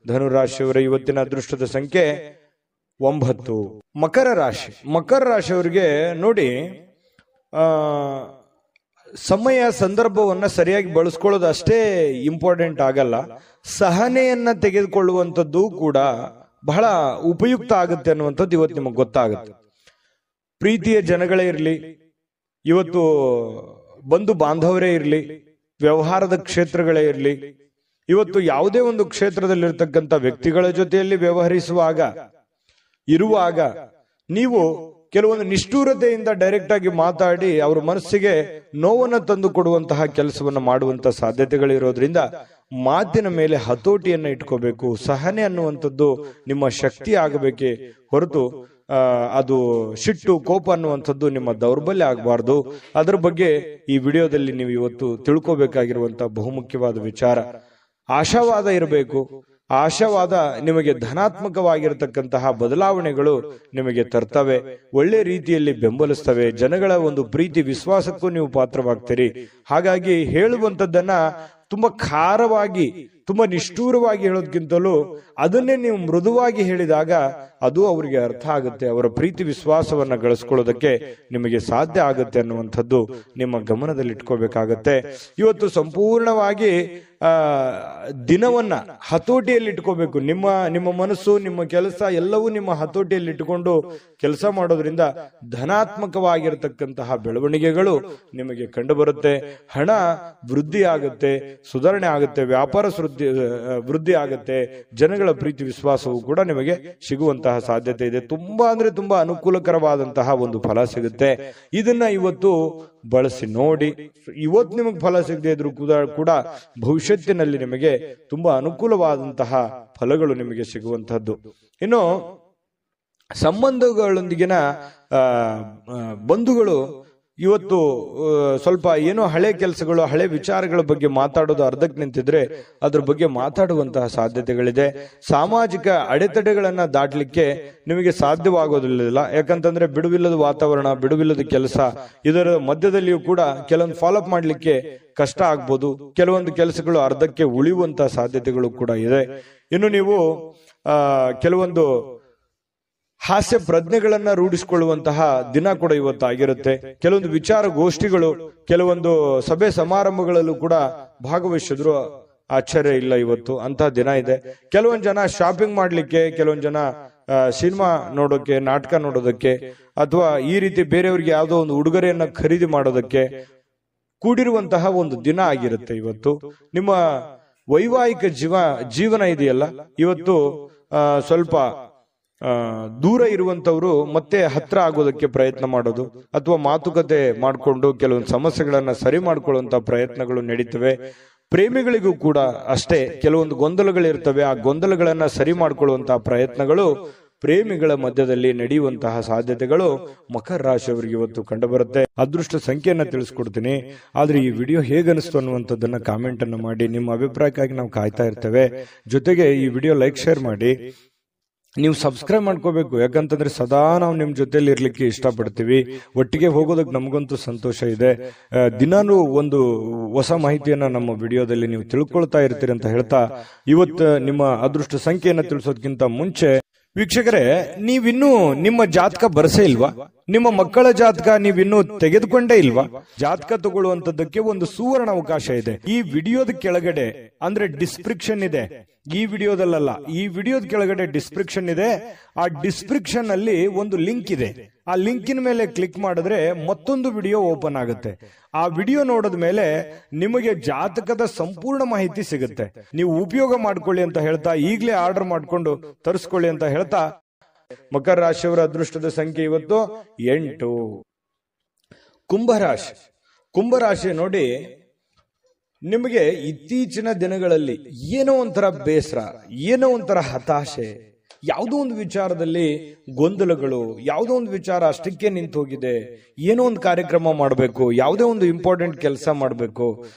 ಧನುರಾಶಿಯವರ ಇವತ್ತಿನ ಅದೃಷ್ಟದ ಸಂಖ್ಯೆ 9. ಮಕರ ರಾಶಿ. ಮಕರ ರಾಶಿಯವರಿಗೆ ನೋಡಿ, ಸಮಯ ಸಂದರ್ಭವನ್ನ ಸರಿಯಾಗಿ ಬಳಸ್ಕೊಳ್ಳೋದು ಅಷ್ಟೇ ಇಂಪಾರ್ಟೆಂಟ್ ಆಗಲ್ಲ, ಸಹನೆಯನ್ನ ತೆಗೆದುಕೊಳ್ಳುವಂಥದ್ದು ಕೂಡ ಬಹಳ ಉಪಯುಕ್ತ ಆಗುತ್ತೆ ಅನ್ನುವಂಥದ್ದು ಇವತ್ತು ನಿಮಗೆ ಗೊತ್ತಾಗುತ್ತೆ. ಪ್ರೀತಿಯ ಜನಗಳೇ ಇರಲಿ, ಇವತ್ತು ಬಂಧು ಬಾಂಧವರೇ ಇರಲಿ, ವ್ಯವಹಾರದ ಕ್ಷೇತ್ರಗಳೇ ಇರಲಿ, ಇವತ್ತು ಯಾವುದೇ ಒಂದು ಕ್ಷೇತ್ರದಲ್ಲಿರ್ತಕ್ಕಂಥ ವ್ಯಕ್ತಿಗಳ ಜೊತೆಯಲ್ಲಿ ವ್ಯವಹರಿಸುವಾಗ ಇರುವಾಗ ನೀವು ಕೆಲವೊಂದು ನಿಷ್ಠೂರತೆಯಿಂದ ಡೈರೆಕ್ಟ್ ಆಗಿ ಮಾತಾಡಿ ಅವರ ಮನಸ್ಸಿಗೆ ನೋವನ್ನು ತಂದು ಕೊಡುವಂತಹ ಕೆಲಸವನ್ನು ಮಾಡುವಂತಹ ಸಾಧ್ಯತೆಗಳಿರೋದ್ರಿಂದ ಮಾತಿನ ಮೇಲೆ ಹತೋಟಿಯನ್ನ ಇಟ್ಕೋಬೇಕು. ಸಹನೆ ಅನ್ನುವಂಥದ್ದು ನಿಮ್ಮ ಶಕ್ತಿ ಆಗಬೇಕೇ ಹೊರತು ಅದು ಸಿಟ್ಟು, ಕೋಪ ಅನ್ನುವಂಥದ್ದು ನಿಮ್ಮ ದೌರ್ಬಲ್ಯ ಆಗಬಾರ್ದು. ಅದರ ಬಗ್ಗೆ ಈ ವಿಡಿಯೋದಲ್ಲಿ ನೀವು ಇವತ್ತು ತಿಳ್ಕೋಬೇಕಾಗಿರುವಂತಹ ಬಹುಮುಖ್ಯವಾದ ವಿಚಾರ. ಆಶಾವಾದ ಇರಬೇಕು. ಆಶಾವಾದ ನಿಮಗೆ ಧನಾತ್ಮಕವಾಗಿರತಕ್ಕಂತಹ ಬದಲಾವಣೆಗಳು ನಿಮಗೆ ತರ್ತವೆ, ಒಳ್ಳೆ ರೀತಿಯಲ್ಲಿ ಬೆಂಬಲಿಸ್ತವೆ. ಜನಗಳ ಒಂದು ಪ್ರೀತಿ ವಿಶ್ವಾಸಕ್ಕೂ ನೀವು ಪಾತ್ರವಾಗ್ತೀರಿ. ಹಾಗಾಗಿ ಹೇಳುವಂಥದ್ದನ್ನ ತುಂಬಾ ಖಾರವಾಗಿ, ತುಂಬಾ ನಿಷ್ಠೂರವಾಗಿ ಹೇಳೋದಕ್ಕಿಂತಲೂ ಅದನ್ನೇ ನೀವು ಮೃದುವಾಗಿ ಹೇಳಿದಾಗ ಅದು ಅವರಿಗೆ ಅರ್ಥ ಆಗುತ್ತೆ. ಅವರ ಪ್ರೀತಿ ವಿಶ್ವಾಸವನ್ನ ಗಳಿಸ್ಕೊಳ್ಳೋದಕ್ಕೆ ನಿಮಗೆ ಸಾಧ್ಯ ಆಗುತ್ತೆ ಅನ್ನುವಂಥದ್ದು ನಿಮ್ಮ ಗಮನದಲ್ಲಿ ಇಟ್ಕೋಬೇಕಾಗತ್ತೆ. ಇವತ್ತು ಸಂಪೂರ್ಣವಾಗಿ ದಿನವನ್ನ ಹತೋಟಿಯಲ್ಲಿ ಇಟ್ಕೋಬೇಕು. ನಿಮ್ಮ ಮನಸ್ಸು, ನಿಮ್ಮ ಕೆಲಸ ಎಲ್ಲವೂ ನಿಮ್ಮ ಹತೋಟಿಯಲ್ಲಿ ಇಟ್ಟುಕೊಂಡು ಕೆಲಸ ಮಾಡೋದ್ರಿಂದ ಧನಾತ್ಮಕವಾಗಿರತಕ್ಕಂತಹ ಬೆಳವಣಿಗೆಗಳು ನಿಮಗೆ ಕಂಡು ಬರುತ್ತೆ. ಹಣ ವೃದ್ಧಿ ಆಗುತ್ತೆ, ಸುಧಾರಣೆ ಆಗುತ್ತೆ, ವ್ಯಾಪಾರ ವೃದ್ಧಿ ಆಗುತ್ತೆ, ಜನಗಳ ಪ್ರೀತಿ ವಿಶ್ವಾಸವು ಕೂಡ ನಿಮಗೆ ಸಿಗುವಂತಹ ಸಾಧ್ಯತೆ ಇದೆ. ತುಂಬಾ ಅಂದ್ರೆ ತುಂಬಾ ಅನುಕೂಲಕರವಾದಂತಹ ಒಂದು ಫಲ ಸಿಗುತ್ತೆ. ಇದನ್ನ ಇವತ್ತು ಬಳಸಿ ನೋಡಿ. ಇವತ್ತು ನಿಮಗೆ ಫಲ ಸಿಗದೆ ಇದ್ರೂ ಕೂಡ ಭವಿಷ್ಯತ್ತಿನಲ್ಲಿ ನಿಮಗೆ ತುಂಬಾ ಅನುಕೂಲವಾದಂತಹ ಫಲಗಳು ನಿಮಗೆ ಸಿಗುವಂತಹದ್ದು. ಇನ್ನು ಸಂಬಂಧಗಳೊಂದಿಗಿನ ಬಂಧುಗಳು ಇವತ್ತು ಸ್ವಲ್ಪ ಏನೋ ಹಳೆ ಕೆಲಸಗಳು, ಹಳೆ ವಿಚಾರಗಳ ಬಗ್ಗೆ ಮಾತಾಡೋದು ಅರ್ಧಕ್ಕೆ ನಿಂತಿದ್ರೆ ಅದ್ರ ಬಗ್ಗೆ ಮಾತಾಡುವಂತಹ ಸಾಧ್ಯತೆಗಳಿದೆ. ಸಾಮಾಜಿಕ ಅಡೆತಡೆಗಳನ್ನ ದಾಟಲಿಕ್ಕೆ ನಿಮಗೆ ಸಾಧ್ಯವಾಗೋದಿಲ್ಲ. ಯಾಕಂತಂದ್ರೆ ಬಿಡುವಿಲ್ಲದ ವಾತಾವರಣ, ಬಿಡುವಿಲ್ಲದ ಕೆಲಸ, ಇದರ ಮಧ್ಯದಲ್ಲಿಯೂ ಕೂಡ ಕೆಲವೊಂದು ಫಾಲೋಅಪ್ ಮಾಡ್ಲಿಕ್ಕೆ ಕಷ್ಟ ಆಗ್ಬೋದು. ಕೆಲವೊಂದು ಕೆಲಸಗಳು ಅರ್ಧಕ್ಕೆ ಉಳಿಯುವಂತಹ ಸಾಧ್ಯತೆಗಳು ಕೂಡ ಇದೆ. ಇನ್ನು ನೀವು ಕೆಲವೊಂದು ಹಾಸ್ಯ ಪ್ರಜ್ಞೆಗಳನ್ನ ರೂಢಿಸಿಕೊಳ್ಳುವಂತಹ ದಿನ ಕೂಡ ಇವತ್ತಾಗಿರುತ್ತೆ. ಕೆಲವೊಂದು ವಿಚಾರ ಗೋಷ್ಠಿಗಳು, ಕೆಲವೊಂದು ಸಭೆ ಸಮಾರಂಭಗಳಲ್ಲೂ ಕೂಡ ಭಾಗವಹಿಸಿದ್ರು ಆಶ್ಚರ್ಯ ಇಲ್ಲ. ಇವತ್ತು ಅಂತಹ ದಿನ ಇದೆ. ಕೆಲವೊಂದು ಜನ ಶಾಪಿಂಗ್ ಮಾಡ್ಲಿಕ್ಕೆ, ಕೆಲವೊಂದು ಜನ ಸಿನಿಮಾ ನೋಡೋಕೆ, ನಾಟಕ ನೋಡೋದಕ್ಕೆ, ಅಥವಾ ಈ ರೀತಿ ಬೇರೆಯವ್ರಿಗೆ ಯಾವುದೋ ಒಂದು ಉಡುಗೊರೆಯನ್ನ ಖರೀದಿ ಮಾಡೋದಕ್ಕೆ ಕೂಡಿರುವಂತಹ ಒಂದು ದಿನ ಆಗಿರುತ್ತೆ ಇವತ್ತು. ನಿಮ್ಮ ವೈವಾಹಿಕ ಜೀವನ ಇದೆಯಲ್ಲ, ಇವತ್ತು ಸ್ವಲ್ಪ ದೂರ ಇರುವಂತವ್ರು ಮತ್ತೆ ಹತ್ರ ಆಗೋದಕ್ಕೆ ಪ್ರಯತ್ನ ಮಾಡೋದು, ಅಥವಾ ಮಾತುಕತೆ ಮಾಡಿಕೊಂಡು ಕೆಲವೊಂದು ಸಮಸ್ಯೆಗಳನ್ನ ಸರಿ ಮಾಡ್ಕೊಳ್ಳುವಂತ ಪ್ರಯತ್ನಗಳು ನಡೀತವೆ. ಪ್ರೇಮಿಗಳಿಗೂ ಕೂಡ ಅಷ್ಟೇ ಕೆಲವೊಂದು ಗೊಂದಲಗಳಿರ್ತವೆ. ಆ ಗೊಂದಲಗಳನ್ನ ಸರಿ ಮಾಡ್ಕೊಳ್ಳುವಂತಹ ಪ್ರಯತ್ನಗಳು ಪ್ರೇಮಿಗಳ ಮಧ್ಯದಲ್ಲಿ ನಡೆಯುವಂತಹ ಸಾಧ್ಯತೆಗಳು ಮಕರ ರಾಶಿಯವರಿಗೆ ಇವತ್ತು ಕಂಡುಬರುತ್ತೆ. ಅದೃಷ್ಟ ಸಂಖ್ಯೆಯನ್ನ ತಿಳಿಸ್ಕೊಡ್ತೀನಿ. ಆದ್ರೆ ಈ ವಿಡಿಯೋ ಹೇಗನಿಸ್ತು ಅನ್ನುವಂಥದ್ದನ್ನ ಕಾಮೆಂಟ್ ಅನ್ನು ಮಾಡಿ. ನಿಮ್ಮ ಅಭಿಪ್ರಾಯಕ್ಕಾಗಿ ನಾವು ಕಾಯ್ತಾ ಇರ್ತೇವೆ. ಜೊತೆಗೆ ಈ ವಿಡಿಯೋ ಲೈಕ್, ಶೇರ್ ಮಾಡಿ. ನೀವು ಸಬ್ಸ್ಕ್ರೈಬ್ ಮಾಡ್ಕೋಬೇಕು, ಯಾಕಂತಂದ್ರೆ ಸದಾ ನಾವು ನಿಮ್ ಜೊತೆಲಿ ಇರ್ಲಿಕ್ಕೆ ಇಷ್ಟಪಡ್ತೀವಿ. ಒಟ್ಟಿಗೆ ಹೋಗೋದಕ್ಕೆ ನಮಗಂತೂ ಸಂತೋಷ ಇದೆ. ದಿನಾನು ಒಂದು ಹೊಸ ಮಾಹಿತಿಯನ್ನ ನಮ್ಮ ವಿಡಿಯೋದಲ್ಲಿ ನೀವು ತಿಳ್ಕೊಳ್ತಾ ಇರ್ತೀರಿ ಅಂತ ಹೇಳ್ತಾ, ಇವತ್ತು ನಿಮ್ಮ ಅದೃಷ್ಟ ಸಂಖ್ಯೆಯನ್ನ ತಿಳಿಸೋದಕ್ಕಿಂತ ಮುಂಚೆ ವೀಕ್ಷಕರೇ, ನೀವಿನ್ನೂ ನಿಮ್ಮ ಜಾತಕ ಬರಸೇ ಇಲ್ವಾ? ನಿಮ್ಮ ಮಕ್ಕಳ ಜಾತಕ ನೀವಿನ್ನೂ ತೆಗೆದುಕೊಂಡೇ ಇಲ್ವಾ? ಜಾತಕ ತಗೊಳ್ಳುವಂತದ್ದಕ್ಕೆ ಒಂದು ಸುವರ್ಣ ಅವಕಾಶ ಇದೆ. ಈ ವಿಡಿಯೋದ ಕೆಳಗಡೆ, ಅಂದ್ರೆ ಡಿಸ್ಕ್ರಿಪ್ಷನ್ ಇದೆ, ಈ ವಿಡಿಯೋದಲ್ಲ, ಈ ವಿಡಿಯೋದ ಕೆಳಗಡೆ ಡಿಸ್ಕ್ರಿಪ್ಷನ್ ಇದೆ. ಆ ಡಿಸ್ಕ್ರಿಪ್ಷನ್ ಅಲ್ಲಿ ಒಂದು ಲಿಂಕ್ ಇದೆ. ಆ ಲಿಂಕಿನ ಮೇಲೆ ಕ್ಲಿಕ್ ಮಾಡಿದ್ರೆ ಮತ್ತೊಂದು ವಿಡಿಯೋ ಓಪನ್ ಆಗುತ್ತೆ. ಆ ವಿಡಿಯೋ ನೋಡಿದ ಮೇಲೆ ನಿಮಗೆ ಜಾತಕದ ಸಂಪೂರ್ಣ ಮಾಹಿತಿ ಸಿಗುತ್ತೆ. ನೀವು ಉಪಯೋಗ ಮಾಡ್ಕೊಳ್ಳಿ ಅಂತ ಹೇಳ್ತಾ, ಈಗಲೇ ಆರ್ಡರ್ ಮಾಡ್ಕೊಂಡು ತರಿಸ್ಕೊಳ್ಳಿ ಅಂತ ಹೇಳ್ತಾ, ಮಕರ ರಾಶಿಯವರ ಅದೃಷ್ಟದ ಸಂಖ್ಯೆ ಇವತ್ತು 8. ಕುಂಭರಾಶಿ. ಕುಂಭರಾಶಿ ನೋಡಿ, ನಿಮಗೆ ಇತ್ತೀಚಿನ ದಿನಗಳಲ್ಲಿ ಏನೋ ಒಂಥರ ಬೇಸರ, ಏನೋ ಒಂಥರ ಹತಾಶೆ, ಯಾವುದೋ ಒಂದು ವಿಚಾರದಲ್ಲಿ ಗೊಂದಲಗಳು, ಯಾವುದೋ ಒಂದು ವಿಚಾರ ಅಷ್ಟಕ್ಕೆ ನಿಂತು ಹೋಗಿದೆ, ಏನೋ ಒಂದು ಕಾರ್ಯಕ್ರಮ ಮಾಡಬೇಕು, ಯಾವುದೇ ಒಂದು ಇಂಪಾರ್ಟೆಂಟ್ ಕೆಲಸ ಮಾಡಬೇಕು,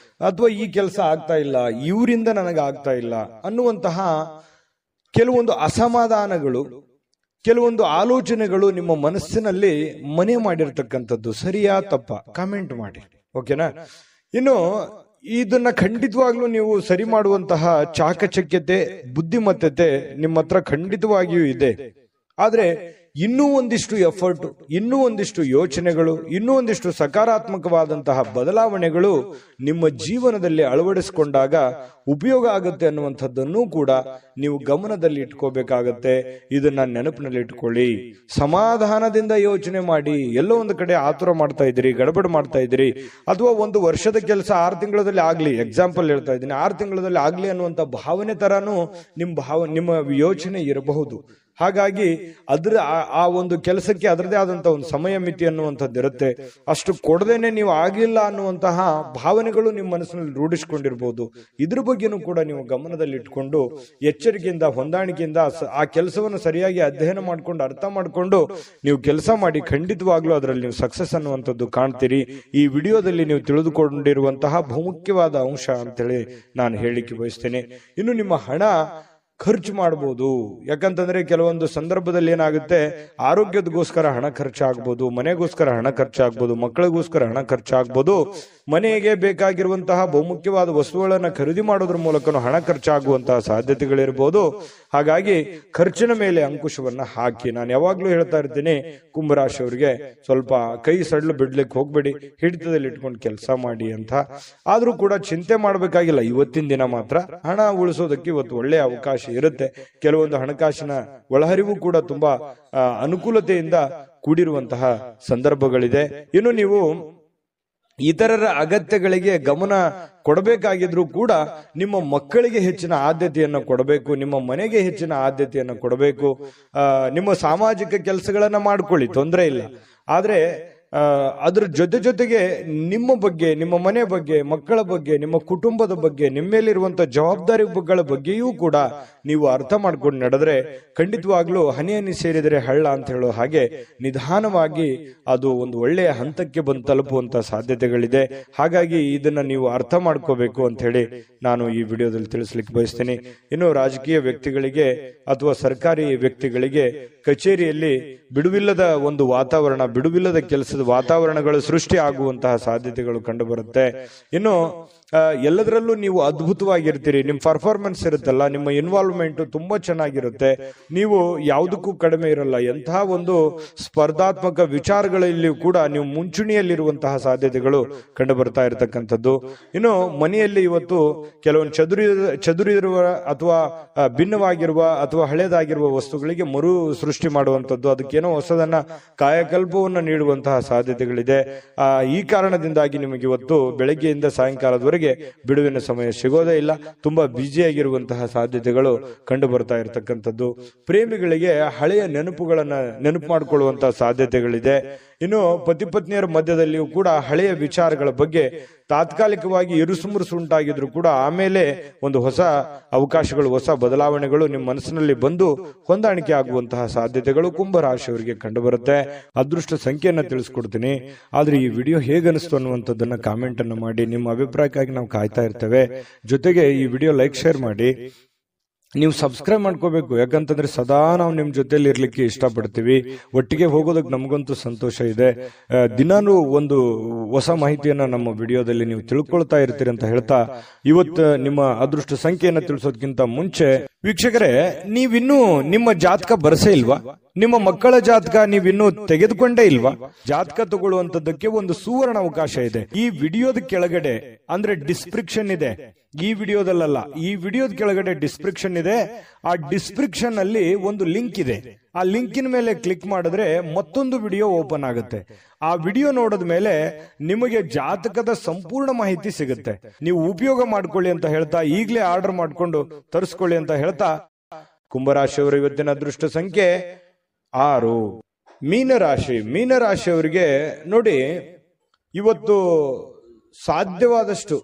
ಅಥವಾ ಈ ಕೆಲಸ ಆಗ್ತಾ ಇಲ್ಲ, ಇವರಿಂದ ನನಗೆ ಆಗ್ತಾ ಇಲ್ಲ ಅನ್ನುವಂತಹ ಕೆಲವೊಂದು ಅಸಮಾಧಾನಗಳು, ಕೆಲವೊಂದು ಆಲೋಚನೆಗಳು ನಿಮ್ಮ ಮನಸ್ಸಿನಲ್ಲಿ ಮನೆ ಮಾಡಿರ್ತಕ್ಕಂಥದ್ದು. ಸರಿಯಾ ತಪ್ಪ ಕಾಮೆಂಟ್ ಮಾಡಿ, ಓಕೆನಾ? ಇನ್ನು ಇದನ್ನ ಖಂಡಿತವಾಗ್ಲೂ ನೀವು ಸರಿ ಮಾಡುವಂತಹ ಚಾಕಚಕ್ಯತೆ, ಬುದ್ಧಿಮತ್ತತೆ ನಿಮ್ಮ ಹತ್ರ ಖಂಡಿತವಾಗಿಯೂ ಇದೆ. ಆದ್ರೆ ಇನ್ನೂ ಒಂದಿಷ್ಟು ಎಫರ್ಟ್, ಇನ್ನೂ ಒಂದಿಷ್ಟು ಯೋಚನೆಗಳು, ಇನ್ನೂ ಒಂದಿಷ್ಟು ಸಕಾರಾತ್ಮಕವಾದಂತಹ ಬದಲಾವಣೆಗಳು ನಿಮ್ಮ ಜೀವನದಲ್ಲಿ ಅಳವಡಿಸಿಕೊಂಡಾಗ ಉಪಯೋಗ ಆಗುತ್ತೆ ಅನ್ನುವಂಥದ್ದನ್ನು ಕೂಡ ನೀವು ಗಮನದಲ್ಲಿ ಇಟ್ಕೋಬೇಕಾಗತ್ತೆ. ಇದನ್ನ ನೆನಪಿನಲ್ಲಿ ಇಟ್ಕೊಳ್ಳಿ. ಸಮಾಧಾನದಿಂದ ಯೋಚನೆ ಮಾಡಿ. ಎಲ್ಲೋ ಒಂದು ಕಡೆ ಆತುರ ಮಾಡ್ತಾ ಇದ್ದೀರಿ, ಗಡಬಡ ಮಾಡ್ತಾ ಇದ್ದೀರಿ, ಅಥವಾ ಒಂದು ವರ್ಷದ ಕೆಲಸ 6 ತಿಂಗಳಲ್ಲಿ ಆಗ್ಲಿ, ಎಕ್ಸಾಂಪಲ್ ಹೇಳ್ತಾ ಇದ್ದೀನಿ, 6 ತಿಂಗಳಲ್ಲಿ ಆಗ್ಲಿ ಅನ್ನುವಂಥ ಭಾವನೆ ತರಾನು ನಿಮ್ಮ ಯೋಚನೆ ಇರಬಹುದು. ಹಾಗಾಗಿ ಆ ಒಂದು ಕೆಲಸಕ್ಕೆ ಅದರದೇ ಆದಂತಹ ಒಂದು ಸಮಯ ಮಿತಿ ಅನ್ನುವಂಥದ್ದು ಇರುತ್ತೆ. ಅಷ್ಟು ಕೊಡದೇನೆ ನೀವು ಆಗಿಲ್ಲ ಅನ್ನುವಂತಹ ಭಾವನೆಗಳು ನಿಮ್ಮ ಮನಸ್ಸಿನಲ್ಲಿ ರೂಢಿಸಿಕೊಂಡಿರ್ಬೋದು. ಇದ್ರ ಬಗ್ಗೆನೂ ಕೂಡ ನೀವು ಗಮನದಲ್ಲಿ ಇಟ್ಕೊಂಡು ಎಚ್ಚರಿಕೆಯಿಂದ, ಹೊಂದಾಣಿಕೆಯಿಂದ ಆ ಕೆಲಸವನ್ನು ಸರಿಯಾಗಿ ಅಧ್ಯಯನ ಮಾಡ್ಕೊಂಡು, ಅರ್ಥ ಮಾಡ್ಕೊಂಡು ನೀವು ಕೆಲಸ ಮಾಡಿ. ಖಂಡಿತವಾಗ್ಲೂ ಅದರಲ್ಲಿ ನೀವು ಸಕ್ಸಸ್ ಅನ್ನುವಂಥದ್ದು ಕಾಣ್ತೀರಿ. ಈ ವಿಡಿಯೋದಲ್ಲಿ ನೀವು ತಿಳಿದುಕೊಂಡಿರುವಂತಹ ಬಹುಮುಖ್ಯವಾದ ಅಂಶ ಅಂತೇಳಿ ನಾನು ಹೇಳಿಕೆ ಬಯಸ್ತೇನೆ. ಇನ್ನು ನಿಮ್ಮ ಹಣ ಖರ್ಚು ಮಾಡಬಹುದು. ಯಾಕಂತಂದ್ರೆ ಕೆಲವೊಂದು ಸಂದರ್ಭದಲ್ಲಿ ಏನಾಗುತ್ತೆ, ಆರೋಗ್ಯದಗೋಸ್ಕರ ಹಣ ಖರ್ಚಾಗ್ಬೋದು, ಮನೆಗೋಸ್ಕರ ಹಣ ಖರ್ಚಾಗ್ಬೋದು, ಮಕ್ಕಳಿಗೋಸ್ಕರ ಹಣ ಖರ್ಚಾಗ್ಬೋದು, ಮನೆಗೆ ಬೇಕಾಗಿರುವಂತಹ ಬಹುಮುಖ್ಯವಾದ ವಸ್ತುಗಳನ್ನ ಖರೀದಿ ಮಾಡೋದ್ರ ಮೂಲಕ ಹಣ ಖರ್ಚಾಗುವಂತಹ ಸಾಧ್ಯತೆಗಳಿರ್ಬೋದು. ಹಾಗಾಗಿ ಖರ್ಚಿನ ಮೇಲೆ ಅಂಕುಶವನ್ನ ಹಾಕಿ. ನಾನು ಯಾವಾಗ್ಲೂ ಹೇಳ್ತಾ ಇರ್ತೀನಿ, ಕುಂಭರಾಶಿಯವರಿಗೆ ಸ್ವಲ್ಪ ಕೈ ಸಡ್ಲು ಬಿಡ್ಲಿಕ್ಕೆ ಹೋಗ್ಬೇಡಿ, ಹಿಡಿತದಲ್ಲಿ ಇಟ್ಕೊಂಡು ಕೆಲಸ ಮಾಡಿ ಅಂತ. ಆದ್ರೂ ಕೂಡ ಚಿಂತೆ ಮಾಡ್ಬೇಕಾಗಿಲ್ಲ. ಇವತ್ತಿನ ದಿನ ಮಾತ್ರ ಹಣ ಉಳಿಸೋದಕ್ಕೆ ಇವತ್ತು ಒಳ್ಳೆಯ ಅವಕಾಶ ಇರುತ್ತೆ. ಕೆಲವೊಂದು ಹಣಕಾಸಿನ ಒಳಹರಿವು ಕೂಡ ತುಂಬಾ ಅನುಕೂಲತೆಯಿಂದ ಕೂಡಿರುವಂತಹ ಸಂದರ್ಭಗಳಿದೆ. ಇನ್ನು ನೀವು ಇತರರ ಅಗತ್ಯಗಳಿಗೆ ಗಮನ ಕೊಡಬೇಕಾಗಿದ್ರು ಕೂಡ ನಿಮ್ಮ ಮಕ್ಕಳಿಗೆ ಹೆಚ್ಚಿನ ಆದ್ಯತೆಯನ್ನು ಕೊಡಬೇಕು, ನಿಮ್ಮ ಮನೆಗೆ ಹೆಚ್ಚಿನ ಆದ್ಯತೆಯನ್ನು ಕೊಡಬೇಕು. ನಿಮ್ಮ ಸಾಮಾಜಿಕ ಕೆಲಸಗಳನ್ನ ಮಾಡ್ಕೊಳ್ಳಿ, ತೊಂದರೆ ಇಲ್ಲ. ಆದ್ರೆ ಅದ್ರ ಜೊತೆಗೆ ನಿಮ್ಮ ಬಗ್ಗೆ, ನಿಮ್ಮ ಮನೆ ಬಗ್ಗೆ, ಮಕ್ಕಳ ಬಗ್ಗೆ, ನಿಮ್ಮ ಕುಟುಂಬದ ಬಗ್ಗೆ, ನಿಮ್ಮ ಮೇಲಿರುವಂತಹ ಜವಾಬ್ದಾರಿಗಳ ಬಗ್ಗೆಯೂ ಕೂಡ ನೀವು ಅರ್ಥ ಮಾಡ್ಕೊಂಡು ನಡೆದ್ರೆ ಖಂಡಿತವಾಗ್ಲೂ ಹನಿ ಹನಿ ಸೇರಿದರೆ ಹಳ್ಳ ಅಂತ ಹೇಳೋ ಹಾಗೆ ನಿಧಾನವಾಗಿ ಅದು ಒಂದು ಒಳ್ಳೆಯ ಹಂತಕ್ಕೆ ಬಂದು ತಲುಪುವಂತ ಸಾಧ್ಯತೆಗಳಿದೆ. ಹಾಗಾಗಿ ಇದನ್ನ ನೀವು ಅರ್ಥ ಮಾಡ್ಕೋಬೇಕು ಅಂತ ಹೇಳಿ ನಾನು ಈ ವಿಡಿಯೋದಲ್ಲಿ ತಿಳಿಸ್ಲಿಕ್ಕೆ ಬಯಸ್ತೇನೆ. ಇನ್ನು ರಾಜಕೀಯ ವ್ಯಕ್ತಿಗಳಿಗೆ ಅಥವಾ ಸರ್ಕಾರಿ ವ್ಯಕ್ತಿಗಳಿಗೆ ಕಚೇರಿಯಲ್ಲಿ ಬಿಡುವಿಲ್ಲದ ಒಂದು ವಾತಾವರಣ, ಬಿಡುವಿಲ್ಲದ ಕೆಲಸದ ವಾತಾವರಣಗಳು ಸೃಷ್ಟಿ ಆಗುವಂತಹ ಸಾಧ್ಯತೆಗಳು ಕಂಡು ಬರುತ್ತೆ. ಇನ್ನು ಎಲ್ಲದರಲ್ಲೂ ನೀವು ಅದ್ಭುತವಾಗಿರ್ತೀರಿ. ನಿಮ್ಮ ಪರ್ಫಾರ್ಮೆನ್ಸ್ ಇರುತ್ತಲ್ಲ, ನಿಮ್ಮ ಇನ್ವಾಲ್ವ್ಮೆಂಟ್ ತುಂಬಾ ಚೆನ್ನಾಗಿರುತ್ತೆ. ನೀವು ಯಾವುದಕ್ಕೂ ಕಡಿಮೆ ಇರಲ್ಲ. ಎಂತಹ ಒಂದು ಸ್ಪರ್ಧಾತ್ಮಕ ವಿಚಾರಗಳಲ್ಲಿ ಕೂಡ ನೀವು ಮುಂಚೂಣಿಯಲ್ಲಿರುವಂತಹ ಸಾಧ್ಯತೆಗಳು ಕಂಡು ಬರ್ತಾ ಇರತಕ್ಕಂಥದ್ದು. ಇನ್ನು ಮನೆಯಲ್ಲಿ ಇವತ್ತು ಕೆಲವೊಂದು ಚದುರಿರುವ ಅಥವಾ ಭಿನ್ನವಾಗಿರುವ ಅಥವಾ ಹಳೇದಾಗಿರುವ ವಸ್ತುಗಳಿಗೆ ಮರು ಸೃಷ್ಟಿ ಮಾಡುವಂಥದ್ದು, ಅದಕ್ಕೇನೋ ಹೊಸದನ್ನ ಕಾಯಕಲ್ಪವನ್ನು ನೀಡುವಂತಹ ಸಾಧ್ಯತೆಗಳಿದೆ. ಈ ಕಾರಣದಿಂದಾಗಿ ನಿಮಗೆ ಇವತ್ತು ಬೆಳಗ್ಗೆಯಿಂದ ಸಾಯಂಕಾಲದವರೆಗೆ ಬಿಡುವಿನ ಸಮಯ ಸಿಗೋದೇ ಇಲ್ಲ. ತುಂಬಾ ಬ್ಯುಸಿಯಾಗಿರುವಂತಹ ಸಾಧ್ಯತೆಗಳು ಕಂಡು ಬರ್ತಾ ಇರತಕ್ಕಂಥದ್ದು. ಪ್ರೇಮಿಗಳಿಗೆ ಹಳೆಯ ನೆನಪುಗಳನ್ನ ನೆನಪು ಮಾಡಿಕೊಳ್ಳುವಂತಹ ಸಾಧ್ಯತೆಗಳಿದೆ. ಇನ್ನು ಪತಿ ಪತ್ನಿಯರ ಮಧ್ಯದಲ್ಲಿಯೂ ಕೂಡ ಹಳೆಯ ವಿಚಾರಗಳ ಬಗ್ಗೆ ತಾತ್ಕಾಲಿಕವಾಗಿ ಇರುಸುಮುರುಸು ಉಂಟಾಗಿದ್ರು ಕೂಡ ಆಮೇಲೆ ಒಂದು ಹೊಸ ಅವಕಾಶಗಳು, ಹೊಸ ಬದಲಾವಣೆಗಳು ನಿಮ್ಮ ಮನಸ್ಸಿನಲ್ಲಿ ಬಂದು ಹೊಂದಾಣಿಕೆ ಆಗುವಂತಹ ಸಾಧ್ಯತೆಗಳು ಕುಂಭರಾಶಿಯವರಿಗೆ ಕಂಡು ಬರುತ್ತೆ. ಅದೃಷ್ಟ ಸಂಖ್ಯೆಯನ್ನ ತಿಳಿಸ್ಕೊಡ್ತೀನಿ. ಆದ್ರೆ ಈ ವಿಡಿಯೋ ಹೇಗನಿಸ್ತು ಅನ್ನುವಂಥದ್ದನ್ನ ಕಾಮೆಂಟ್ ಅನ್ನು ಮಾಡಿ. ನಿಮ್ಮ ಅಭಿಪ್ರಾಯಕ್ಕಾಗಿ ನಾವು ಕಾಯ್ತಾ ಇರ್ತೇವೆ. ಜೊತೆಗೆ ಈ ವಿಡಿಯೋ ಲೈಕ್, ಶೇರ್ ಮಾಡಿ. ನೀವು ಸಬ್ಸ್ಕ್ರೈಬ್ ಮಾಡ್ಕೋಬೇಕು. ಯಾಕಂತಂದ್ರೆ ಸದಾ ನಾವು ನಿಮ್ ಜೊತೆಲಿ ಇರ್ಲಿಕ್ಕೆ ಇಷ್ಟಪಡ್ತೀವಿ. ಒಟ್ಟಿಗೆ ಹೋಗೋದಕ್ಕೆ ನಮಗಂತೂ ಸಂತೋಷ ಇದೆ. ದಿನಾನು ಒಂದು ಹೊಸ ಮಾಹಿತಿಯನ್ನ ನಮ್ಮ ವಿಡಿಯೋದಲ್ಲಿ ನೀವು ತಿಳ್ಕೊಳ್ತಾ ಇರ್ತೀರಿ ಅಂತ ಹೇಳ್ತಾ, ಇವತ್ತು ನಿಮ್ಮ ಅದೃಷ್ಟ ಸಂಖ್ಯೆಯನ್ನ ತಿಳಿಸೋದಕ್ಕಿಂತ ಮುಂಚೆ ವೀಕ್ಷಕರೇ, ನೀವಿನ್ನೂ ನಿಮ್ಮ ಜಾತಕ ಬರಸೇ ಇಲ್ವಾ? ನಿಮ್ಮ ಮಕ್ಕಳ ಜಾತಕ ನೀವಿನ್ನೂ ತೆಗೆದುಕೊಂಡೇ ಇಲ್ವಾ? ಜಾತಕ ತಗೊಳ್ಳುವಂತದ್ದಕ್ಕೆ ಒಂದು ಸುವರ್ಣ ಅವಕಾಶ ಇದೆ. ಈ ವಿಡಿಯೋದ ಕೆಳಗಡೆ ಅಂದ್ರೆ ಡಿಸ್ಕ್ರಿಪ್ಷನ್ ಇದೆ. ಈ ವಿಡಿಯೋದಲ್ಲ, ಈ ವಿಡಿಯೋದ ಕೆಳಗಡೆ ಡಿಸ್ಕ್ರಿಪ್ಷನ್ ಇದೆ. ಆ ಡಿಸ್ಕ್ರಿಪ್ಷನ್ ಅಲ್ಲಿ ಒಂದು ಲಿಂಕ್ ಇದೆ. ಆ ಲಿಂಕಿನ ಮೇಲೆ ಕ್ಲಿಕ್ ಮಾಡಿದ್ರೆ ಮತ್ತೊಂದು ವಿಡಿಯೋ ಓಪನ್ ಆಗುತ್ತೆ. ಆ ವಿಡಿಯೋ ನೋಡಿದ ಮೇಲೆ ನಿಮಗೆ ಜಾತಕದ ಸಂಪೂರ್ಣ ಮಾಹಿತಿ ಸಿಗುತ್ತೆ. ನೀವು ಉಪಯೋಗ ಮಾಡ್ಕೊಳ್ಳಿ ಅಂತ ಹೇಳ್ತಾ, ಈಗಲೇ ಆರ್ಡರ್ ಮಾಡ್ಕೊಂಡು ತರಿಸ್ಕೊಳ್ಳಿ ಅಂತ ಹೇಳ್ತಾ, ಕುಂಭರಾಶಿಯವರ ಇವತ್ತಿನ ಅದೃಷ್ಟ ಸಂಖ್ಯೆ 6. ಮೀನರಾಶಿಯವರಿಗೆ ನೋಡಿ, ಇವತ್ತು ಸಾಧ್ಯವಾದಷ್ಟು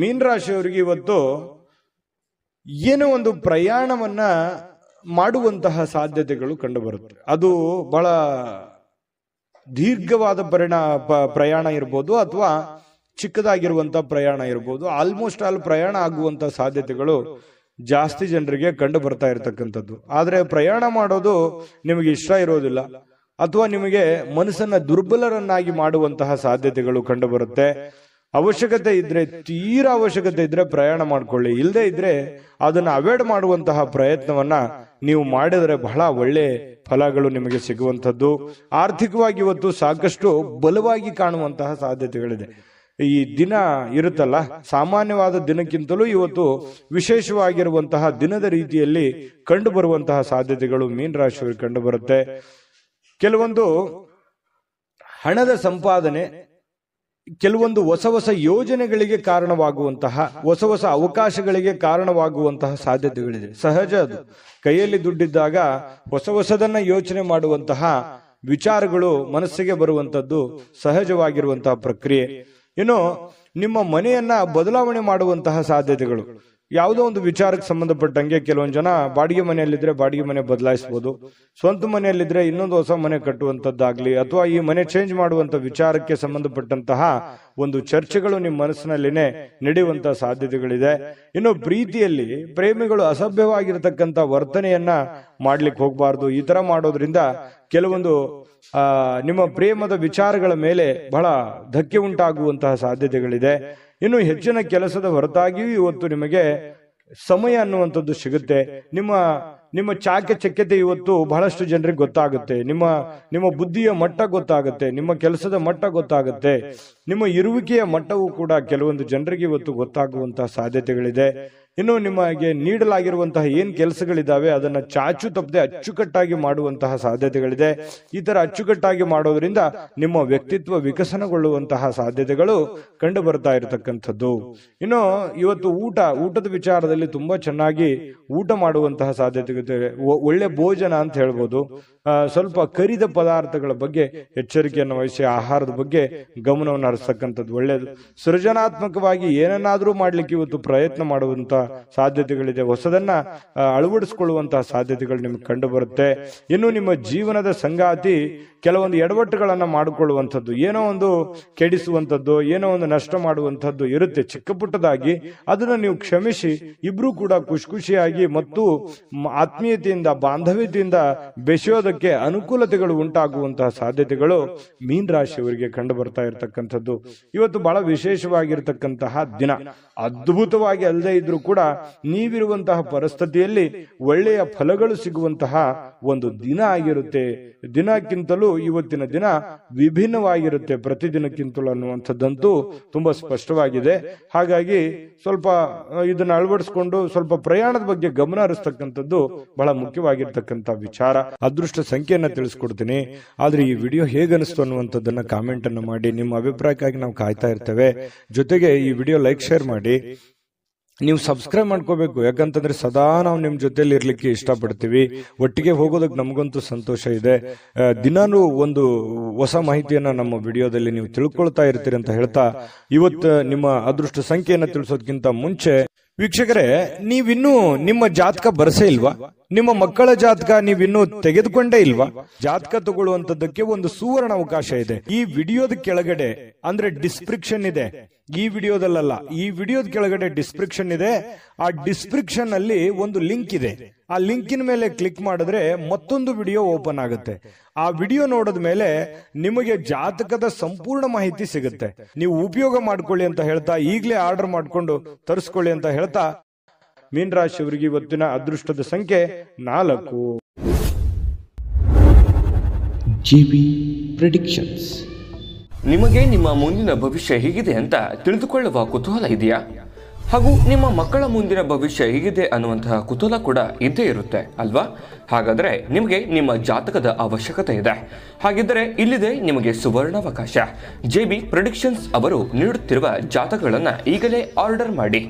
ಮೀನರಾಶಿಯವರಿಗೆ ಇವತ್ತು ಏನೋ ಒಂದು ಪ್ರಯಾಣವನ್ನ ಮಾಡುವಂತಹ ಸಾಧ್ಯತೆಗಳು ಕಂಡು ಬರುತ್ತೆ. ಅದು ಬಹಳ ದೀರ್ಘವಾದ ಪ್ರಯಾಣ ಇರ್ಬೋದು ಅಥವಾ ಚಿಕ್ಕದಾಗಿರುವಂತಹ ಪ್ರಯಾಣ ಇರ್ಬೋದು. ಆಲ್ಮೋಸ್ಟ್ ಆಲ್ ಪ್ರಯಾಣ ಆಗುವಂತಹ ಸಾಧ್ಯತೆಗಳು ಜಾಸ್ತಿ ಜನರಿಗೆ ಕಂಡು ಬರ್ತಾ ಇರತಕ್ಕಂಥದ್ದು. ಆದ್ರೆ ಪ್ರಯಾಣ ಮಾಡೋದು ನಿಮಗೆ ಇಷ್ಟ ಇರೋದಿಲ್ಲ ಅಥವಾ ನಿಮಗೆ ಮನಸ್ಸನ್ನ ದುರ್ಬಲರನ್ನಾಗಿ ಮಾಡುವಂತಹ ಸಾಧ್ಯತೆಗಳು ಕಂಡು ಬರುತ್ತೆ. ಅವಶ್ಯಕತೆ ಇದ್ರೆ, ತೀರಾ ಅವಶ್ಯಕತೆ ಇದ್ರೆ ಪ್ರಯಾಣ ಮಾಡ್ಕೊಳ್ಳಿ. ಇಲ್ಲದೆ ಇದ್ರೆ ಅದನ್ನ ಅವಾಯ್ಡ್ ಮಾಡುವಂತಹ ಪ್ರಯತ್ನವನ್ನ ನೀವು ಮಾಡಿದರೆ ಬಹಳ ಒಳ್ಳೆ ಫಲಗಳು ನಿಮಗೆ ಸಿಗುವಂಥದ್ದು. ಆರ್ಥಿಕವಾಗಿ ಇವತ್ತು ಸಾಕಷ್ಟು ಬಲವಾಗಿ ಕಾಣುವಂತಹ ಸಾಧ್ಯತೆಗಳಿದೆ. ಈ ದಿನ ಇರುತ್ತಲ್ಲ, ಸಾಮಾನ್ಯವಾದ ದಿನಕ್ಕಿಂತಲೂ ಇವತ್ತು ವಿಶೇಷವಾಗಿರುವಂತಹ ದಿನದ ರೀತಿಯಲ್ಲಿ ಕಂಡು ಬರುವಂತಹ ಸಾಧ್ಯತೆಗಳು ಮೀನರಾಶಿಯವರಿಗೆ ಕಂಡು ಬರುತ್ತೆ. ಕೆಲವೊಂದು ಹಣದ ಸಂಪಾದನೆ, ಕೆಲವೊಂದು ಹೊಸ ಯೋಜನೆಗಳಿಗೆ ಕಾರಣವಾಗುವಂತಹ, ಹೊಸ ಅವಕಾಶಗಳಿಗೆ ಕಾರಣವಾಗುವಂತಹ ಸಾಧ್ಯತೆಗಳಿದೆ. ಸಹಜ ಅದು. ಕೈಯಲ್ಲಿ ದುಡ್ಡಿದ್ದಾಗ ಹೊಸದನ್ನ ಯೋಚನೆ ಮಾಡುವಂತಹ ವಿಚಾರಗಳು ಮನಸ್ಸಿಗೆ ಬರುವಂತದ್ದು ಸಹಜವಾಗಿರುವಂತಹ ಪ್ರಕ್ರಿಯೆ. ಇನ್ನು ನಿಮ್ಮ ಮನೆಯನ್ನ ಬದಲಾವಣೆ ಮಾಡುವಂತಹ ಸಾಧ್ಯತೆಗಳು, ಯಾವುದೋ ಒಂದು ವಿಚಾರಕ್ಕೆ ಸಂಬಂಧಪಟ್ಟಂಗೆ ಕೆಲವೊಂದು ಜನ ಬಾಡಿಗೆ ಮನೆಯಲ್ಲಿದ್ರೆ ಬಾಡಿಗೆ ಮನೆ ಬದಲಾಯಿಸಬಹುದು, ಸ್ವಂತ ಮನೆಯಲ್ಲಿದ್ರೆ ಇನ್ನೊಂದು ಹೊಸ ಮನೆ ಕಟ್ಟುವಂತದ್ದಾಗ್ಲಿ, ಅಥವಾ ಈ ಮನೆ ಚೇಂಜ್ ಮಾಡುವಂತ ವಿಚಾರಕ್ಕೆ ಸಂಬಂಧಪಟ್ಟಂತಹ ಒಂದು ಚರ್ಚೆಗಳು ನಿಮ್ಮ ಮನಸ್ಸಿನಲ್ಲಿನೇ ನಡೆಯುವಂತಹ ಸಾಧ್ಯತೆಗಳಿದೆ. ಇನ್ನು ಪ್ರೀತಿಯಲ್ಲಿ ಪ್ರೇಮಿಗಳು ಅಸಭ್ಯವಾಗಿರತಕ್ಕಂತ ವರ್ತನೆಯನ್ನ ಮಾಡ್ಲಿಕ್ಕೆ ಹೋಗಬಾರ್ದು. ಈ ತರ ಮಾಡೋದ್ರಿಂದ ಕೆಲವೊಂದು ನಿಮ್ಮ ಪ್ರೇಮದ ವಿಚಾರಗಳ ಮೇಲೆ ಬಹಳ ಧಕ್ಕೆ ಉಂಟಾಗುವಂತಹ ಸಾಧ್ಯತೆಗಳಿದೆ. ಇನ್ನು ಹೆಚ್ಚಿನ ಕೆಲಸದ ಹೊರತಾಗಿಯೂ ಇವತ್ತು ನಿಮಗೆ ಸಮಯ ಅನ್ನುವಂಥದ್ದು ಸಿಗುತ್ತೆ. ನಿಮ್ಮ ಚಾಕಚಕ್ಯತೆ ಇವತ್ತು ಬಹಳಷ್ಟು ಜನರಿಗೆ ಗೊತ್ತಾಗುತ್ತೆ. ನಿಮ್ಮ ಬುದ್ಧಿಯ ಮಟ್ಟ ಗೊತ್ತಾಗುತ್ತೆ, ನಿಮ್ಮ ಕೆಲಸದ ಮಟ್ಟ ಗೊತ್ತಾಗುತ್ತೆ, ನಿಮ್ಮ ಇರುವಿಕೆಯ ಮಟ್ಟವೂ ಕೂಡ ಕೆಲವೊಂದು ಜನರಿಗೆ ಇವತ್ತು ಗೊತ್ತಾಗುವಂತಹ ಸಾಧ್ಯತೆಗಳಿದೆ. ಇನ್ನು ನಿಮಗೆ ನೀಡಲಾಗಿರುವಂತಹ ಏನ್ ಕೆಲಸಗಳಿದಾವೆ ಅದನ್ನ ಚಾಚು ತಪ್ಪದೆ ಅಚ್ಚುಕಟ್ಟಾಗಿ ಮಾಡುವಂತಹ ಸಾಧ್ಯತೆಗಳಿದೆ. ಈ ತರ ಅಚ್ಚುಕಟ್ಟಾಗಿ ಮಾಡೋದ್ರಿಂದ ನಿಮ್ಮ ವ್ಯಕ್ತಿತ್ವ ವಿಕಸನಗೊಳ್ಳುವಂತಹ ಸಾಧ್ಯತೆಗಳು ಕಂಡು ಬರ್ತಾ ಇರತಕ್ಕಂಥದ್ದು. ಇನ್ನು ಇವತ್ತು ಊಟದ ವಿಚಾರದಲ್ಲಿ ತುಂಬಾ ಚೆನ್ನಾಗಿ ಊಟ ಮಾಡುವಂತಹ ಸಾಧ್ಯತೆ, ಒಳ್ಳೆ ಭೋಜನ ಅಂತ ಹೇಳ್ಬೋದು. ಸ್ವಲ್ಪ ಕರಿದ ಪದಾರ್ಥಗಳ ಬಗ್ಗೆ ಎಚ್ಚರಿಕೆಯನ್ನು ವಹಿಸಿ ಆಹಾರದ ಬಗ್ಗೆ ಗಮನವನ್ನು ಹರಿಸ್ತಕ್ಕಂಥದ್ದು ಒಳ್ಳೆಯದು. ಸೃಜನಾತ್ಮಕವಾಗಿ ಏನನ್ನಾದ್ರೂ ಮಾಡ್ಲಿಕ್ಕೆ ಇವತ್ತು ಪ್ರಯತ್ನ ಮಾಡುವಂತ ಸಾಧ್ಯತೆಗಳಿದೆ. ಹೊಸದನ್ನ ಅಳವಡಿಸಿಕೊಳ್ಳುವಂತಹ ಸಾಧ್ಯತೆಗಳು ನಿಮ್ಗೆ ಕಂಡು ಬರುತ್ತೆ. ಇನ್ನು ನಿಮ್ಮ ಜೀವನದ ಸಂಗಾತಿ ಕೆಲವೊಂದು ಎಡವಟ್ಟುಗಳನ್ನ ಮಾಡಿಕೊಳ್ಳುವಂಥದ್ದು, ಏನೋ ಒಂದು ಕೆಡಿಸುವಂಥದ್ದು, ಏನೋ ಒಂದು ನಷ್ಟ ಮಾಡುವಂಥದ್ದು ಇರುತ್ತೆ ಚಿಕ್ಕ ಪುಟ್ಟದಾಗಿ. ಅದನ್ನ ನೀವು ಕ್ಷಮಿಸಿ ಇಬ್ರು ಕೂಡ ಖುಷಿಯಾಗಿ ಮತ್ತು ಆತ್ಮೀಯತೆಯಿಂದ ಬಾಂಧವ್ಯತೆಯಿಂದ ಬೆಸೆಯೋದಕ್ಕೆ ಅನುಕೂಲತೆಗಳು ಉಂಟಾಗುವಂತಹ ಸಾಧ್ಯತೆಗಳು ಮೀನ ರಾಶಿಯವರಿಗೆ ಕಂಡು ಬರ್ತಾ ಇರತಕ್ಕಂಥದ್ದು. ಇವತ್ತು ಬಹಳ ವಿಶೇಷವಾಗಿರ್ತಕ್ಕಂತಹ ದಿನ. ಅದ್ಭುತವಾಗಿ ಅಲ್ಲದೆ ಇದ್ರೂ ಕೂಡ ನೀವಿರುವಂತಹ ಪರಿಸ್ಥಿತಿಯಲ್ಲಿ ಒಳ್ಳೆಯ ಫಲಗಳು ಸಿಗುವಂತಹ ಒಂದು ದಿನ ಆಗಿರುತ್ತೆ. ದಿನಕ್ಕಿಂತಲೂ ಇವತ್ತಿನ ದಿನ ವಿಭಿನ್ನವಾಗಿರುತ್ತೆ ಪ್ರತಿದಿನಕ್ಕಿಂತಲೂ ಅನ್ನುವಂಥದ್ದಂತೂ ತುಂಬಾ ಸ್ಪಷ್ಟವಾಗಿದೆ. ಹಾಗಾಗಿ ಸ್ವಲ್ಪ ಇದನ್ನ ಅಳವಡಿಸಿಕೊಂಡು ಸ್ವಲ್ಪ ಪ್ರಯಾಣದ ಬಗ್ಗೆ ಗಮನ ಹರಿಸ್ತಕ್ಕಂಥದ್ದು ಬಹಳ ಮುಖ್ಯವಾಗಿರ್ತಕ್ಕಂಥ ವಿಚಾರ. ಅದೃಷ್ಟ ಸಂಖ್ಯೆಯನ್ನ ತಿಳಿಸ್ಕೊಡ್ತೀನಿ. ಆದ್ರೆ ಈ ವಿಡಿಯೋ ಹೇಗನಿಸ್ತು ಅನ್ನುವಂಥದ್ದನ್ನ ಕಾಮೆಂಟ್ ಅನ್ನು ಮಾಡಿ. ನಿಮ್ಮ ಅಭಿಪ್ರಾಯಕ್ಕಾಗಿ ನಾವು ಕಾಯ್ತಾ ಇರ್ತೇವೆ. ಜೊತೆಗೆ ಈ ವಿಡಿಯೋ ಲೈಕ್ ಶೇರ್ ಮಾಡಿ. ನೀವು ಸಬ್ಸ್ಕ್ರೈಬ್ ಮಾಡ್ಕೋಬೇಕು. ಯಾಕಂತಂದ್ರೆ ಸದಾ ನಾವು ನಿಮ್ ಜೊತೆಲಿ ಇರ್ಲಿಕ್ಕೆ ಇಷ್ಟಪಡ್ತೀವಿ. ಒಟ್ಟಿಗೆ ಹೋಗೋದಕ್ಕೆ ನಮಗಂತೂ ಸಂತೋಷ ಇದೆ. ದಿನಾನು ಒಂದು ಹೊಸ ಮಾಹಿತಿಯನ್ನ ನಮ್ಮ ವಿಡಿಯೋದಲ್ಲಿ ನೀವು ತಿಳ್ಕೊಳ್ತಾ ಇರ್ತೀರಿ ಅಂತ ಹೇಳ್ತಾ, ಇವತ್ತು ನಿಮ್ಮ ಅದೃಷ್ಟ ಸಂಖ್ಯೆಯನ್ನ ತಿಳಿಸೋದಕ್ಕಿಂತ ಮುಂಚೆ ವೀಕ್ಷಕರೇ, ನೀವಿನ್ನೂ ನಿಮ್ಮ ಜಾತಕ ಬರಸೇ ಇಲ್ವಾ? ನಿಮ್ಮ ಮಕ್ಕಳ ಜಾತಕ ನೀವಿನ್ನೂ ತೆಗೆದುಕೊಂಡೇ ಇಲ್ವಾ? ಜಾತಕ ತಗೊಳ್ಳುವಂತದ್ದಕ್ಕೆ ಒಂದು ಸುವರ್ಣ ಅವಕಾಶ ಇದೆ. ಈ ವಿಡಿಯೋದ ಕೆಳಗಡೆ ಅಂದ್ರೆ ಡಿಸ್ಕ್ರಿಪ್ಷನ್ ಇದೆ. ಈ ವಿಡಿಯೋದಲ್ಲ, ಈ ವಿಡಿಯೋದ ಕೆಳಗಡೆ ಡಿಸ್ಕ್ರಿಪ್ಷನ್ ಇದೆ. ಆ ಡಿಸ್ಕ್ರಿಪ್ಷನ್ ಅಲ್ಲಿ ಒಂದು ಲಿಂಕ್ ಇದೆ. ಆ ಲಿಂಕಿನ ಮೇಲೆ ಕ್ಲಿಕ್ ಮಾಡಿದ್ರೆ ಮತ್ತೊಂದು ವಿಡಿಯೋ ಓಪನ್ ಆಗುತ್ತೆ. ಆ ವಿಡಿಯೋ ನೋಡಿದ ಮೇಲೆ ನಿಮಗೆ ಜಾತಕದ ಸಂಪೂರ್ಣ ಮಾಹಿತಿ ಸಿಗುತ್ತೆ. ನೀವು ಉಪಯೋಗ ಮಾಡ್ಕೊಳ್ಳಿ ಅಂತ ಹೇಳ್ತಾ, ಈಗಲೇ ಆರ್ಡರ್ ಮಾಡ್ಕೊಂಡು ತರಿಸ್ಕೊಳ್ಳಿ ಅಂತ ಹೇಳ್ತಾ, ಮೀನ ರಾಶಿಯವರಿಗೆ ಇವತ್ತಿನ ಅದೃಷ್ಟದ ಸಂಖ್ಯೆ 4. GB predictions. ನಿಮಗೆ ನಿಮ್ಮ ಮುಂದಿನ ಭವಿಷ್ಯ ಹೇಗಿದೆ ಅಂತ ತಿಳಿದುಕೊಳ್ಳುವ ಕುತೂಹಲ ಇದೆಯಾ? ಹಾಗೂ ನಿಮ್ಮ ಮಕ್ಕಳ ಮುಂದಿನ ಭವಿಷ್ಯ ಹೇಗಿದೆ ಅನ್ನುವಂತಹ ಕುತೂಹಲ ಕೂಡ ಇದ್ದೇ ಇರುತ್ತೆ ಅಲ್ವಾ? ಹಾಗಾದರೆ ನಿಮಗೆ ನಿಮ್ಮ ಜಾತಕದ ಅವಶ್ಯಕತೆ ಇದೆ. ಹಾಗಿದ್ದರೆ ಇಲ್ಲಿದೆ ನಿಮಗೆ ಸುವರ್ಣಾವಕಾಶ. JB ಪ್ರೆಡಿಕ್ಷನ್ಸ್ ಅವರು ನೀಡುತ್ತಿರುವ ಜಾತಕಗಳನ್ನು ಈಗಲೇ ಆರ್ಡರ್ ಮಾಡಿ.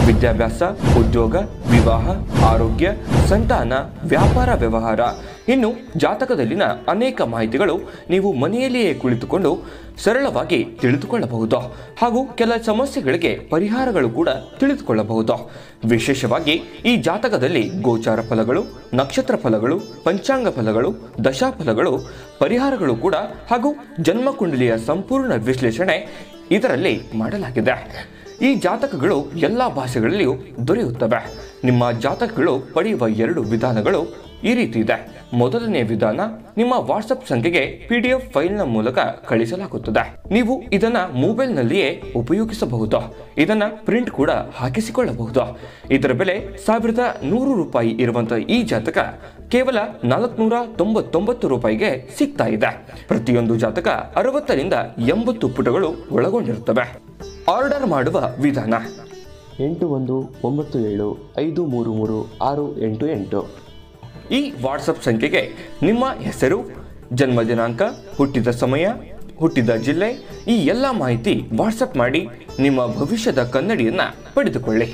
ವಿದ್ಯಾಭ್ಯಾಸ, ಉದ್ಯೋಗ, ವಿವಾಹ, ಆರೋಗ್ಯ, ಸಂತಾನ, ವ್ಯಾಪಾರ ವ್ಯವಹಾರ, ಇನ್ನು ಜಾತಕದಲ್ಲಿನ ಅನೇಕ ಮಾಹಿತಿಗಳು ನೀವು ಮನೆಯಲ್ಲಿಯೇ ಕುಳಿತುಕೊಂಡು ಸರಳವಾಗಿ ತಿಳಿದುಕೊಳ್ಳಬಹುದು. ಹಾಗೂ ಕೆಲ ಸಮಸ್ಯೆಗಳಿಗೆ ಪರಿಹಾರಗಳು ಕೂಡ ತಿಳಿದುಕೊಳ್ಳಬಹುದು. ವಿಶೇಷವಾಗಿ ಈ ಜಾತಕದಲ್ಲಿ ಗೋಚಾರ ಫಲಗಳು, ನಕ್ಷತ್ರ ಫಲಗಳು, ಪಂಚಾಂಗ ಫಲಗಳು, ದಶಾಫಲಗಳು, ಪರಿಹಾರಗಳು ಕೂಡ ಹಾಗೂ ಜನ್ಮಕುಂಡಲಿಯ ಸಂಪೂರ್ಣ ವಿಶ್ಲೇಷಣೆ ಇದರಲ್ಲಿ ಮಾಡಲಾಗಿದೆ. ಈ ಜಾತಕಗಳು ಎಲ್ಲ ಭಾಷೆಗಳಲ್ಲಿಯೂ ದೊರೆಯುತ್ತವೆ. ನಿಮ್ಮ ಜಾತಕಗಳು ಪಡೆಯುವ 2 ವಿಧಾನಗಳು ಈ ರೀತಿ ಇದೆ. ಮೊದಲನೇ ವಿಧಾನ, ನಿಮ್ಮ ವಾಟ್ಸಪ್ ಸಂಖ್ಯೆಗೆ PDF ಫೈಲ್ನ ಮೂಲಕ ಕಳಿಸಲಾಗುತ್ತದೆ. ನೀವು ಇದನ್ನ ಮೊಬೈಲ್ನಲ್ಲಿಯೇ ಉಪಯೋಗಿಸಬಹುದು. ಇದನ್ನ ಪ್ರಿಂಟ್ ಕೂಡ ಹಾಕಿಸಿಕೊಳ್ಳಬಹುದು. ಇದರ ಬೆಲೆ 1100 ರೂಪಾಯಿ ಇರುವಂತಹ ಈ ಜಾತಕ ಕೇವಲ 499 ರೂಪಾಯಿಗೆ ಸಿಗ್ತಾ ಇದೆ. ಪ್ರತಿಯೊಂದು ಜಾತಕ 60 ರಿಂದ 80 ಪುಟಗಳು ಒಳಗೊಂಡಿರುತ್ತವೆ. ಆರ್ಡರ್ ಮಾಡುವ ವಿಧಾನ: 8197533688. ಈ ವಾಟ್ಸಪ್ ಸಂಖ್ಯೆಗೆ ನಿಮ್ಮ ಹೆಸರು, ಜನ್ಮ ದಿನಾಂಕ, ಹುಟ್ಟಿದ ಸಮಯ, ಹುಟ್ಟಿದ ಜಿಲ್ಲೆ, ಈ ಎಲ್ಲ ಮಾಹಿತಿ ವಾಟ್ಸಪ್ ಮಾಡಿ ನಿಮ್ಮ ಭವಿಷ್ಯದ ಕನ್ನಡಿಯನ್ನ ಪಡೆದುಕೊಳ್ಳಿ.